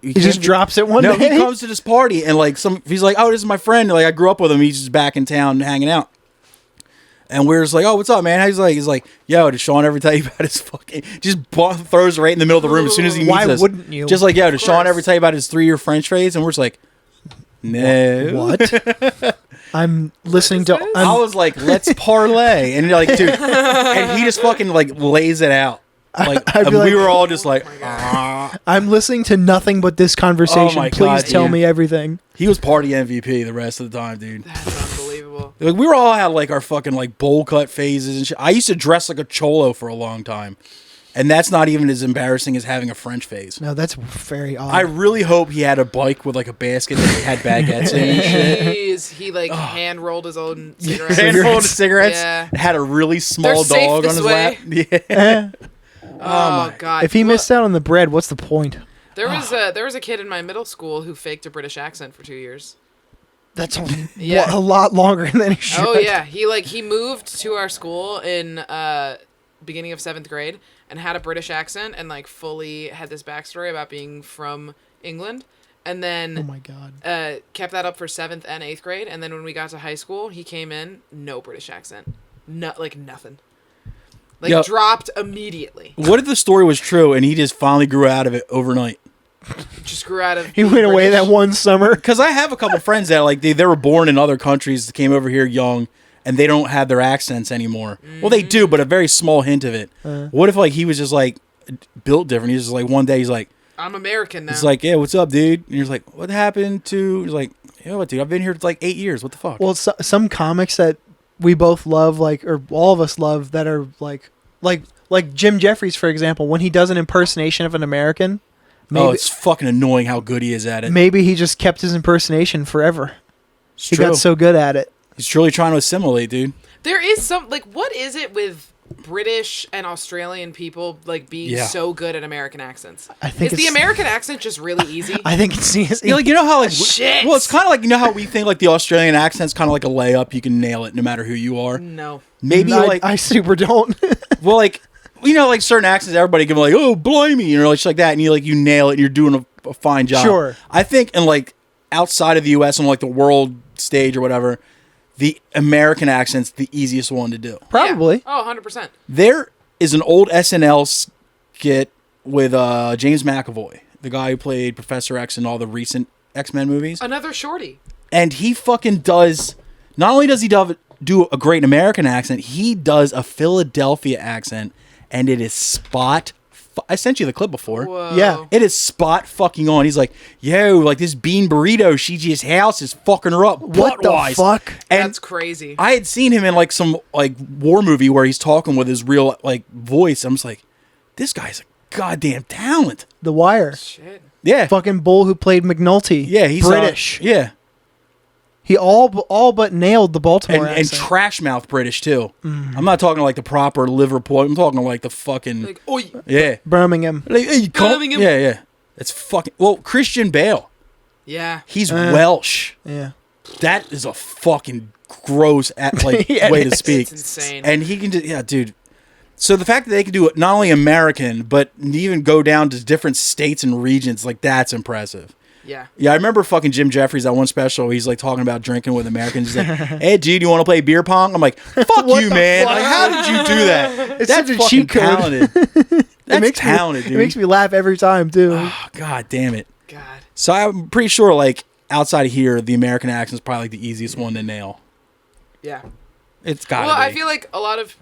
just drops it one No, day? he comes to this party and like he's like, oh, this is my friend. Like I grew up with him. He's just back in town hanging out. And we're just like, oh, what's up, man? He's like, yo, did Sean ever tell you about his fucking... Just throws right in the middle of the room as soon as he meets Why us. wouldn't you? Just like, yo, did Sean course. ever tell you about his 3-year French phase? And we're just like, no. What? I'm listening to. this? I was like, let's parlay. And like, dude, and he just fucking like lays it out. Like, I'd be and we like- were all just like, I'm listening to nothing but this conversation. Oh my Please God, tell dude. me everything. he was party MVP the rest of the time, dude. that's unbelievable. Like we were all had like our fucking like bowl cut phases and shit. I used to dress like a cholo for a long time, and that's not even as embarrassing as having a French phase. No, that's very odd. I really hope he had a bike with like a basket that had baguettes in it and shit. Jeez, he like hand rolled his own cigarettes. And rolled cigarettes. Yeah. Had a really small They're safe dog on this his way. lap. Yeah. Oh god. if he Well, missed out on the bread, what's the point? there was a kid in my middle school who faked a British accent for 2 years. That's Yeah. a lot longer than he should. Oh yeah, he moved to our school in beginning of 7th grade and had a British accent and like fully had this backstory about being from England, and then Oh my god. kept that up for 7th and 8th grade, and then when we got to high school, he came in no British accent, like nothing, like Yo. dropped immediately. What if the story was true and he just finally grew out of it overnight? Just grew out of. He went away that one summer. Because I have a couple friends that like they were born in other countries, came over here young, and they don't have their accents anymore. Well, they do, but a very small hint of it. What if like he was just like built different? He's just like one day he's like, I'm American now. It's like, yeah, what's up, dude? And you're like, what happened to? He's like, you know what, dude? I've been here for like 8 years. What the fuck? Well, some comics that we both love, like, or all of us love, that are like Jim Jeffries, for example, when he does an impersonation of an American. Maybe, it's fucking annoying how good he is at it. Maybe he just kept his impersonation forever. It's he true. got so good at it. He's truly trying to assimilate, dude. There is some, like, what is it with British and Australian people, like, being so good at American accents? I think is the American accent just really easy? I think it's easy. Like, you know how, like, Shit. Well, it's kind of like, you know how we think, like, the Australian accent's kind of like a layup. You can nail it no matter who you are. No. Maybe, like... I super don't. Well, like, you know, like, certain accents, everybody can be like, oh, blimey, you know, like, shit like that. And you nail it and you're doing a fine job. Sure. I think, and, like, outside of the U.S. on, like, the world stage or whatever... The American accent's the easiest one to do. Probably. Yeah. Oh, 100%. There is an old SNL skit with James McAvoy, the guy who played Professor X in all the recent X-Men movies. Another shorty. And he fucking does... Not only does he do a great American accent, he does a Philadelphia accent, and it is spot... I sent you the clip before. Whoa. Yeah. It is spot fucking on. He's like, yo, like this bean burrito, Shiji's house is fucking her up. What the butt-wise." fuck? And That's crazy. I had seen him in like some like war movie where he's talking with his real like voice. I'm just like, this guy's a goddamn talent. The Wire. Shit. Yeah. Fucking bull who played McNulty. Yeah, he's British. Yeah. He all but nailed the Baltimore And accent. trash mouth British too. I'm not talking like the proper Liverpool. I'm talking like the fucking Like, oi. yeah. Birmingham. Like, hey, you cunt. Birmingham. Yeah. It's fucking Christian Bale. Yeah. He's Welsh. Yeah. That is a fucking gross Yeah, way it to is. speak. It's insane. And he can just, dude. So the fact that they can do it not only American, but even go down to different states and regions, like that's impressive. Yeah. Yeah, I remember fucking Jim Jeffries, that one special, he's like talking about drinking with Americans. He's like, hey, dude, you want to play beer pong? I'm like, fuck you, man. fuck? Like, how did you do that? It's That's such a fucking cheat code. talented. That's makes talented, me, dude. It makes me laugh every time, too. Oh, God damn it. God. So I'm pretty sure, like, outside of here, the American accent is probably like the easiest one to nail. Yeah. It's gotta Well, be. I feel like a lot of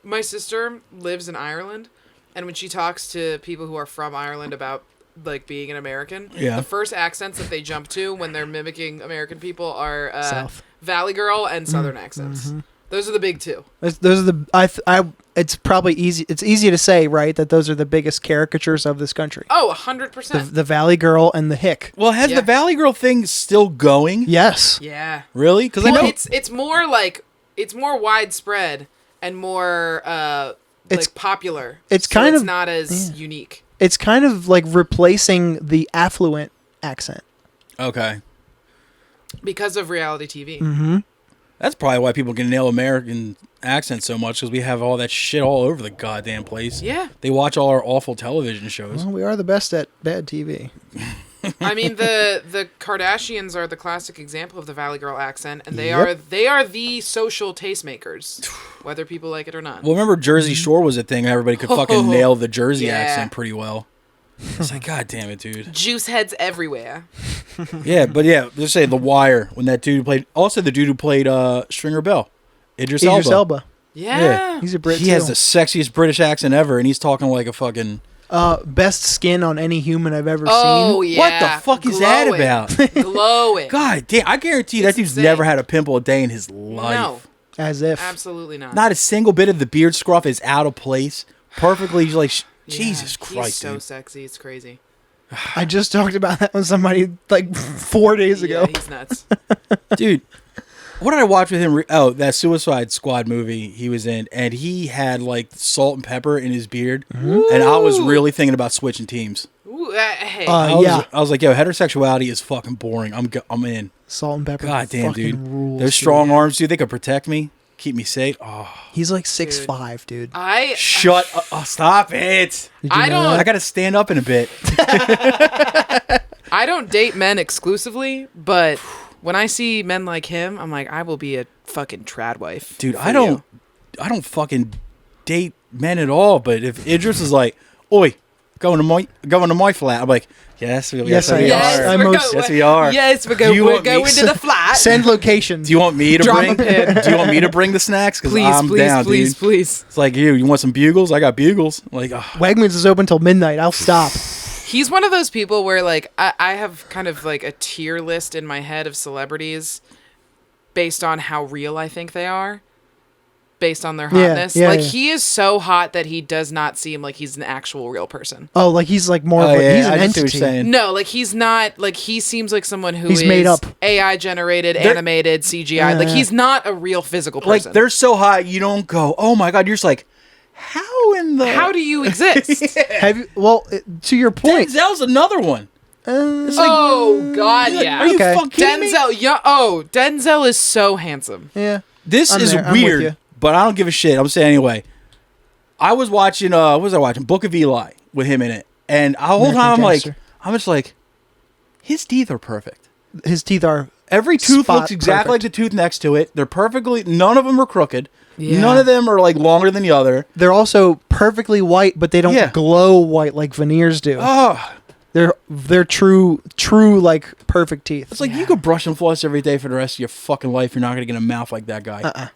my sister lives in Ireland, and when she talks to people who are from Ireland about like being an American, Yeah. the first accents that they jump to when they're mimicking American people are South. Valley Girl and Southern accents. Those are the big two. Those are the it's probably easy. It's easy to say, right, that those are the biggest caricatures of this country. Oh, 100%. The Valley Girl and the Hick. Well, has Yeah. the Valley Girl thing still going? Yes. Yeah. Really? Because I Well, know it's more like it's more widespread and more It's- like popular. it's so kind it's of- not as unique. It's kind of like replacing the affluent accent. Okay. Because of reality TV. Mm-hmm. That's probably why people can nail American accents so much, because we have all that shit all over the goddamn place. Yeah. They watch all our awful television shows. Well, we are the best at bad TV. I mean, the Kardashians are the classic example of the Valley Girl accent, and they are the social tastemakers, whether people like it or not. Well, remember Jersey Shore was a thing. Everybody could fucking nail the Jersey Yeah. accent pretty well. It's like, God damn it, dude. Juice heads everywhere. Yeah, but yeah, let's say The Wire, when that dude played, also the dude who played Stringer Bell, Idris Elba. Yeah. He's a Brit He too. has the sexiest British accent ever, and he's talking like a fucking... Best skin on any human I've ever Oh, seen. yeah. What the fuck is that Glow it. about? Glow it. God damn, I guarantee you that It's dude's insane. never had a pimple a day in his life. No, As if. absolutely not. Not a single bit of the beard scruff is out of place. Perfectly, like, Yeah, Jesus Christ, he's so dude. sexy. It's crazy. I just talked about that with somebody like 4 days ago. Yeah, he's nuts. Dude, what did I watch with him? Oh, that Suicide Squad movie he was in, and he had like salt and pepper in his beard, and I was really thinking about switching teams. Ooh, hey. I was, Yeah. I was like, yo, heterosexuality is fucking boring. I'm in. Salt and pepper. God damn, fucking dude. Rules, Those strong arms, dude, they could protect me, keep me safe. Oh, He's like 6'5", dude. shut up. Oh, stop it. Did you I know don't- that? I got to stand up in a bit. I don't date men exclusively, but when I see men like him, I'm like, I will be a fucking trad wife. Dude, for I don't you. fucking date men at all, but if Idris is like, oi, going to my flat, I'm like, yes, we Yes, I we am. Yes, are. I'm we're most- going, Yes, we are. Yes, we're Do you going. We're want me- going to the flat. Send location. Do you want me to Drama bring? pin. Do you want me to bring the snacks? Because Please, I'm please, down, please, dude. please. It's like you want some bugles? I got bugles. Like, Wegmans is open till midnight. I'll stop. He's one of those people where, like, I have kind of, like, a tier list in my head of celebrities based on how real I think they are, based on their hotness. He is so hot that he does not seem like he's an actual real person. Oh, like he's like more of a, he's an entity. No, like he's not, like he seems like someone who he's is made up. AI generated, animated, CGI. Like he's not a real physical person. Like they're so hot, you don't go, oh my God, you're just like, how do you exist? Have you, well, to your point. Denzel's another one. God, yeah. Are you fucking kidding me? Denzel is so handsome. Yeah. This is weird, but I don't give a shit. I'm saying anyway. I was watching, what was I watching? Book of Eli with him in it. And the whole time I'm just like, his teeth are perfect. His teeth are every tooth looks exactly like the tooth next to it. They're perfectly, none of them are crooked. Yeah. None of them are like longer than the other. They're also perfectly white, but they don't glow white like veneers do. Oh. They're true like perfect teeth. It's like you could brush and floss every day for the rest of your fucking life. You're not gonna get a mouth like that guy.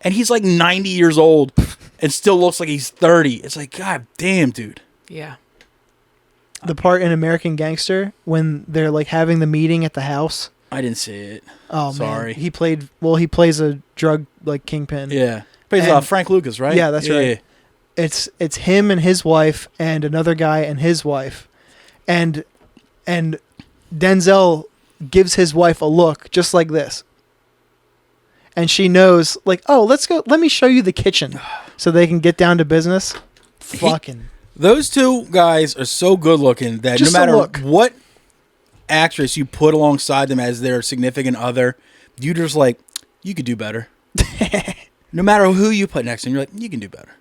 And he's like 90 years old and still looks like he's 30. It's like, God damn, dude. Yeah. The part in American Gangster when they're like having the meeting at the house. I didn't see it. Oh, sorry. Man. He plays a drug like kingpin. Yeah. Plays Frank Lucas, right? Yeah, that's right. Yeah. It's him and his wife and another guy and his wife. And Denzel gives his wife a look just like this. And she knows, like, oh, let's go. Let me show you the kitchen so they can get down to business. Those two guys are so good looking that just no matter what actress you put alongside them as their significant other, you just like, you could do better. No matter who you put next to them, you're like, you can do better.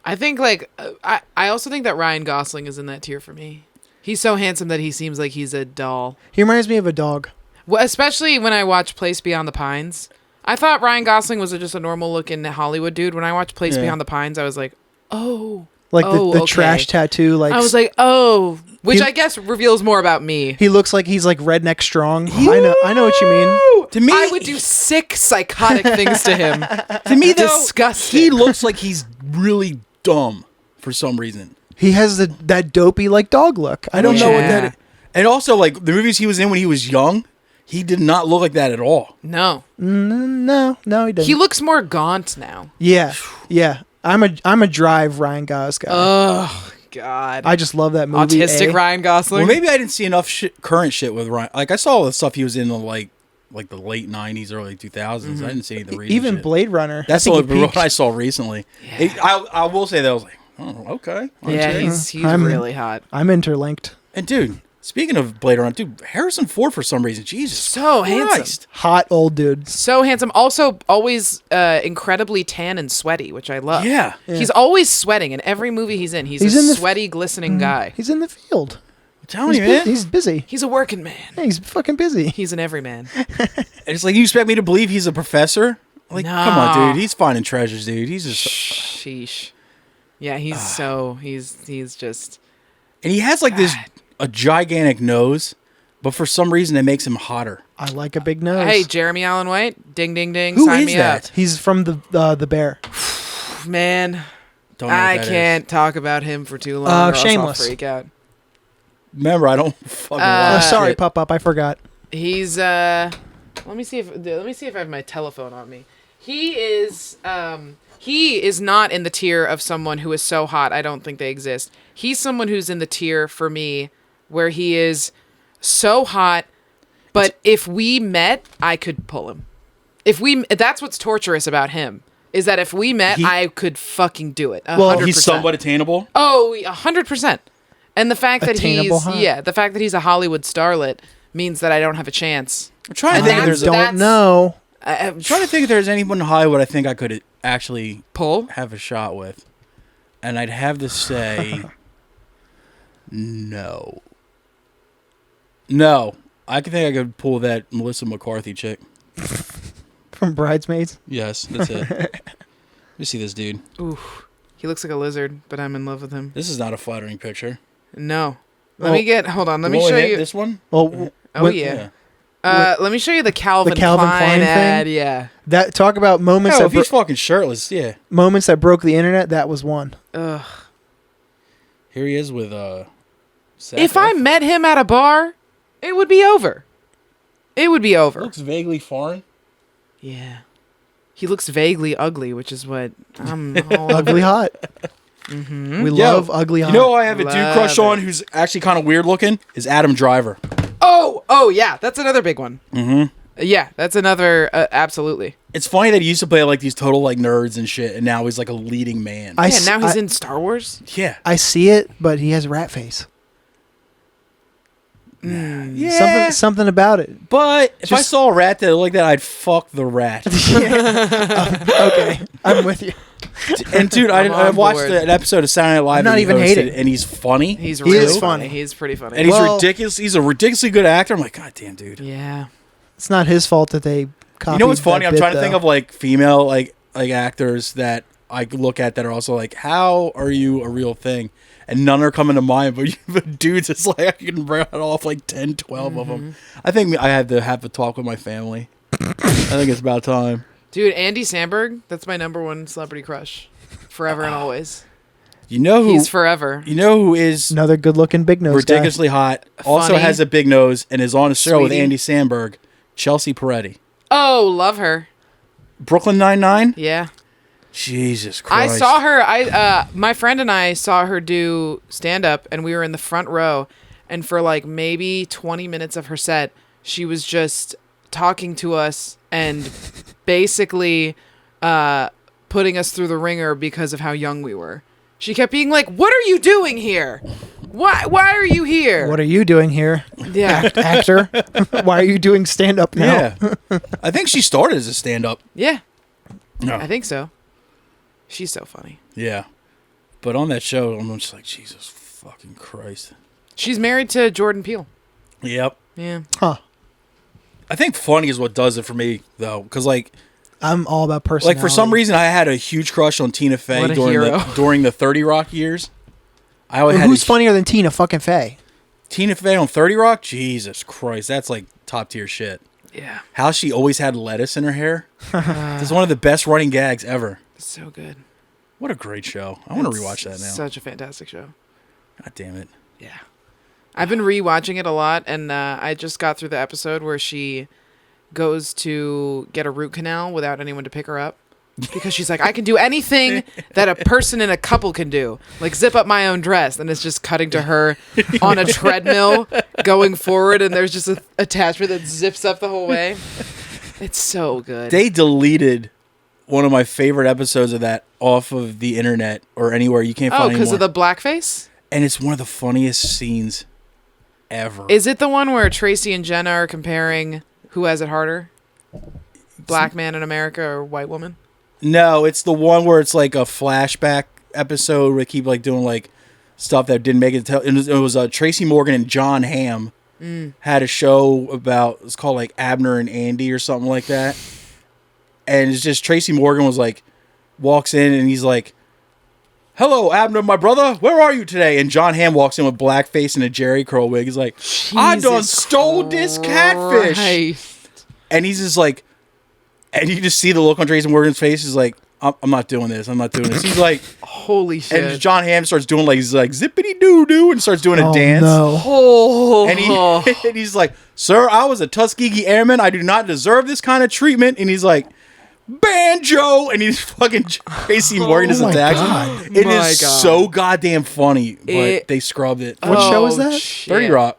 I think, like, I also think that Ryan Gosling is in that tier for me. He's so handsome that he seems like he's a doll. He reminds me of a dog. Well, especially when I watch Place Beyond the Pines. I thought Ryan Gosling was just a normal-looking Hollywood dude. When I watched Place Beyond the Pines, I was like, oh. Like the trash tattoo. Like I was like, oh. Which I guess reveals more about me. He looks like he's like redneck strong. I know what you mean. To me, I would do sick, psychotic things to him. To me, though, disgusting. He looks like he's really dumb for some reason. He has that dopey like dog look. I don't know what that is. And also, like, the movies he was in when he was young, he did not look like that at all. No. No, he didn't. He looks more gaunt now. Yeah. I'm a Drive Ryan Gosling guy. Oh, God. I just love that movie. Autistic Ryan Gosling. Well, maybe I didn't see enough current shit with Ryan. Like, I saw all the stuff he was in, like the late 90s, early 2000s. I didn't see any of the recent Even shit. Blade Runner. That's the only one I saw recently. Yeah. I will say that I was like, oh, okay. Yeah, he's really hot. I'm interlinked. And, dude, speaking of Blade Runner, dude, Harrison Ford for some reason, Jesus so Christ. handsome. Hot old dude. So handsome. Also, always incredibly tan and sweaty, which I love. Yeah. He's always sweating in every movie he's in. He's a sweaty, glistening guy. He's in the field. I'm telling you, man. He's busy. He's a working man. Yeah, he's fucking busy. He's an everyman. It's like, you expect me to believe he's a professor? Like, No. come on, dude. He's finding treasures, dude. He's just... Sheesh. Yeah, he's just... And he has, like, a gigantic nose, but for some reason it makes him hotter. I like a big nose. Hey, Jeremy Allen White, ding, ding, ding, Who sign is me that? up. He's from the Bear. Man, Don't know I what that can't talk about him for too long or else Shameless. I'll freak out. Remember, I don't fucking watch Sorry, shit. Pop, I forgot. He's let me see if I have my telephone on me. He is not in the tier of someone who is so hot I don't think they exist. He's someone who's in the tier for me where he is so hot, but if we met, I could pull him. That's what's torturous about him. Is that if we met, I could fucking do it. 100%. Well, he's somewhat attainable. Oh, 100%. And the fact that the fact that he's a Hollywood starlet means that I don't have a chance. I'm trying to think if there's Don't know. I'm trying to think if there's anyone in Hollywood I think I could actually pull have a shot with. And I'd have to say no. No. I think I could pull that Melissa McCarthy chick. From Bridesmaids? Yes, that's it. Let me see this dude. Ooh. He looks like a lizard, but I'm in love with him. This is not a flattering picture. No. Let me show you this one. Well, yeah. Let me show you the Calvin Klein ad. thing? Yeah. That talk about moments if he's fucking shirtless, yeah. moments that broke the internet. That was one. Ugh. Here he is with If I met him at a bar, it would be over. It would be over. Looks vaguely foreign. Yeah. He looks vaguely ugly, which is what I'm all Ugly hot. Mm-hmm. We love ugly hot. You know who I have a dude Love crush it. on who's actually kind of weird looking? Is Adam Driver. Oh, yeah. That's another big one. Mm-hmm. Yeah, that's another, absolutely. It's funny that he used to play like these total like nerds and shit, and now he's like a leading man. I Yeah, s- now he's I- in Star Wars. yeah. I see it, but he has rat face. Yeah. Something about it. But if I Just- saw a rat that looked like that, I'd fuck the rat. Okay, I'm with you. And dude, I'm I on watched board. an episode of Saturday Night Live. I'm not that he even hosted, hating. and he's funny. He's He really is funny. funny. He's pretty funny. And he's Well- ridiculous. He's a ridiculously good actor. I'm like, God damn, dude. Yeah. It's not his fault that they copied. You know what's funny? that I'm bit, trying to think though. of like female like actors that I look at that are also like, how are you a real thing? And none are coming to mind, but dudes, it's like I can bring it off like 10, 12 of them. I think I had to have a talk with my family. I think it's about time. Dude, Andy Samberg, that's my number one celebrity crush. Forever and always. You know who? He's forever. You know who is Another good-looking big nose guy. ridiculously hot? Also Funny. has a big nose and is on a show with Sweetie. Andy Samberg. Chelsea Peretti. Oh, love her. Brooklyn Nine-Nine. Yeah. Jesus I Christ! saw her. My friend and I saw her do stand up, and we were in the front row. And for like maybe 20 minutes of her set, she was just talking to us and basically putting us through the ringer because of how young we were. She kept being like, "What are you doing here? Why are you here?" What are you doing here, Yeah, actor? Why are you doing stand-up now? Yeah, I think she started as a stand-up. yeah, No. I think so. She's so funny. Yeah, but on that show, I'm just like, Jesus fucking Christ. She's married to Jordan Peele. Yep. Yeah. Huh. I think funny is what does it for me though, because like I'm all about personality. for some reason I had a huge crush on Tina Fey What a during hero. the 30 Rock years. I always Well, had who's funnier than Tina fucking Fey? Tina Fey on 30 Rock. Jesus Christ, that's like top tier shit. Yeah. How she always had lettuce in her hair. It's one of the best running gags ever. So good. What a great show. I want to rewatch that now. Such a fantastic show. God damn it. Yeah. I've been rewatching it a lot, and I just got through the episode where she goes to get a root canal without anyone to pick her up. Because she's like, I can do anything that a person in a couple can do. Like zip up my own dress. And it's just cutting to her on a treadmill going forward, and there's just an attachment that zips up the whole way. It's so good. They deleted one of my favorite episodes of that off of the internet or anywhere. You can't Oh, find it because anymore. of the blackface? And it's one of the funniest scenes ever. Is it the one where Tracy and Jenna are comparing who has it harder? Black man in America or white woman? No, it's the one where it's like a flashback episode where they keep like doing like stuff that didn't make it. It was Tracy Morgan and John Hamm had a show about, it's called like Abner and Andy or something like that. And it's just Tracy Morgan was like, walks in and he's like, "Hello, Abner, my brother. Where are you today?" And John Hamm walks in with blackface and a Jerry curl wig. He's like, "I done Jesus stole this catfish." Christ. And he's just like, and you just see the look on Tracy Morgan's face. He's like, I'm not doing this. I'm not doing this. He's like, Holy shit. and John Hamm starts doing like, he's like zippity doo doo and starts doing a Oh, dance. no. Oh. And and he's like, "Sir, I was a Tuskegee Airman. I do not deserve this kind of treatment." And he's like, "Banjo," and he's fucking Tracy Morgan is my attacks. God. It My is God. so goddamn funny, but It- they scrubbed it. What show is that? shit. 30 Rock.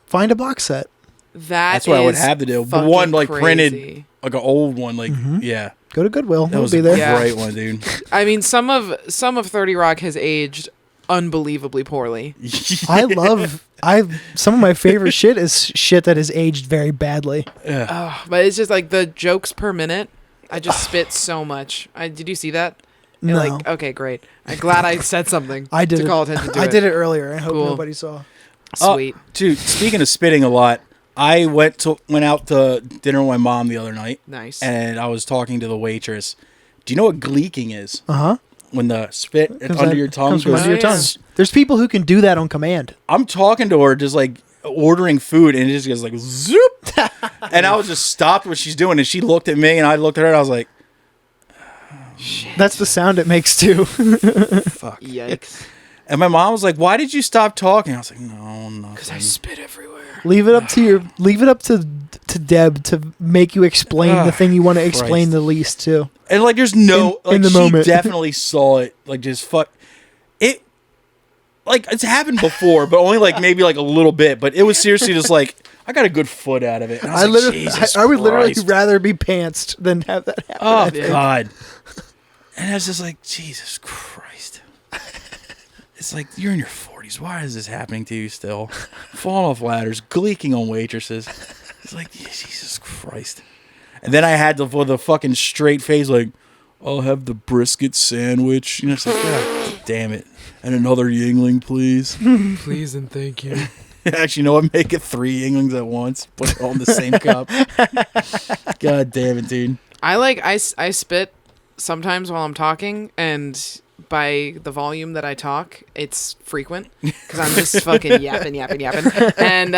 Find a box set. That's what I would is have to do. The fucking one like crazy. printed, like an old one, like yeah, Go to Goodwill. that It'll was be a there. Yeah. great one, dude. I mean, some of 30 Rock has aged unbelievably poorly. Some of my favorite shit is shit that has aged very badly. But it's just like the jokes per minute. I just spit so much. Did you see that? No. Like, okay, great. I'm glad I said something I did to it. call attention to I it. did it earlier. I hope Cool. nobody saw. Sweet. Dude, speaking of spitting a lot, I went out to dinner with my mom the other night. Nice. And I was talking to the waitress. Do you know what gleeking is? Uh-huh. When the spit Comes under out- your tongue comes from goes. under your Oh, tongue. yeah. There's people who can do that on command. I'm talking to her, just like ordering food, and it just goes like zoop. And I was just stopped what she's doing, and she looked at me, and I looked at her, and I was like, That's the sound it makes too. "Fuck." Yikes. And my mom was like, "Why did you stop talking?" I was like, "No, nothing." Because I spit everywhere. Leave it up to Deb to make you explain the thing you want to explain Christ. the least to. And like, there's no in the she moment. definitely saw it. Like, just fuck it. Like, it's happened before, but only like maybe like a little bit. But it was seriously just like I got a good foot out of it. And I was like, Jesus I would literally Christ. rather be pantsed than have that happen. Oh I think. God! And I was just like, Jesus Christ! It's like you're in your 40s. Why is this happening to you still? Falling off ladders, gleeking on waitresses. It's like Jesus Christ! And then I had the fucking straight face, like, I'll have the brisket sandwich. You know, it's like, God damn it! And another Yingling, please. Please and thank you. Actually, you know what? Make it 3 Yinglings at once. Put it all in the same cup. God damn it, dude. I spit sometimes while I'm talking, and by the volume that I talk, it's frequent because I'm just fucking yapping. And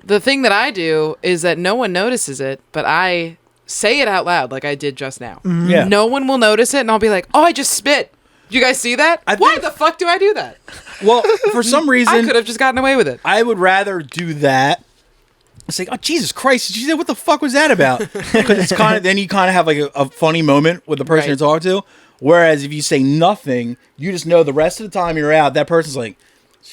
the thing that I do is that no one notices it, but I say it out loud like I did just now. Mm-hmm. Yeah. No one will notice it, and I'll be like, "Oh, I just spit." You guys see that? Why the fuck do I do that? Well, for some reason, I could have just gotten away with it. I would rather do that. It's like, oh Jesus Christ! Did you say what the fuck was that about? Because it's kind of then you kind of have like a funny moment with the person Right. you're talking to. Whereas if you say nothing, you just know the rest of the time you're out. That person's like,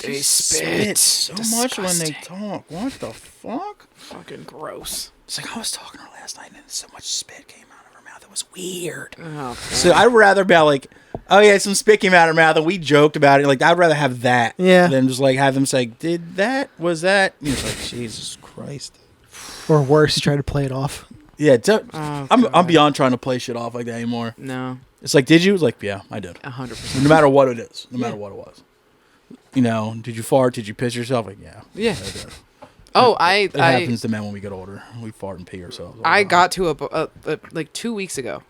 They spit so much when they Disgusting. talk. What the fuck? Fucking gross. It's like I was talking to her last night and so much spit came out of her mouth. It was weird. Oh, So I'd rather be like, oh yeah, some spit came out of her mouth and we joked about it. Like I'd rather have that than just like have them say, was that? And it's like, Jesus Christ. Or worse, try to play it off. Yeah, I'm God. beyond trying to play shit off like that anymore. No, It's like, did you? It's like, yeah, I did. 100%. No matter what it is, no matter what it was. You know, did you fart? Did you piss yourself? Like, yeah. Yeah. I did. Oh, It happens to men when we get older. We fart and pee ourselves. I got to like 2 weeks ago.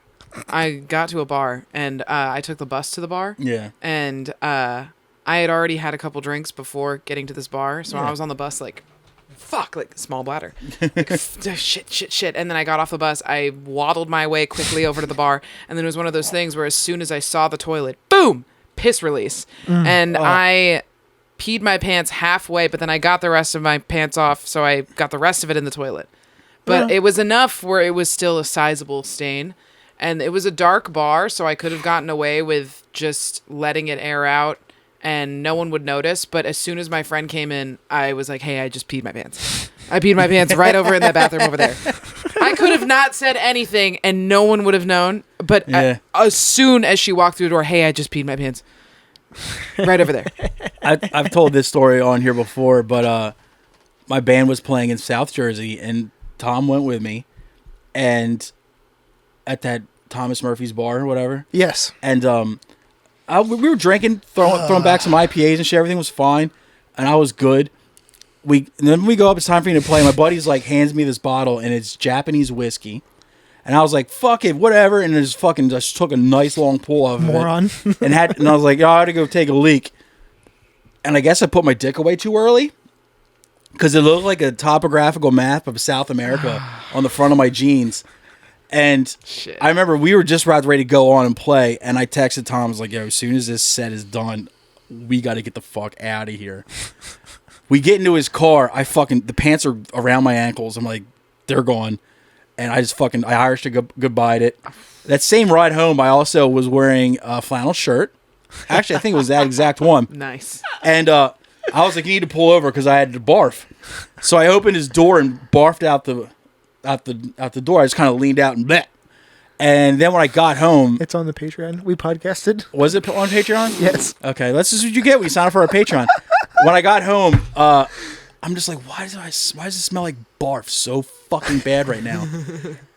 I got to a bar and I took the bus to the bar. Yeah. And I had already had a couple drinks before getting to this bar, so Yeah. I was on the bus like, fuck, like small bladder, like, shit. And then I got off the bus. I waddled my way quickly over to the bar, and then it was one of those things where as soon as I saw the toilet, boom, piss release, and I peed my pants halfway, but then I got the rest of my pants off, so I got the rest of it in the toilet. But it was enough where it was still a sizable stain. And it was a dark bar, so I could have gotten away with just letting it air out and no one would notice. But as soon as my friend came in, I was like, hey, I just peed my pants. I peed my pants right over in that bathroom over there. I could have not said anything and no one would have known. But as soon as she walked through the door, hey, I just peed my pants. Right over there. I've told this story on here before, but my band was playing in South Jersey, and Tom went with me, and at that Thomas Murphy's bar or whatever. Yes. And we were drinking, throwing back some IPAs and shit. Everything was fine, and I was good. And then we go up. It's time for me to play. My buddy's like hands me this bottle, and it's Japanese whiskey. And I was like, fuck it, whatever. And just took a nice long pull of Moron. it. And I was like, oh, I had to go take a leak. And I guess I put my dick away too early. Because it looked like a topographical map of South America on the front of my jeans. And Shit. I remember we were just about ready to go on and play. And I texted Tom, I was like, yo, as soon as this set is done, we got to get the fuck out of here. We get into his car. The pants are around my ankles. I'm like, they're gone. And I just I Irish goodbye it. That same ride home, I also was wearing a flannel shirt. Actually, I think it was that exact one. Nice. And I was like, you need to pull over because I had to barf. So I opened his door and barfed out the door. I just kind of leaned out and bleh. And then when I got home, It's on the Patreon. We podcasted. was it on Patreon? Yes. Okay, that's just what you get when you sign up for our Patreon. When I got home, I'm just like, why does it smell like barf so fucking bad right now?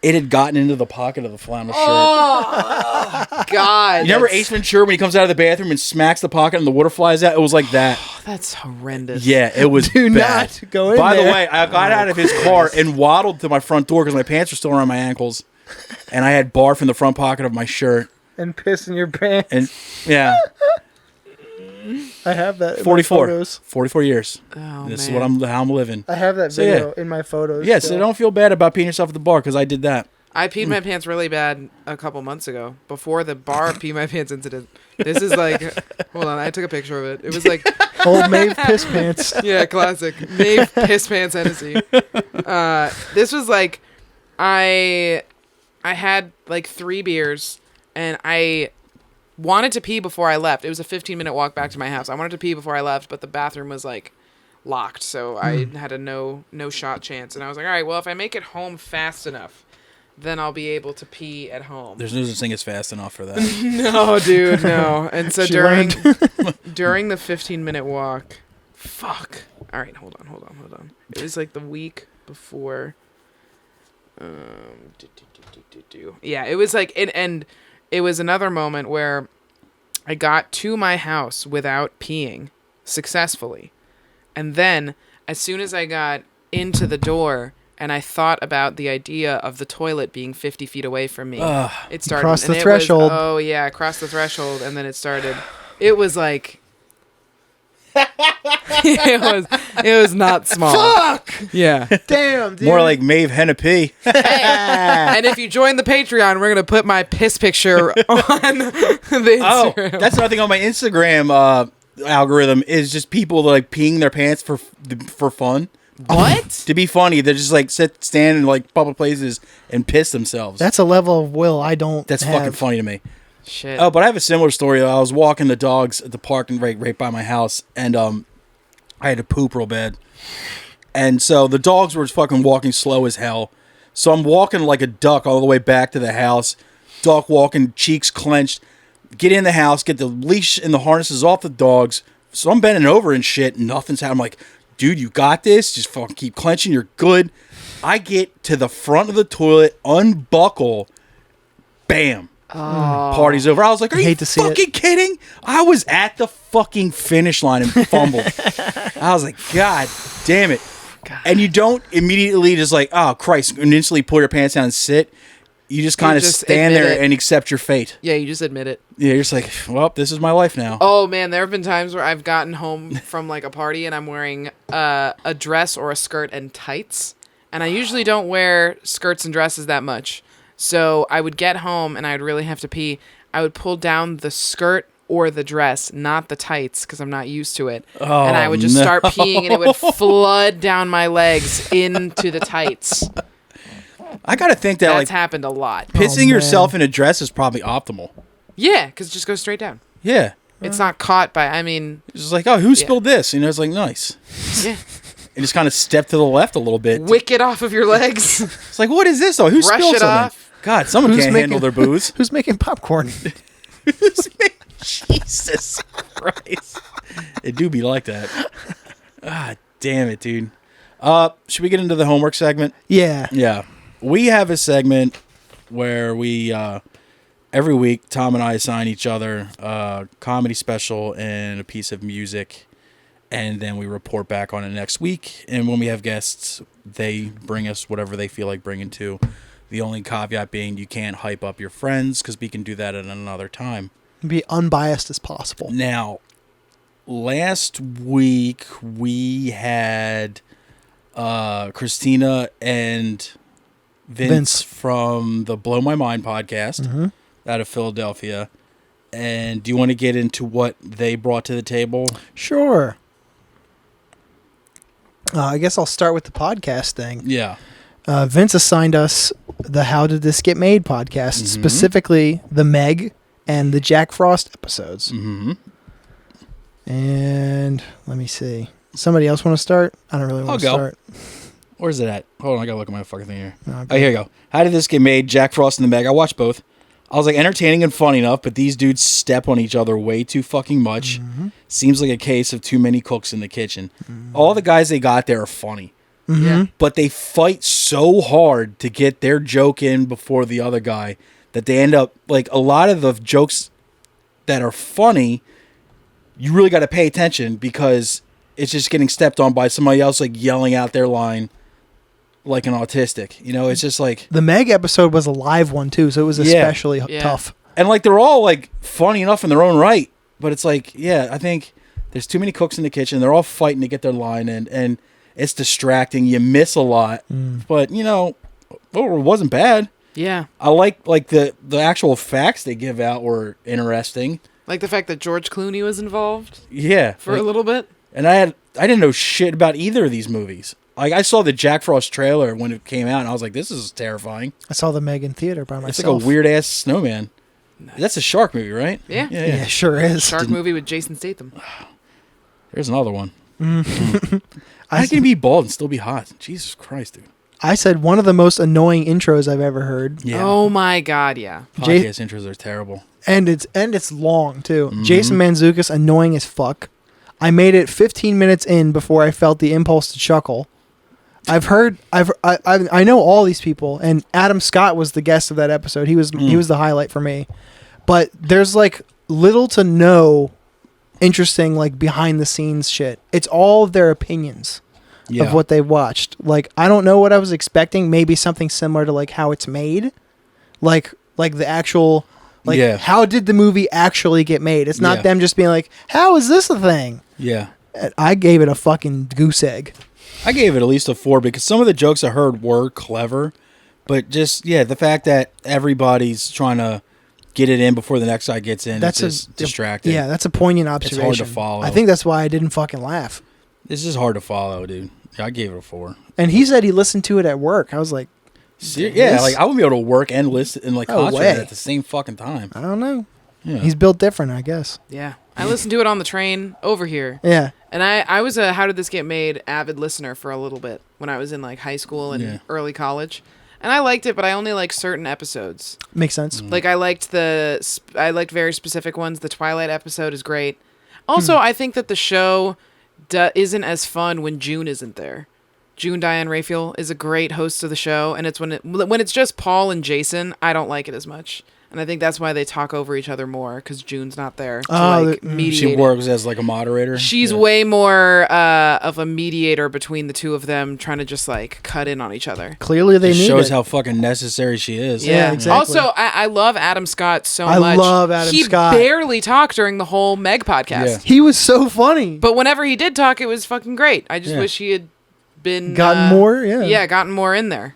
It had gotten into the pocket of the flannel shirt. Oh, God. You remember Ace Ventura when he comes out of the bathroom and smacks the pocket and the water flies out? It was like that. That's horrendous. Yeah, it was Do bad. not go in By there. the way, I got out of his car and waddled to my front door because my pants were still around my ankles. And I had barf in the front pocket of my shirt. And piss in your pants. And yeah, I have that in 44. my photos. 44 years. Oh, This man. is how I'm living. I have that So, video in my photos. Yeah, so still. don't feel bad about peeing yourself at the bar because I did that. I peed my pants really bad a couple months ago before the bar pee my pants incident. This is like, hold on, I took a picture of it. It was like Old Maeve piss pants. Yeah, classic. Maeve piss pants Hennessey. This was like, I had like 3 beers and I wanted to pee before I left. It was a 15-minute walk back to my house. I wanted to pee before I left, but the bathroom was like locked, so I had a no shot chance. And I was like, all right, well, if I make it home fast enough, then I'll be able to pee at home. There's no such thing as fast enough for that. No, dude, no. And so She during the 15-minute walk, fuck. All right, hold on. It was like the week before. Yeah, it was like and it was another moment where I got to my house without peeing successfully. And then as soon as I got into the door and I thought about the idea of the toilet being 50 feet away from me, it started. Cross the and it threshold. Oh yeah, across the threshold, and then it started. It was like it was not small. Fuck! Yeah. Damn, dude. More like Maeve Hennessey. And if you join the Patreon, we're gonna put my piss picture on the Instagram. Oh, that's another thing on my Instagram algorithm is just people like peeing their pants for fun. What? To be funny, they just like stand in like public places and piss themselves. That's a level of will I don't That's have. fucking funny to me. Shit. Oh, but I have a similar story. I was walking the dogs at the park and right by my house, and I had to poop real bad. And so the dogs were fucking walking slow as hell. So I'm walking like a duck all the way back to the house. Dog walking, cheeks clenched. Get in the house, get the leash and the harnesses off the dogs. So I'm bending over and shit, and nothing's happening. I'm like, dude, you got this. Just fucking keep clenching. You're good. I get to the front of the toilet, unbuckle, bam. Party's over. I was like, are you fucking kidding? I was at the fucking finish line and fumbled. I was like, God damn it. God. And you don't immediately just like, oh, Christ, and instantly pull your pants down and sit. You just kind of stand there and accept your fate. Yeah, you just admit it. Yeah, you're just like, well, this is my life now. Oh, man, there have been times where I've gotten home from, like, a party and I'm wearing a dress or a skirt and tights. And I usually don't wear skirts and dresses that much. So I would get home and I'd really have to pee. I would pull down the skirt or the dress, not the tights, because I'm not used to it. Oh, and I would just start peeing and it would flood down my legs into the tights. I got to think that, That's like, happened a lot. pissing yourself in a dress is probably optimal. Yeah, because it just goes straight down. Yeah. It's not caught by, I mean... It's just like, oh, who spilled this? You know, it's like, nice. Yeah. And just kind of step to the left a little bit. Wick it off of your legs. It's like, what is this, though? Who Brush spilled it something? off. God, someone Who's can't handle their booze. Who's making popcorn? Jesus Christ. It do be like that. Ah, damn it, dude. Should we get into the homework segment? Yeah. Yeah. We have a segment where we, every week, Tom and I assign each other a comedy special and a piece of music, and then we report back on it next week. And when we have guests, they bring us whatever they feel like bringing to. The only caveat being you can't hype up your friends because we can do that at another time. Be unbiased as possible. Now, last week we had Christina and Vince from the Blow My Mind podcast out of Philadelphia. And do you want to get into what they brought to the table? Sure. I guess I'll start with the podcast thing. Yeah. Vince assigned us the How Did This Get Made podcast, specifically the Meg and the Jack Frost episodes. Mm-hmm. And let me see. Somebody else want to start? I don't really want to start. Where's it at? Hold on, I gotta look at my fucking thing here. Okay. Oh, here you go. How Did This Get Made? Jack Frost and the Meg. I watched both. I was like entertaining and funny enough, but these dudes step on each other way too fucking much. Seems like a case of too many cooks in the kitchen. All the guys they got there are funny. Yeah. But they fight so hard to get their joke in before the other guy that they end up, like, a lot of the jokes that are funny, you really got to pay attention because it's just getting stepped on by somebody else, like, yelling out their line like an autistic. You know, it's just like... The Meg episode was a live one, too, so it was especially tough. And, like, they're all, like, funny enough in their own right. But it's like, yeah, I think there's too many cooks in the kitchen. They're all fighting to get their line in. And it's distracting. You miss a lot. But, you know, it wasn't bad. Yeah. I like the actual facts they give out were interesting. Like the fact that George Clooney was involved Yeah. for a little bit. And I didn't know shit about either of these movies. Like, I saw the Jack Frost trailer when it came out, and I was like, this is terrifying. I saw the Meg in theater by myself. It's like a weird-ass snowman. Nice. That's a shark movie, right? Yeah. Yeah, sure is. Shark movie with Jason Statham. There's another one. How can you be bald and still be hot? Jesus Christ, dude. I said one of the most annoying intros I've ever heard. Yeah. Oh my God, yeah. Podcast intros are terrible. And it's long, too. Jason Mantzoukas, annoying as fuck. I made it 15 minutes in before I felt the impulse to chuckle. I know all these people, and Adam Scott was the guest of that episode. He was the highlight for me. But there's like little to no interesting like behind the scenes shit. It's all of their opinions of what they've watched. Like, I don't know what I was expecting. Maybe something similar to like how it's made, like the actual. Like, how did the movie actually get made? It's not them just being like, how is this a thing? Yeah. I gave it a fucking goose egg. I gave it at least a 4 because some of the jokes I heard were clever. But just, the fact that everybody's trying to get it in before the next guy gets in, it's just distracting. Yeah, that's a poignant observation. It's hard to follow. I think that's why I didn't fucking laugh. This is hard to follow, dude. Yeah, I gave it a 4. And he said he listened to it at work. I was like, yeah, like I wouldn't be able to work and listen and like concentrate at the same fucking time. I don't know. Yeah. He's built different, I guess. Yeah. I listened to it on the train over here. Yeah. And I was a How Did This Get Made avid listener for a little bit when I was in like high school and early college. And I liked it, but I only like certain episodes. Makes sense. Like I liked very specific ones. The Twilight episode is great. Also, I think that the show isn't as fun when June isn't there. June Diane Raphael is a great host of the show, and it's when it's just Paul and Jason, I don't like it as much. And I think that's why they talk over each other more, because June's not there to mediate. She works as like a moderator. She's way more of a mediator between the two of them, trying to just like cut in on each other. Clearly they need it. Shows how fucking necessary she is. Yeah, exactly. Also, I love Adam Scott so much. I love Adam Scott. He barely talked during the whole Meg podcast. Yeah. He was so funny. But whenever he did talk, it was fucking great. I just wish he had been gotten more. Yeah, gotten more in there.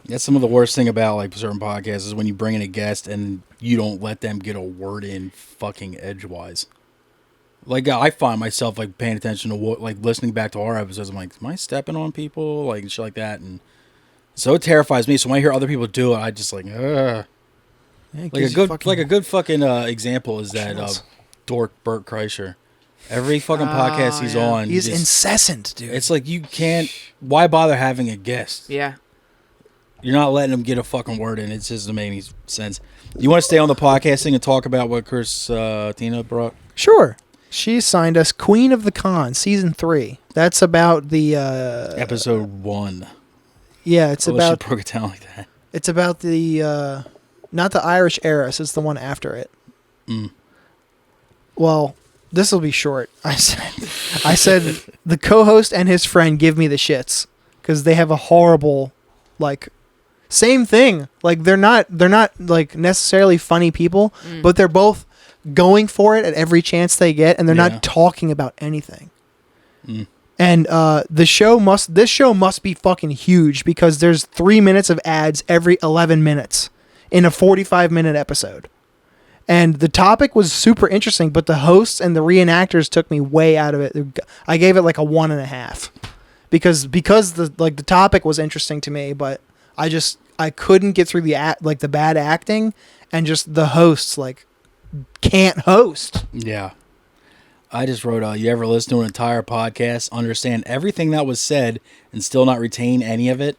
That's some of the worst thing about like certain podcasts is when you bring in a guest and you don't let them get a word in fucking edgewise. Like I find myself like paying attention to what, like listening back to our episodes. I'm like, am I stepping on people? Like shit like that, and so it terrifies me. So when I hear other people do it, I just like, ugh. Yeah, like a good fucking example is that dork Bert Kreischer. Every fucking podcast he's on, he's incessant, dude. It's like you can't. Why bother having a guest? Yeah. You're not letting them get a fucking word in. It just doesn't make any sense. You want to stay on the podcasting and talk about what Tina brought? Sure. She signed us Queen of the Con, Season 3. That's about the... Episode 1. Yeah, it's about... She broke it down like that. It's about the... not the Irish heiress. It's the one after it. Well, this will be short. I said the co-host and his friend give me the shits because they have a horrible, like... Same thing. Like they're not like necessarily funny people, but they're both going for it at every chance they get, and they're not talking about anything. And this show must be fucking huge because there's 3 minutes of ads every 11 minutes in a 45-minute episode. And the topic was super interesting, but the hosts and the reenactors took me way out of it. I gave it like a 1.5 because the topic was interesting to me, but I couldn't get through the bad acting, and just the hosts like can't host. Yeah. I just wrote, you ever listen to an entire podcast, understand everything that was said, and still not retain any of it?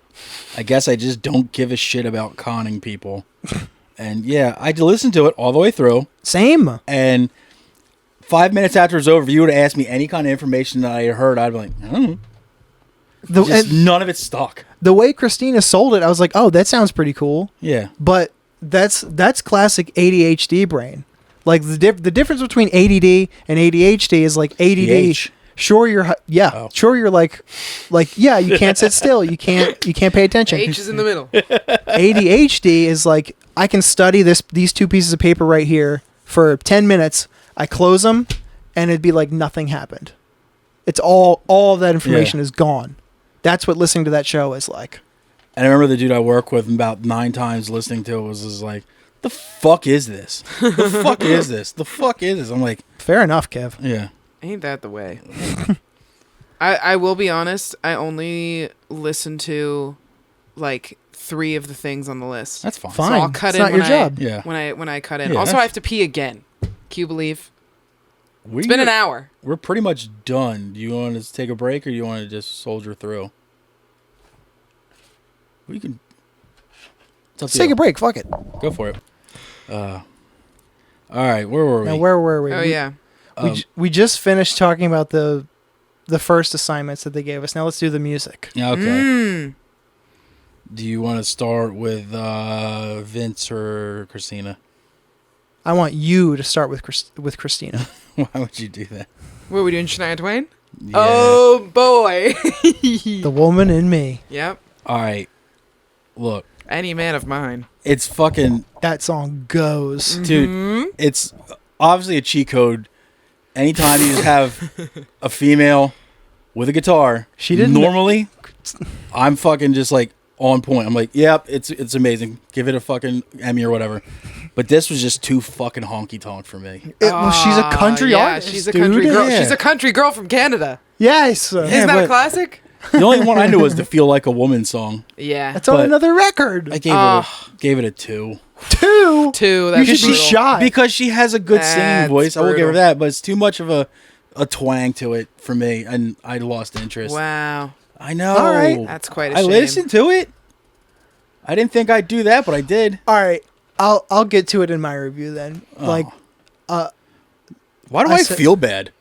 I guess I just don't give a shit about conning people. And yeah, I listened to it all the way through. Same. And 5 minutes after it's over, if you would have asked me any kind of information that I heard, I'd be like, I don't know. None of it stuck. The way Christina sold it, I was like, oh, that sounds pretty cool. Yeah. But that's classic ADHD brain. Like the difference between ADD and ADHD is like ADD. Sure, you're like you can't sit still. You can't pay attention. H is in the middle. ADHD is like I can study these 2 pieces of paper right here for 10 minutes. I close them, and it'd be like nothing happened. It's all of that information is gone. That's what listening to that show is like. And I remember the dude I work with about 9 times listening to it was just like, the fuck is this? The fuck is this? The fuck is this? I'm like, Fair enough, Kev. yeah. Ain't that the way? I will be honest. I only listen to like 3 of the things on the list. That's fine. Fine. So I'll cut it's in not when your job. Yeah. when I cut in. Yeah, Also, that's- I have to pee again. Can you believe? It's It's been an hour. We're pretty much done. Do you want to take a break or do you want to just soldier through? We can. It's up Let's to take you. a break. Fuck it. Go for it. All right, where were we? Now, where were we? Oh yeah. We just finished talking about the first assignments that they gave us. Now let's do the music. Yeah, okay. Mm. Do you want to start with Vince or Christina? I want you to start with Christina. Why would you do that? What are we doing, Shania Twain? Yeah. Oh boy. The woman in me. Yep. All right. Look, Any man of mine. it's fucking That song goes. dude. Mhm. It's obviously a cheat code. Anytime you just have a female with a guitar, She didn't- normally. I'm fucking just like on point. I'm like, yep, it's amazing. Give it a fucking Emmy or whatever. But this was just too fucking honky tonk for me. Well, she's a country yeah, artist. she's a dude. country girl. Yeah. She's a country girl from Canada. Yes. Yeah, Isn't that a but- classic? The only one I knew was the "Feel Like a Woman" song. Yeah. That's on but- another record. I gave it a 2 Two. 2. You That's should be brutal. shot. because she has a good singing That's voice. I will give her brutal. that, but it's too much of a twang to it for me, and I lost interest. Wow. I know. All right. That's quite a I shame. listened to it. I didn't think I'd do that, but I did. All right. I'll get to it in my review then. Oh. Like Why do I I said- feel bad?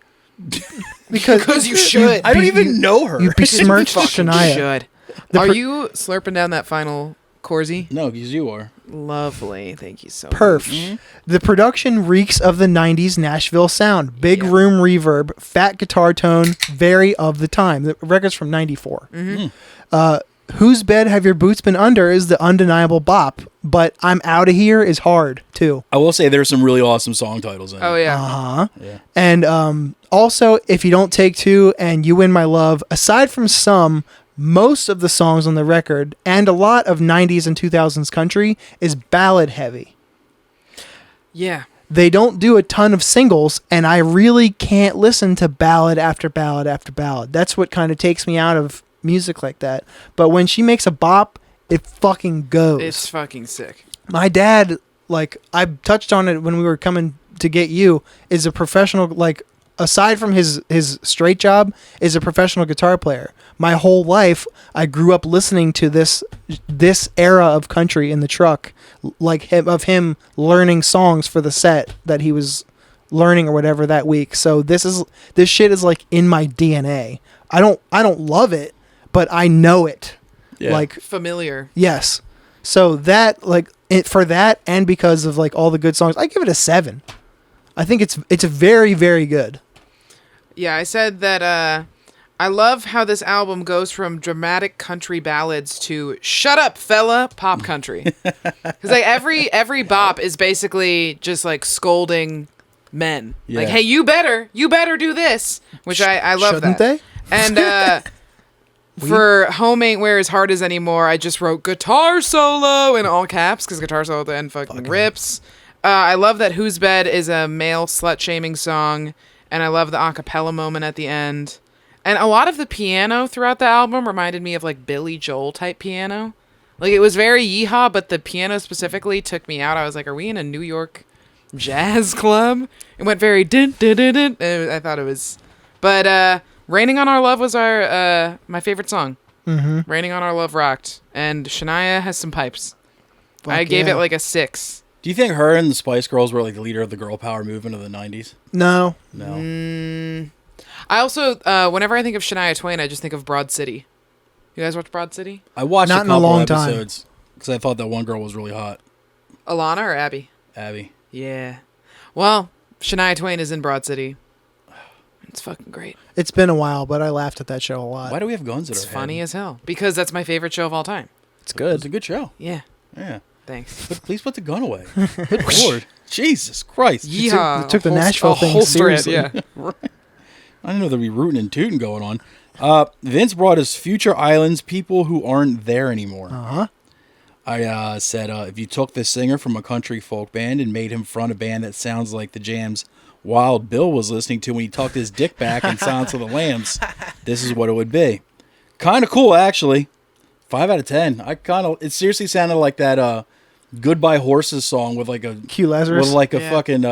Because you should. I don't even know her. you besmirched Fucking Shania. should. The Are per- you slurping down that final Corsi? No, because you are. Lovely. Thank you so Perf. much. The production reeks of the 90s Nashville sound. Big Yeah. room reverb, fat guitar tone, very of the time. The record's from 94. Whose bed have your boots been under is the undeniable bop, but I'm out of here is hard too. I will say there's some really awesome song titles in Oh it. yeah. Uh-huh. Yeah. And also, if you don't take two and you win my love, aside from some, most of the songs on the record and a lot of 90s and 2000s country is ballad heavy. Yeah. They don't do a ton of singles, and I really can't listen to ballad after ballad after ballad. That's what kind of takes me out of music like that. But when she makes a bop, it fucking goes. It's fucking sick. My dad, like, I touched on it when we were coming to get you, is a professional, like, aside from his straight job, is a professional guitar player. My whole life, I grew up listening to this era of country in the truck, like him learning songs for the set that he was learning or whatever that week. So this shit is like in my DNA. I don't love it, but I know it. Yeah. Like, Familiar. yes. So that, like, for that and because of like all the good songs, I give it a 7. I think it's very, very good. Yeah, I said that I love how this album goes from dramatic country ballads to "shut up, fella" pop country. Because like every bop is basically just like scolding men. Yeah. Like, hey, you better do this, which I love Shouldn't that. they? And for "Home Ain't Where His Heart Is Anymore," I just wrote "guitar solo" in all caps because guitar solo at the end fucking rips. I love that "Whose Bed" is a male slut shaming song, and I love the acapella moment at the end. And a lot of the piano throughout the album reminded me of like Billy Joel type piano. Like, it was very yeehaw, but the piano specifically took me out. I was like, are we in a New York jazz club? It went very din din din din. I thought it was, but "Raining on Our Love" was our my favorite song. Mm-hmm. "Raining on Our Love" rocked, and Shania has some pipes. I gave yeah. it like a 6. Do you think her and the Spice Girls were like the leader of the girl power movement of the 90s? No. No. I also, whenever I think of Shania Twain, I just think of Broad City. You guys watch Broad City? I watched Not a in a couple long time. episodes because I thought that one girl was really hot. Alana or Abby? Abby. Yeah. Well, Shania Twain is in Broad City. It's fucking great. It's been a while, but I laughed at that show a lot. Why do we have guns at It's our funny head? as hell. Because that's my favorite show of all time. It's It's good. a good show. Yeah. Yeah. Thanks. But please put the gun away. Good Lord. Jesus Christ. Yeehaw. It took the Holst- Nashville thing holster it, seriously. yeah. I didn't know there'd be rootin' and tootin' going on. Vince brought us Future Islands, people who aren't there anymore. Uh-huh. I said, if you took this singer from a country folk band and made him front a band that sounds like the jams Wild Bill was listening to when he tucked his dick back in Silence of the Lambs, this is what it would be. Kind of cool, actually. 5 out of 10. It seriously sounded like that Goodbye Horses song with like a Q Lazarus. with like a fucking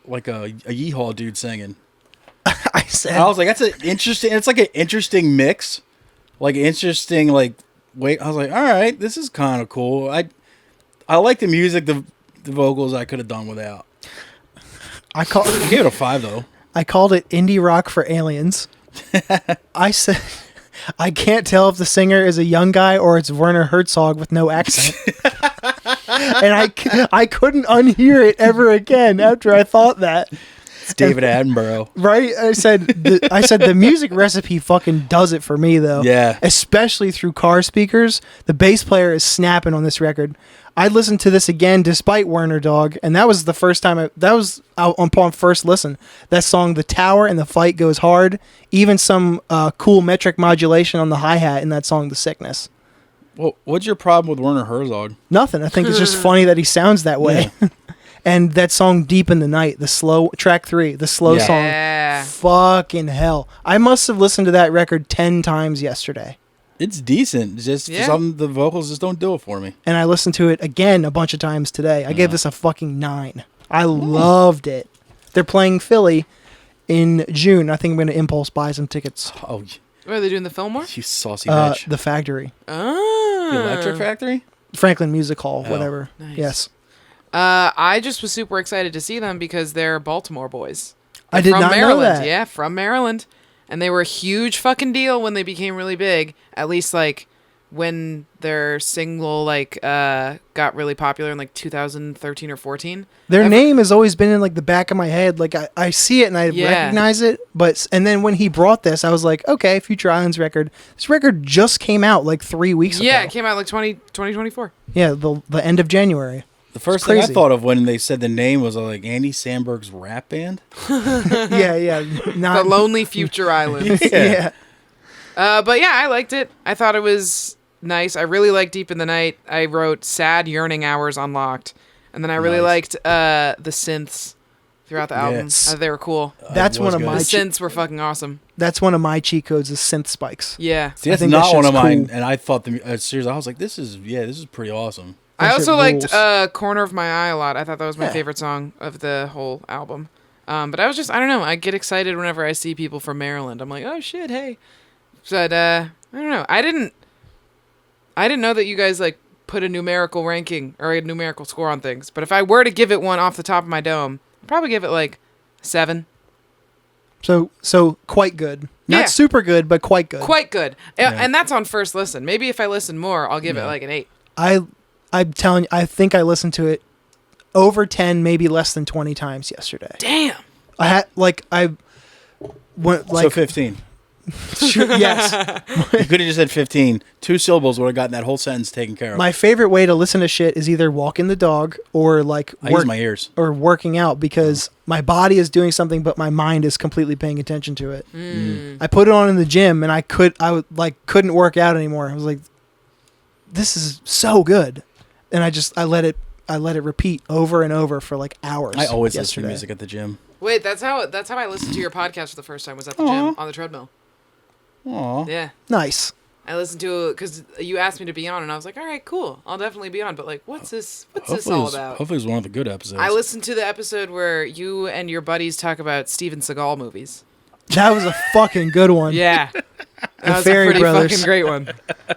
like a yeehaw dude singing. I was like, that's an interesting. It's like an interesting mix, like interesting. Like, wait, I was like, all right, this is kind of cool. I like the music, the vocals. I could have done without. I gave it a 5 though. I called it indie rock for aliens. I said, I can't tell if the singer is a young guy or it's Werner Herzog with no accent. And I couldn't unhear it ever again after I thought that. It's David Attenborough. Right? I said the music recipe fucking does it for me though. Yeah. Especially through car speakers. The bass player is snapping on this record. I listened to this again despite Werner Dog, and that was the first time that was upon first listen. That song, The Tower and the Fight Goes Hard, even some cool metric modulation on the hi-hat in that song, The Sickness. Well, what's your problem with Werner Herzog? Nothing. I think it's just funny that he sounds that way. Yeah. And that song, Deep in the Night, the slow, track 3, the slow song, fucking hell. I must have listened to that record 10 times yesterday. It's decent. Just the vocals just don't do it for me. And I listened to it again a bunch of times today. I gave this a fucking 9. I loved it. They're playing Philly in June. I think I'm going to impulse buy some tickets. Oh, what are they doing? The Fillmore? You saucy bitch. The Factory. Oh. The Electric Factory? Franklin Music Hall, whatever. Nice. Yes. I just was super excited to see them because they're Baltimore boys. I did not Maryland. know that. Yeah, from Maryland. And they were a huge fucking deal when they became really big. At least, like, when their single, like, got really popular in, like, 2013 or 14. Their name has always been in, like, the back of my head. Like, I see it and I recognize it. And then when he brought this, I was like, okay, Future Islands record. This record just came out, like, 3 weeks ago. Yeah, it came out, like, 2024. Yeah, the end of January. The first thing I thought of when they said the name was like Andy Samberg's rap band. yeah. The Lonely Future Islands. Yeah. But yeah, I liked it. I thought it was nice. I really liked Deep in the Night. I wrote Sad Yearning Hours Unlocked. And then I really liked the synths throughout the album. Yes. They were cool. That's one of my... The synths were fucking awesome. That's one of my cheat codes is synth spikes. Yeah. See, that's not one of mine. And I thought, seriously, I was like, this is pretty awesome. I also liked Corner of My Eye a lot. I thought that was my favorite song of the whole album. But I don't know. I get excited whenever I see people from Maryland. I'm like, oh shit, hey. But I don't know. I didn't know that you guys like put a numerical ranking or a numerical score on things. But if I were to give it one off the top of my dome, I'd probably give it like 7. So quite good. Not super good, but quite good. Quite good. Yeah. And that's on first listen. Maybe if I listen more, I'll give it like an 8. I'm telling you, I think I listened to it over 10, maybe less than 20 times yesterday. Damn. I had so 15. Yes. You could have just said 15. 2 syllables would have gotten that whole sentence taken care of. My favorite way to listen to shit is either walking the dog or like I use my ears or working out because my body is doing something, but my mind is completely paying attention to it. I put it on in the gym and I couldn't work out anymore. I was like, this is so good. And I let it repeat over and over for like hours. I always listen to music at the gym. Wait, that's how I listened to your podcast for the first time was at the gym on the treadmill. Aw. Yeah. Nice. I listened to it because you asked me to be on, and I was like, all right, cool. I'll definitely be on. But like, what's this all about? Hopefully it's one of the good episodes. I listened to the episode where you and your buddies talk about Steven Seagal movies. That was a fucking good one. Yeah. That was Ferry a pretty Brothers. fucking great one.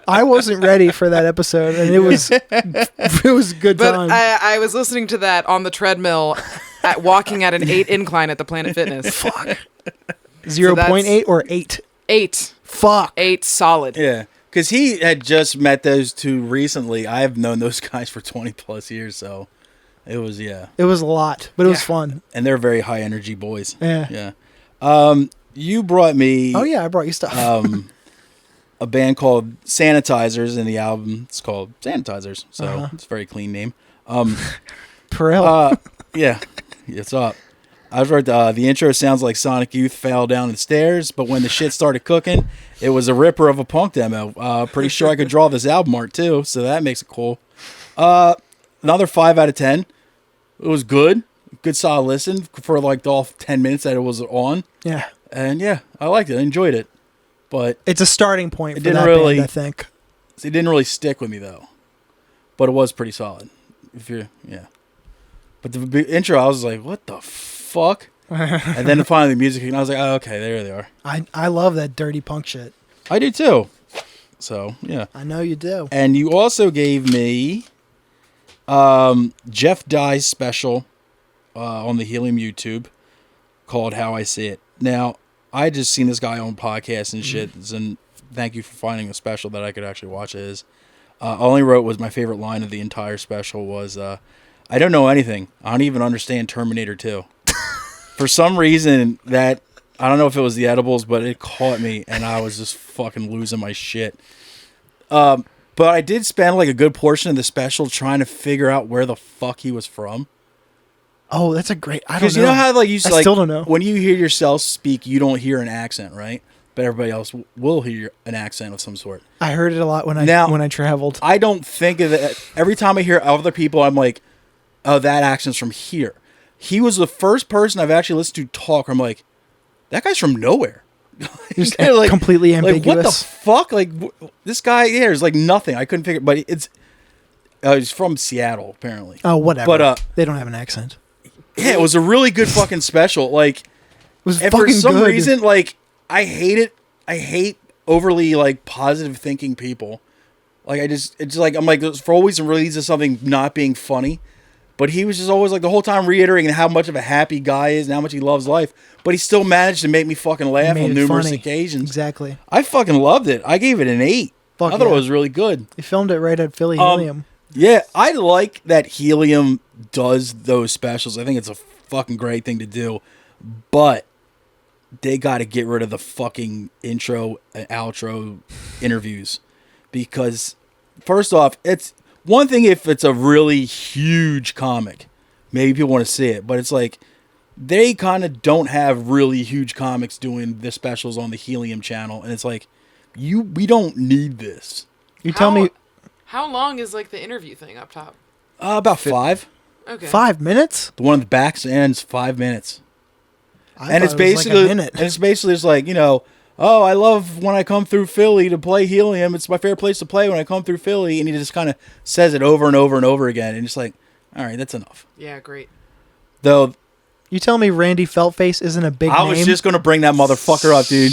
I wasn't ready for that episode, and it was good time. But I was listening to that on the treadmill, walking at an 8 incline at the Planet Fitness. Fuck. 0.8 or 8? 8. Fuck. 8 solid. Yeah. Because he had just met those two recently. I have known those guys for 20 plus years, so it was, It was a lot, but it was fun. And they're very high energy boys. Yeah. Yeah. You brought me... Oh, yeah, I brought you stuff. A band called Sanitizers, and the album is called Sanitizers, so it's a very clean name. Perel. Yeah, it's up. I was right. The intro sounds like Sonic Youth fell down the stairs, but when the shit started cooking, it was a ripper of a punk demo. Pretty sure I could draw this album art too, so that makes it cool. Another 5 out of 10. It was good. Good solid listen for like all 10 minutes that it was on. Yeah. And yeah, I liked it. I enjoyed it. But it's a starting point for didn't that really, band, I think. It didn't really stick with me though. But it was pretty solid. But the intro, I was like, what the fuck? And then finally the music, and I was like, oh, okay, there they are. I love that dirty punk shit. I do too. So, yeah. I know you do. And you also gave me Jeff Dye's special on the Helium YouTube called How I See It. Now, I just seen this guy on podcasts and shit, and thank you for finding a special that I could actually watch his. All he wrote was my favorite line of the entire special was, I don't know anything. I don't even understand Terminator 2. For some reason, that, I don't know if it was the edibles, but it caught me, and I was just fucking losing my shit. But I did spend like a good portion of the special trying to figure out where the fuck he was from. Oh, that's a great. I don't know. Because you know how like you I still don't know. When you hear yourself speak, you don't hear an accent, right? But everybody else will hear an accent of some sort. I heard it a lot when I traveled. I don't think of it. Every time I hear other people, I'm like, oh, that accent's from here. He was the first person I've actually listened to talk where I'm like, that guy's from nowhere. Just like, completely ambiguous. Like, what the fuck? Like, this guy, there's like nothing. I couldn't figure, but he's from Seattle, apparently. Oh, whatever. But they don't have an accent. Yeah, it was a really good fucking special. Like, it was and fucking for some good. reason, like, I hate it. I hate overly like positive thinking people. Like, it's like I'm like for always leads to something not being funny. But he was just always like the whole time reiterating how much of a happy guy he is and how much he loves life. But he still managed to make me fucking laugh on numerous occasions. Exactly. I fucking loved it. I gave it an 8. I thought it was really good. They filmed it right at Philly Helium. Yeah, I like that Helium does those specials. I think it's a fucking great thing to do. But they got to get rid of the fucking intro and outro interviews. Because, first off, it's one thing if it's a really huge comic. Maybe people want to see it. But it's like, they kind of don't have really huge comics doing the specials on the Helium channel. And it's like, we don't need this. You tell me. How long is like the interview thing up top? About 5. Okay. 5 minutes? The one on the back ends 5 minutes. And it's basically like a minute. And it's basically just like, oh, I love when I come through Philly to play Helium. It's my favorite place to play when I come through Philly. And he just kind of says it over and over and over again. And it's like, all right, that's enough. Yeah, great. Though, you tell me Randy Feltface isn't a big name? I was just going to bring that motherfucker up, dude.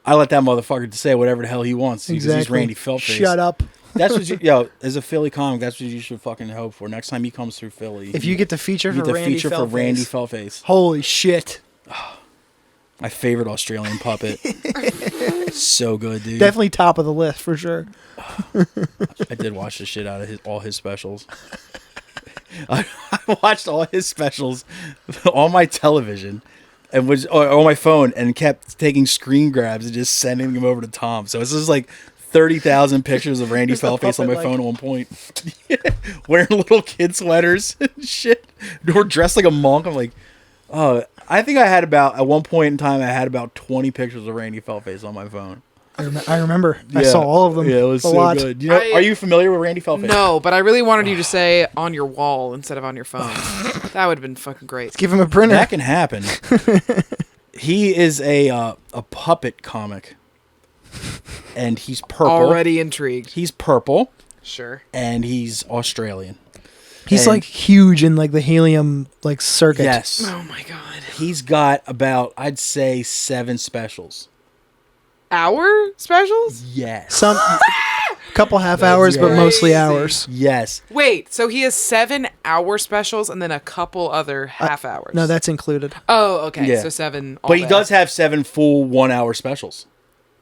I let that motherfucker say whatever the hell he wants. Because he's Randy Feltface. Shut up. That's what as a Philly comic, that's what you should fucking hope for. Next time he comes through Philly. If you get the feature for Randy Feltface. Holy shit. My favorite Australian puppet. So good, dude. Definitely top of the list for sure. I did watch the shit out of all his specials. I watched all his specials on my television and on my phone and kept taking screen grabs and just sending them over to Tom. So it's just like 30,000 pictures of Randy Feltface on my phone at one point. Wearing little kid sweaters and shit. Or dressed like a monk. I'm like, oh, I think at one point in time, I had about 20 pictures of Randy Feltface on my phone. I remember. Yeah. I saw all of them. Yeah, it was so lot. Good. Are you familiar with Randy Feltface? No, but I really wanted you to say on your wall instead of on your phone. That would have been fucking great. Let's give him a printer. That can happen. He is a puppet comic. And he's purple. Already intrigued. He's purple. Sure. And he's Australian. He's like huge in like the Helium like circuit. Yes. Oh my god. He's got about, I'd say, 7 specials. Hour specials? Yes. Some couple half hours, but mostly hours. Yes. Wait, so he has 7-hour specials and then a couple other half hours. No, that's included. Oh, okay. Yeah. So 7. But he does have 7 full 1-hour specials.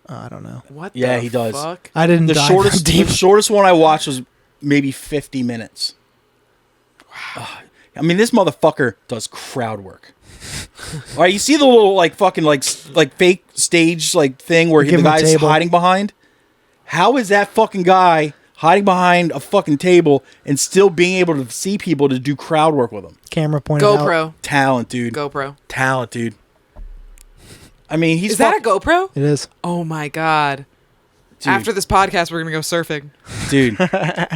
I don't know. What? Yeah, he does. Fuck? I didn't. The shortest one I watched was maybe 50 minutes. Wow. I mean, this motherfucker does crowd work. All right, you see the little like fucking like fake stage like thing where the guy's hiding behind? How is that fucking guy hiding behind a fucking table and still being able to see people to do crowd work with them. Camera pointed out. GoPro. Talent, dude. GoPro. Talent, dude. I mean, he's Is that a GoPro? It is. Oh my god. Dude. After this podcast, we're gonna go surfing. Dude.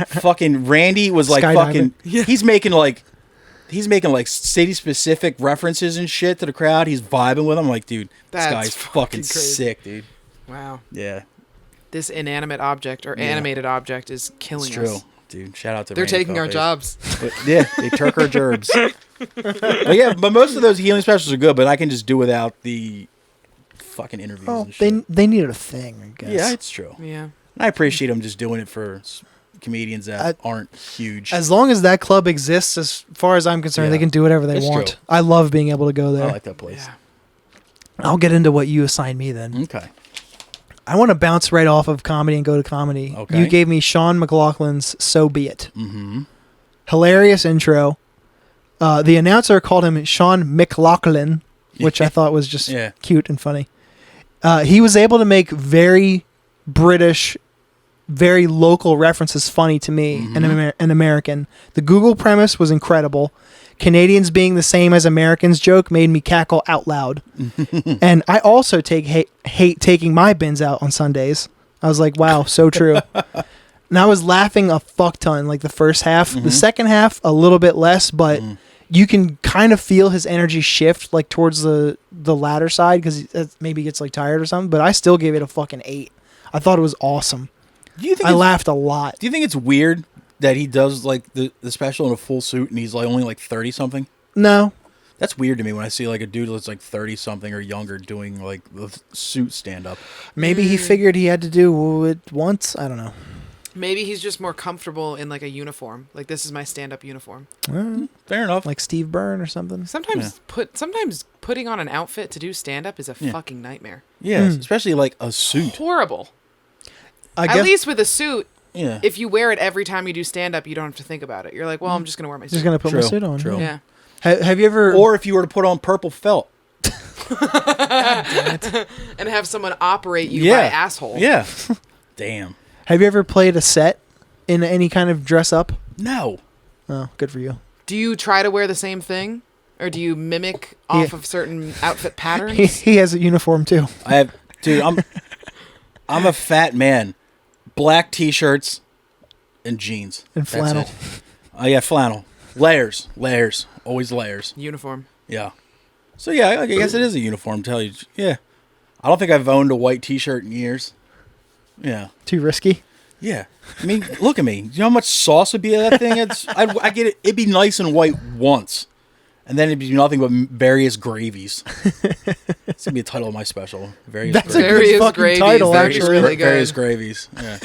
Fucking Randy was like Skydiving. fucking. Yeah. He's making like city specific references and shit to the crowd. He's vibing with them. Like, dude, this That's guy's fucking fucking crazy. sick, dude. Wow. Yeah, This inanimate object or Yeah. animated object is killing it's true, us. dude. Shout out to They're Randy taking our Coface. jobs. But, yeah, they took our gerbs. But yeah, but most of those healing specials are good. But I can just do without the fucking interviews Well, and shit. they needed a thing, I guess. Yeah, it's true. Yeah. And I appreciate them just doing it for comedians that aren't huge. As long as that club exists, as far as I'm concerned, Yeah. they can do whatever they It's want. true. I love being able to go I there. like that place. Yeah. I'll get into what you assigned me then. Okay. I want to bounce right off of comedy and go to comedy. Okay. You gave me Sean McLaughlin's So Be It. Mm-hmm. Hilarious intro. The announcer called him Sean McLaughlin, which I thought was just Yeah. cute and funny. He was able to make very British, very local references funny to me, an American. The Google premise was incredible. Canadians being the same as Americans joke made me cackle out loud. And I also hate taking my bins out on Sundays. I was like, wow, so true. And I was laughing a fuck ton, like the first half. The second half, a little bit less, but you can kind of feel his energy shift like towards the latter side because maybe he gets like tired or something. But I still gave it a fucking 8. I thought it was awesome. Do you think I laughed a lot. Do you think it's weird that he does like the special in a full suit and he's like only like 30 something? No. That's weird to me when I see like a dude that's like 30 something or younger doing like the suit stand up. Maybe he figured he had to do it once. I don't know. Maybe he's just more comfortable in like a uniform. Like, this is my stand-up uniform. Fair enough. Like Steve Byrne or something. Sometimes putting on an outfit to do stand-up is a fucking nightmare. Yeah, especially like a suit. Horrible. I At guess least with a suit, Yeah. if you wear it every time you do stand-up, you don't have to think about it. You're like, well, I'm just gonna wear my suit. just gonna put my True, suit on. true. Yeah. Have you ever? Or if you were to put on purple felt. And have someone operate you Yeah. by asshole. Yeah. Damn. Have you ever played a set in any kind of dress up? No. Oh, good for you. Do you try to wear the same thing? Or do you mimic off of certain outfit patterns? He has a uniform too. I have, dude. I'm a fat man. Black t-shirts and jeans And That's flannel. it. Oh yeah, flannel. Layers, always layers. Uniform. Yeah. So yeah, I guess it is a uniform. Tell you, yeah. I don't think I've owned a white t-shirt in years. Yeah. Too risky. Yeah. I mean, look at me. You know how much sauce would be in that thing? I get it. It'd be nice and white once. And then it'd be nothing but various gravies. It's going to be the title of my special. Various That's a gravies. good Various fucking gravies. title, That's actually. really good. Various gravies. Yeah.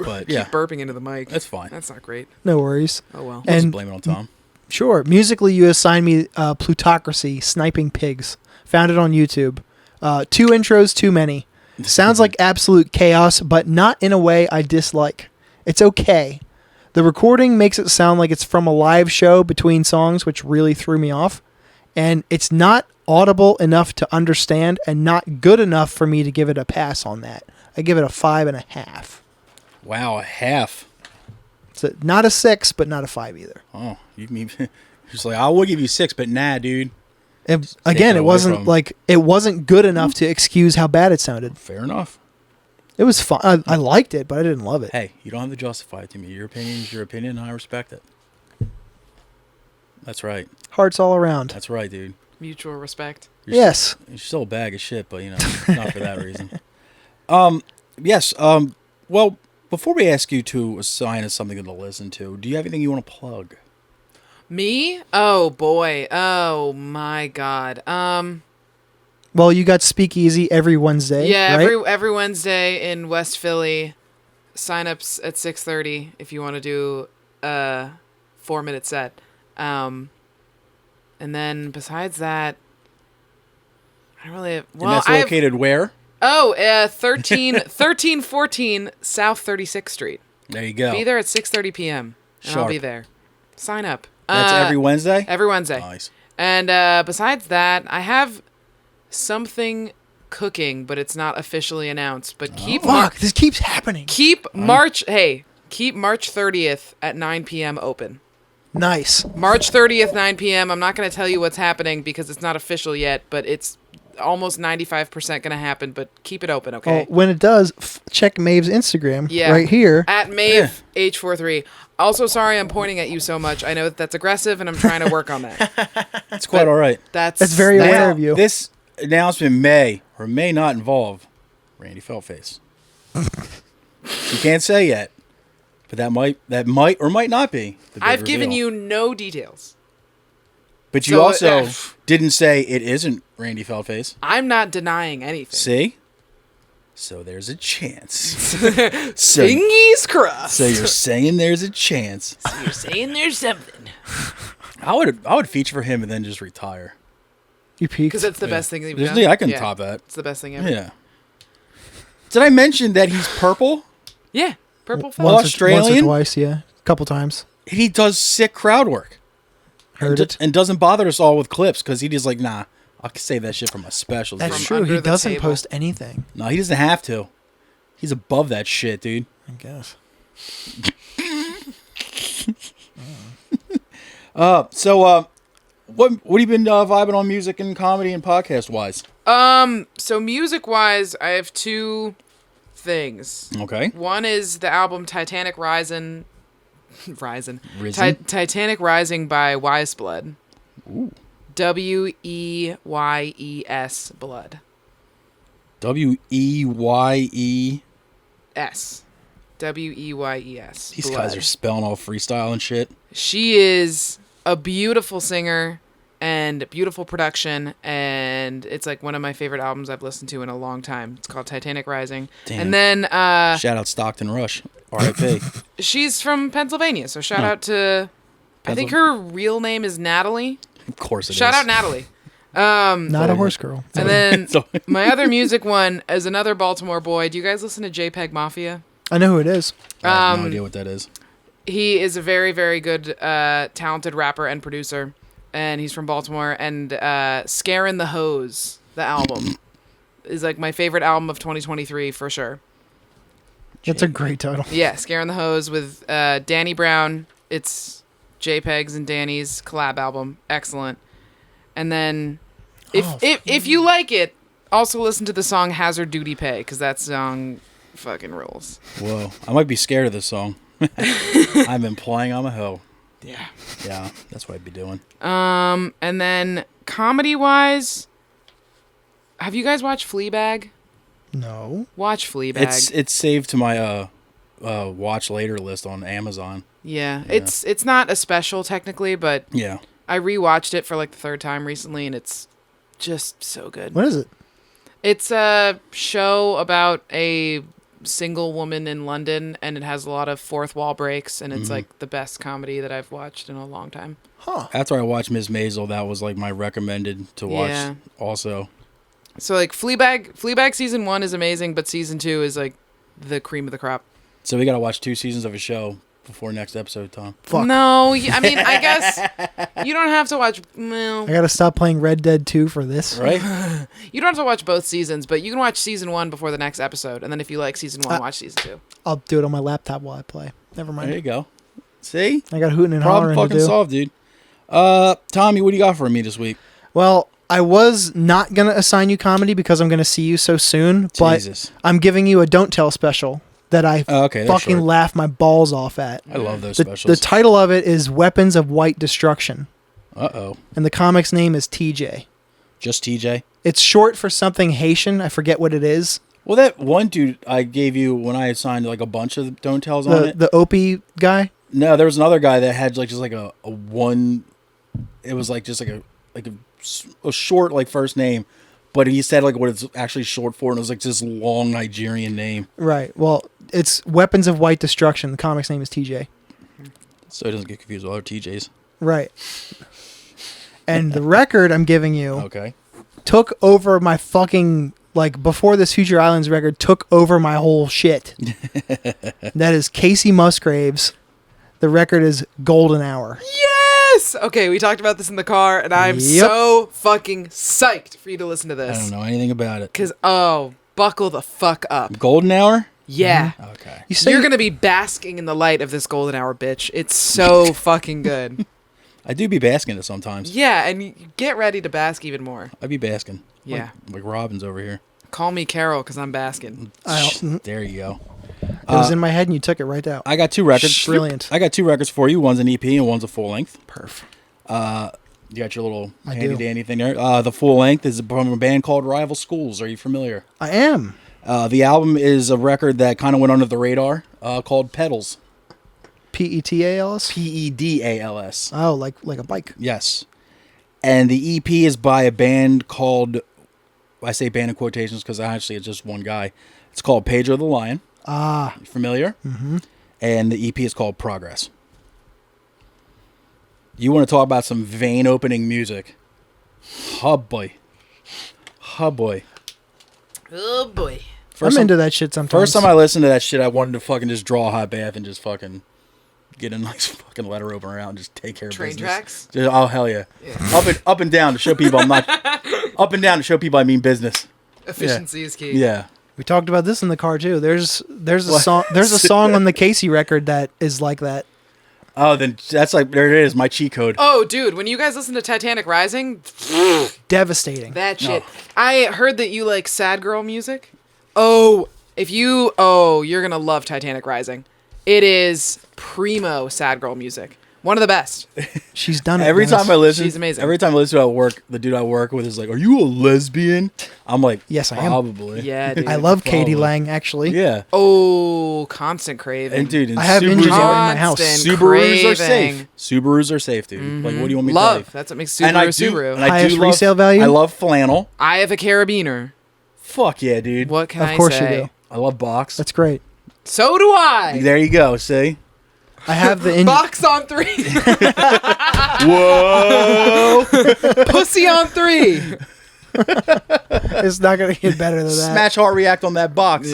But yeah, Burping into the mic. that's fine. That's not great. No worries. Oh well. Let's And- blame it on Tom. Sure. Musically, you assigned me Plutocracy, Sniping Pigs. Found it on YouTube. 2 intros, too many. Sounds like absolute chaos, but not in a way I dislike. It's okay. The recording makes it sound like it's from a live show between songs, which really threw me off. And it's not audible enough to understand and not good enough for me to give it a pass on that. I give it a 5.5. Wow, a half. So not a 6, but not a 5 either. Oh, you mean just like I will give you 6, but nah, dude. Again, it it away wasn't from- like it wasn't good enough to excuse how bad it sounded. Fair enough. It was fun. I liked it, but I didn't love it. Hey, you don't have to justify it to me. Your opinion is your opinion, and I respect it. That's right. Hearts all around. That's right, dude. Mutual respect. Yes. You're still a bag of shit, but you know, not for that reason. Yes. Well, before we ask you to assign us something to listen to, do you have anything you want to plug? Me? Oh boy. Oh my god. Well, you got Speakeasy every Wednesday. Yeah, right? every Wednesday in West Philly. Sign-ups at 6:30 if you want to do a 4-minute set. And then besides that, I don't really. Well, And that's located where? 1314 South 36th Street. There you go. Be there at 6:30 p.m. and I'll Sharp. be there. Sign up. That's every Wednesday? Every Wednesday. Nice. And besides that, I have something cooking, but it's not officially announced. But Fuck, this keeps happening. keep March 30th at 9 p.m. open. Nice. March 30th, 9 p.m. I'm not going to tell you what's happening because it's not official yet, but it's almost 95% going to happen, but keep it open, okay? Oh, when it does, check Maeve's Instagram right here. At Maeve H43. Also, sorry I'm pointing at you so much. I know that's aggressive, and I'm trying to work on that. It's quite all right. That's very aware of you. This announcement may or may not involve Randy Feltface. You can't say yet, but that might or might not be. The big I've given reveal. you no details. But you also didn't say it isn't Randy Feltface. I'm not denying anything. See? So there's a chance. Fingers crossed. So you're saying there's a chance. So you're saying there's something. I would feature for him and then just retire. You peaked. Because that's the best thing that you've done. Yeah, I can top that. It's the best thing ever. Yeah. Did I mention that he's purple? Yeah. Purple fella. Once Australian? or twice, yeah. A couple times. He does sick crowd work. Heard it. And doesn't bother us all with clips because he just like, nah, I'll save that shit for my specials. That's From true. under He the doesn't table. post anything. No, he doesn't have to. He's above that shit, dude. I guess. So what have you been vibing on music and comedy and podcast wise? So music wise, I have two things. Okay. One is the album Titanic Rising. Risen? Titanic Rising by Weyes Blood. Ooh. Weyes Blood. Weyes. S. Weyes. These guys are spelling all freestyle and shit. She is a beautiful singer and beautiful production, and it's like one of my favorite albums I've listened to in a long time. It's called Titanic Rising. Damn. And then Shout out Stockton Rush. R.I.P. she's from Pennsylvania, so shout out to I think her real name is Natalie. Of course it is. Shout out Natalie. Not a horse girl. And then my other music one is another Baltimore boy. Do you guys listen to JPEGMafia? I know who it is. I have no idea what that is. He is a very, very good, talented rapper and producer, and he's from Baltimore. And Scarin' the Hose, the album, is like my favorite album of 2023 for sure. That's a great title. Yeah, Scarin' the Hose with Danny Brown. It's JPEG's and Danny's collab album. Excellent. And then, if you like it, also listen to the song Hazard Duty Pay, because that song fucking rules. Whoa. I might be scared of this song. I've been playing on a hoe. Yeah. Yeah, that's what I'd be doing. And then comedy-wise, have you guys watched Fleabag? No. Watch Fleabag. It's saved to my watch later list on Amazon. Yeah. It's not a special technically, but Yeah. I rewatched it for like the third time recently, and it's just so good. What is it? It's a show about a single woman in London, and it has a lot of fourth wall breaks, and it's like the best comedy that I've watched in a long time. Huh. After I watched Ms. Maisel, that was like my recommended to watch also. So like Fleabag season 1 is amazing, but season 2 is like the cream of the crop. So we got to watch 2 seasons of a show before next episode, Tom. Fuck. No, I mean, I guess you don't have to watch. Well, I gotta stop playing Red Dead 2 for this. Right? you don't have to watch both seasons, but you can watch season 1 before the next episode, and then if you like season 1, watch season 2. I'll do it on my laptop while I play. Never mind. There you go. See? I got hooting and Problem hollering to fucking do. solved, dude. Tommy, what do you got for me this week? Well, I was not gonna assign you comedy because I'm gonna see you so soon, but Jesus. I'm giving you a Don't Tell special that I Okay, they're fucking short. laugh my balls off at. I love those The specials. title of it is Weapons of White Destruction, Uh-oh. and the comic's name is TJ. Just TJ? It's short for something Haitian. I forget what it is. Well, that one dude I gave you when I assigned like a bunch of Don't Tells on it. The Opie guy. No, there was another guy that had like just like a one. It was like just like a short like first name, but he said like what it's actually short for, and it was like this long Nigerian name, Right. Well, it's Weapons of White Destruction. The comic's name is TJ. so it doesn't get confused with other TJs. Right. And the record I'm giving you Okay. took over my fucking, like, before this Future Islands record took over my whole shit. That is Kacey Musgraves. The record is Golden Hour. this? Okay, we talked about this in the car, and I'm so fucking psyched for you to listen to this. I don't know anything about it. Because, buckle the fuck up. Golden Hour? Yeah. Mm-hmm. Okay. You're going to be basking in the light of this golden hour, bitch. It's so fucking good. I do be basking it sometimes. Yeah, and you get ready to bask even more. I be basking. Yeah. Like Robin's over here. Call me Carol, because I'm basking. There you go. It was in my head and you took it right out. I got 2 records. Brilliant. I got 2 records for you. One's an EP and one's a full length. Perf. You got your little I handy do. dandy thing there. The full length is from a band called Rival Schools. Are you familiar? I am. The album is a record that kind of went under the radar called Pedals. Petals? Pedals. Oh, like a bike. Yes. And the EP is by a band called, I say band in quotations because actually it's just one guy. It's called Pedro the Lion. Ah. You familiar? Mm-hmm. And the EP is called Progress. You want to talk about some vein opening music? Oh boy. Oh boy. Oh, boy. I'm into that shit sometimes. First time I listened to that shit, I wanted to fucking just draw a hot bath and just fucking get a nice fucking letter open around and just take care of Train business. tracks? Oh, hell yeah. Up and down to show people I'm not... up and down to show people I mean business. Efficiency is key. Yeah. We talked about this in the car too. There's a song on the Kacey record that is like that. Oh, then that's like, there it is, my cheat code. Oh, dude, when you guys listen to Titanic Rising, Devastating. that shit. I heard that you like sad girl music. You're gonna love Titanic Rising. It is primo sad girl music. One of the best. She's done it. Every Dennis. time I listen, She's amazing. Every time I listen to at work, the dude I work with is like, "Are you a lesbian?" I'm like, Yes, I am. Probably. Yeah, dude. I love Katie Probably. Lang actually. Yeah. Oh, constant craving. And dude, I have Subarus injuries are, in my house. Constant Subarus are craving. safe. Subarus are safe, dude. Like, what do you want me to Love. tell That's what makes you? Subaru And I Subaru. do, and I Highest do love, resale value? I love flannel. I have a carabiner. Fuck yeah, dude. What can Of I course say? you do. I love box. That's great. So do I. There you go. See. I have the Box on 3. Whoa. Pussy on 3. It's not gonna get better than that. Smash heart react on that box.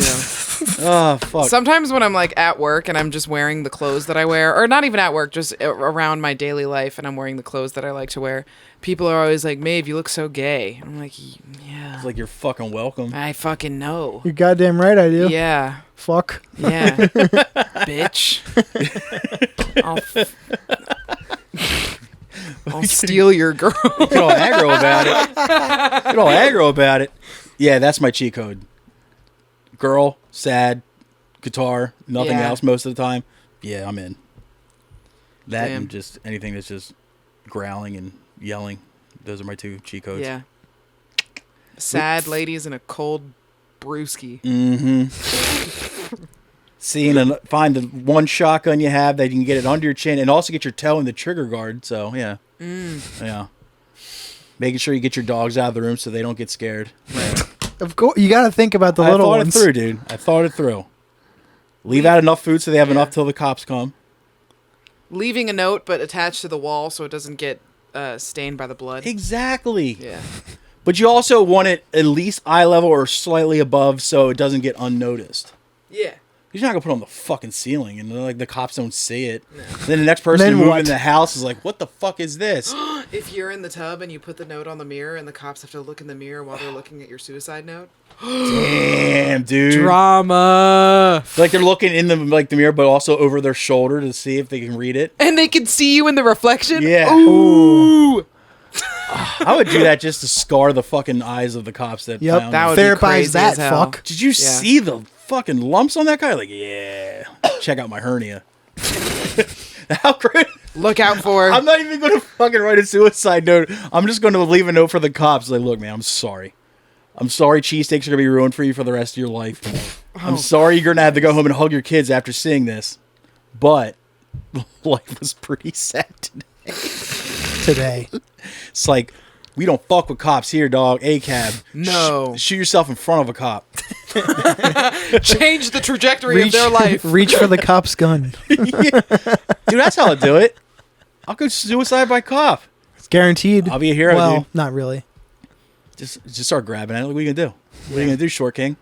Oh fuck. Sometimes when I'm like at work and I'm just wearing the clothes that I wear, or not even at work, just around my daily life, and I'm wearing the clothes that I like to wear, people are always like, "Maeve, you look so gay." I'm like, "Yeah." It's like you're fucking welcome. I fucking know. You're goddamn right I do. Yeah. Fuck. Yeah. Bitch. I'll steal your girl. Get all aggro about it. Get all aggro about it. Yeah, that's my cheat code. Girl, sad, guitar, nothing Yeah. else most of the time. Yeah, I'm in. That Damn. and just anything that's just growling and yelling. Those are my 2 cheat codes. Yeah. Sad ladies in a cold brewski. Mm-hmm. Find the one shotgun you have that you can get it under your chin and also get your toe in the trigger guard. So, yeah. Yeah. Making sure you get your dogs out of the room so they don't get scared. Of course, you got to think about the I little thought ones. it through, dude. I thought it through. Leave out enough food so they have enough till the cops come. Leaving a note, but attached to the wall so it doesn't get stained by the blood. Exactly. Yeah. But you also want it at least eye level or slightly above so it doesn't get unnoticed. Yeah. You're not gonna put it on the fucking ceiling and like the cops don't see it. No. Then the next person Then who moved what? in the house is like, "What the fuck is this?" If you're in the tub and you put the note on the mirror and the cops have to look in the mirror while they're looking at your suicide note. Damn, dude. Drama. Like they're looking in the mirror, but also over their shoulder to see if they can read it. And they can see you in the reflection? Yeah. Ooh. I would do that just to scar the fucking eyes of the cops that Yep. found That me. would be Therapize crazy that as hell. fuck. Did you see the fucking lumps on that guy? Like, yeah. Check out my hernia. How great. Look out for. I'm not even going to fucking write a suicide note. I'm just going to leave a note for the cops. Like, look, man, I'm sorry. I'm sorry cheesesteaks are going to be ruined for you for the rest of your life. I'm sorry you're going to have to go home and hug your kids after seeing this. But life was pretty sad Today. It's like, we don't fuck with cops here, dog. ACAB. No. Shoot yourself in front of a cop. Change the trajectory of their life. Reach for the cop's gun. Dude, that's how I do it. I'll go suicide by cop. It's guaranteed. I'll be a hero, well, dude. not really. Just start grabbing it. What are you going to do? What are you going to do, Short King?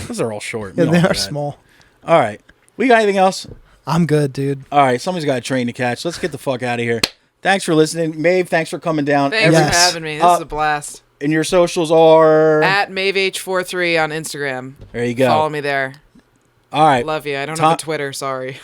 Those are all short. Yeah, We they all know are that. small. All right. We got anything else? I'm good, dude. All right. Somebody's got a train to catch. Let's get the fuck out of here. Thanks for listening. Maeve, thanks for coming down. Thanks Yes. for having me. This is a blast. And your socials are... At MaveH43 on Instagram. There you go. Follow me there. All right. Love you. I don't have a Twitter, sorry.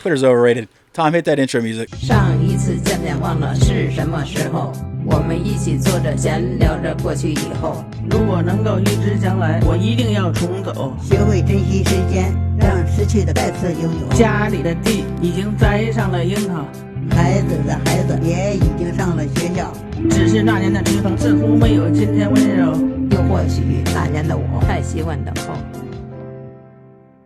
Twitter's overrated. Tom, hit that intro music. 上一次见面忘了是什么时候，我们一起坐着闲聊着过去以后。如果能够预知将来，我一定要重走。学会珍惜时间，让失去的再次拥有。家里的地已经栽上了樱桃，孩子的孩子也已经上了学校，只是那年的地方似乎没有今天温柔。又或许那年的我太习惯等候。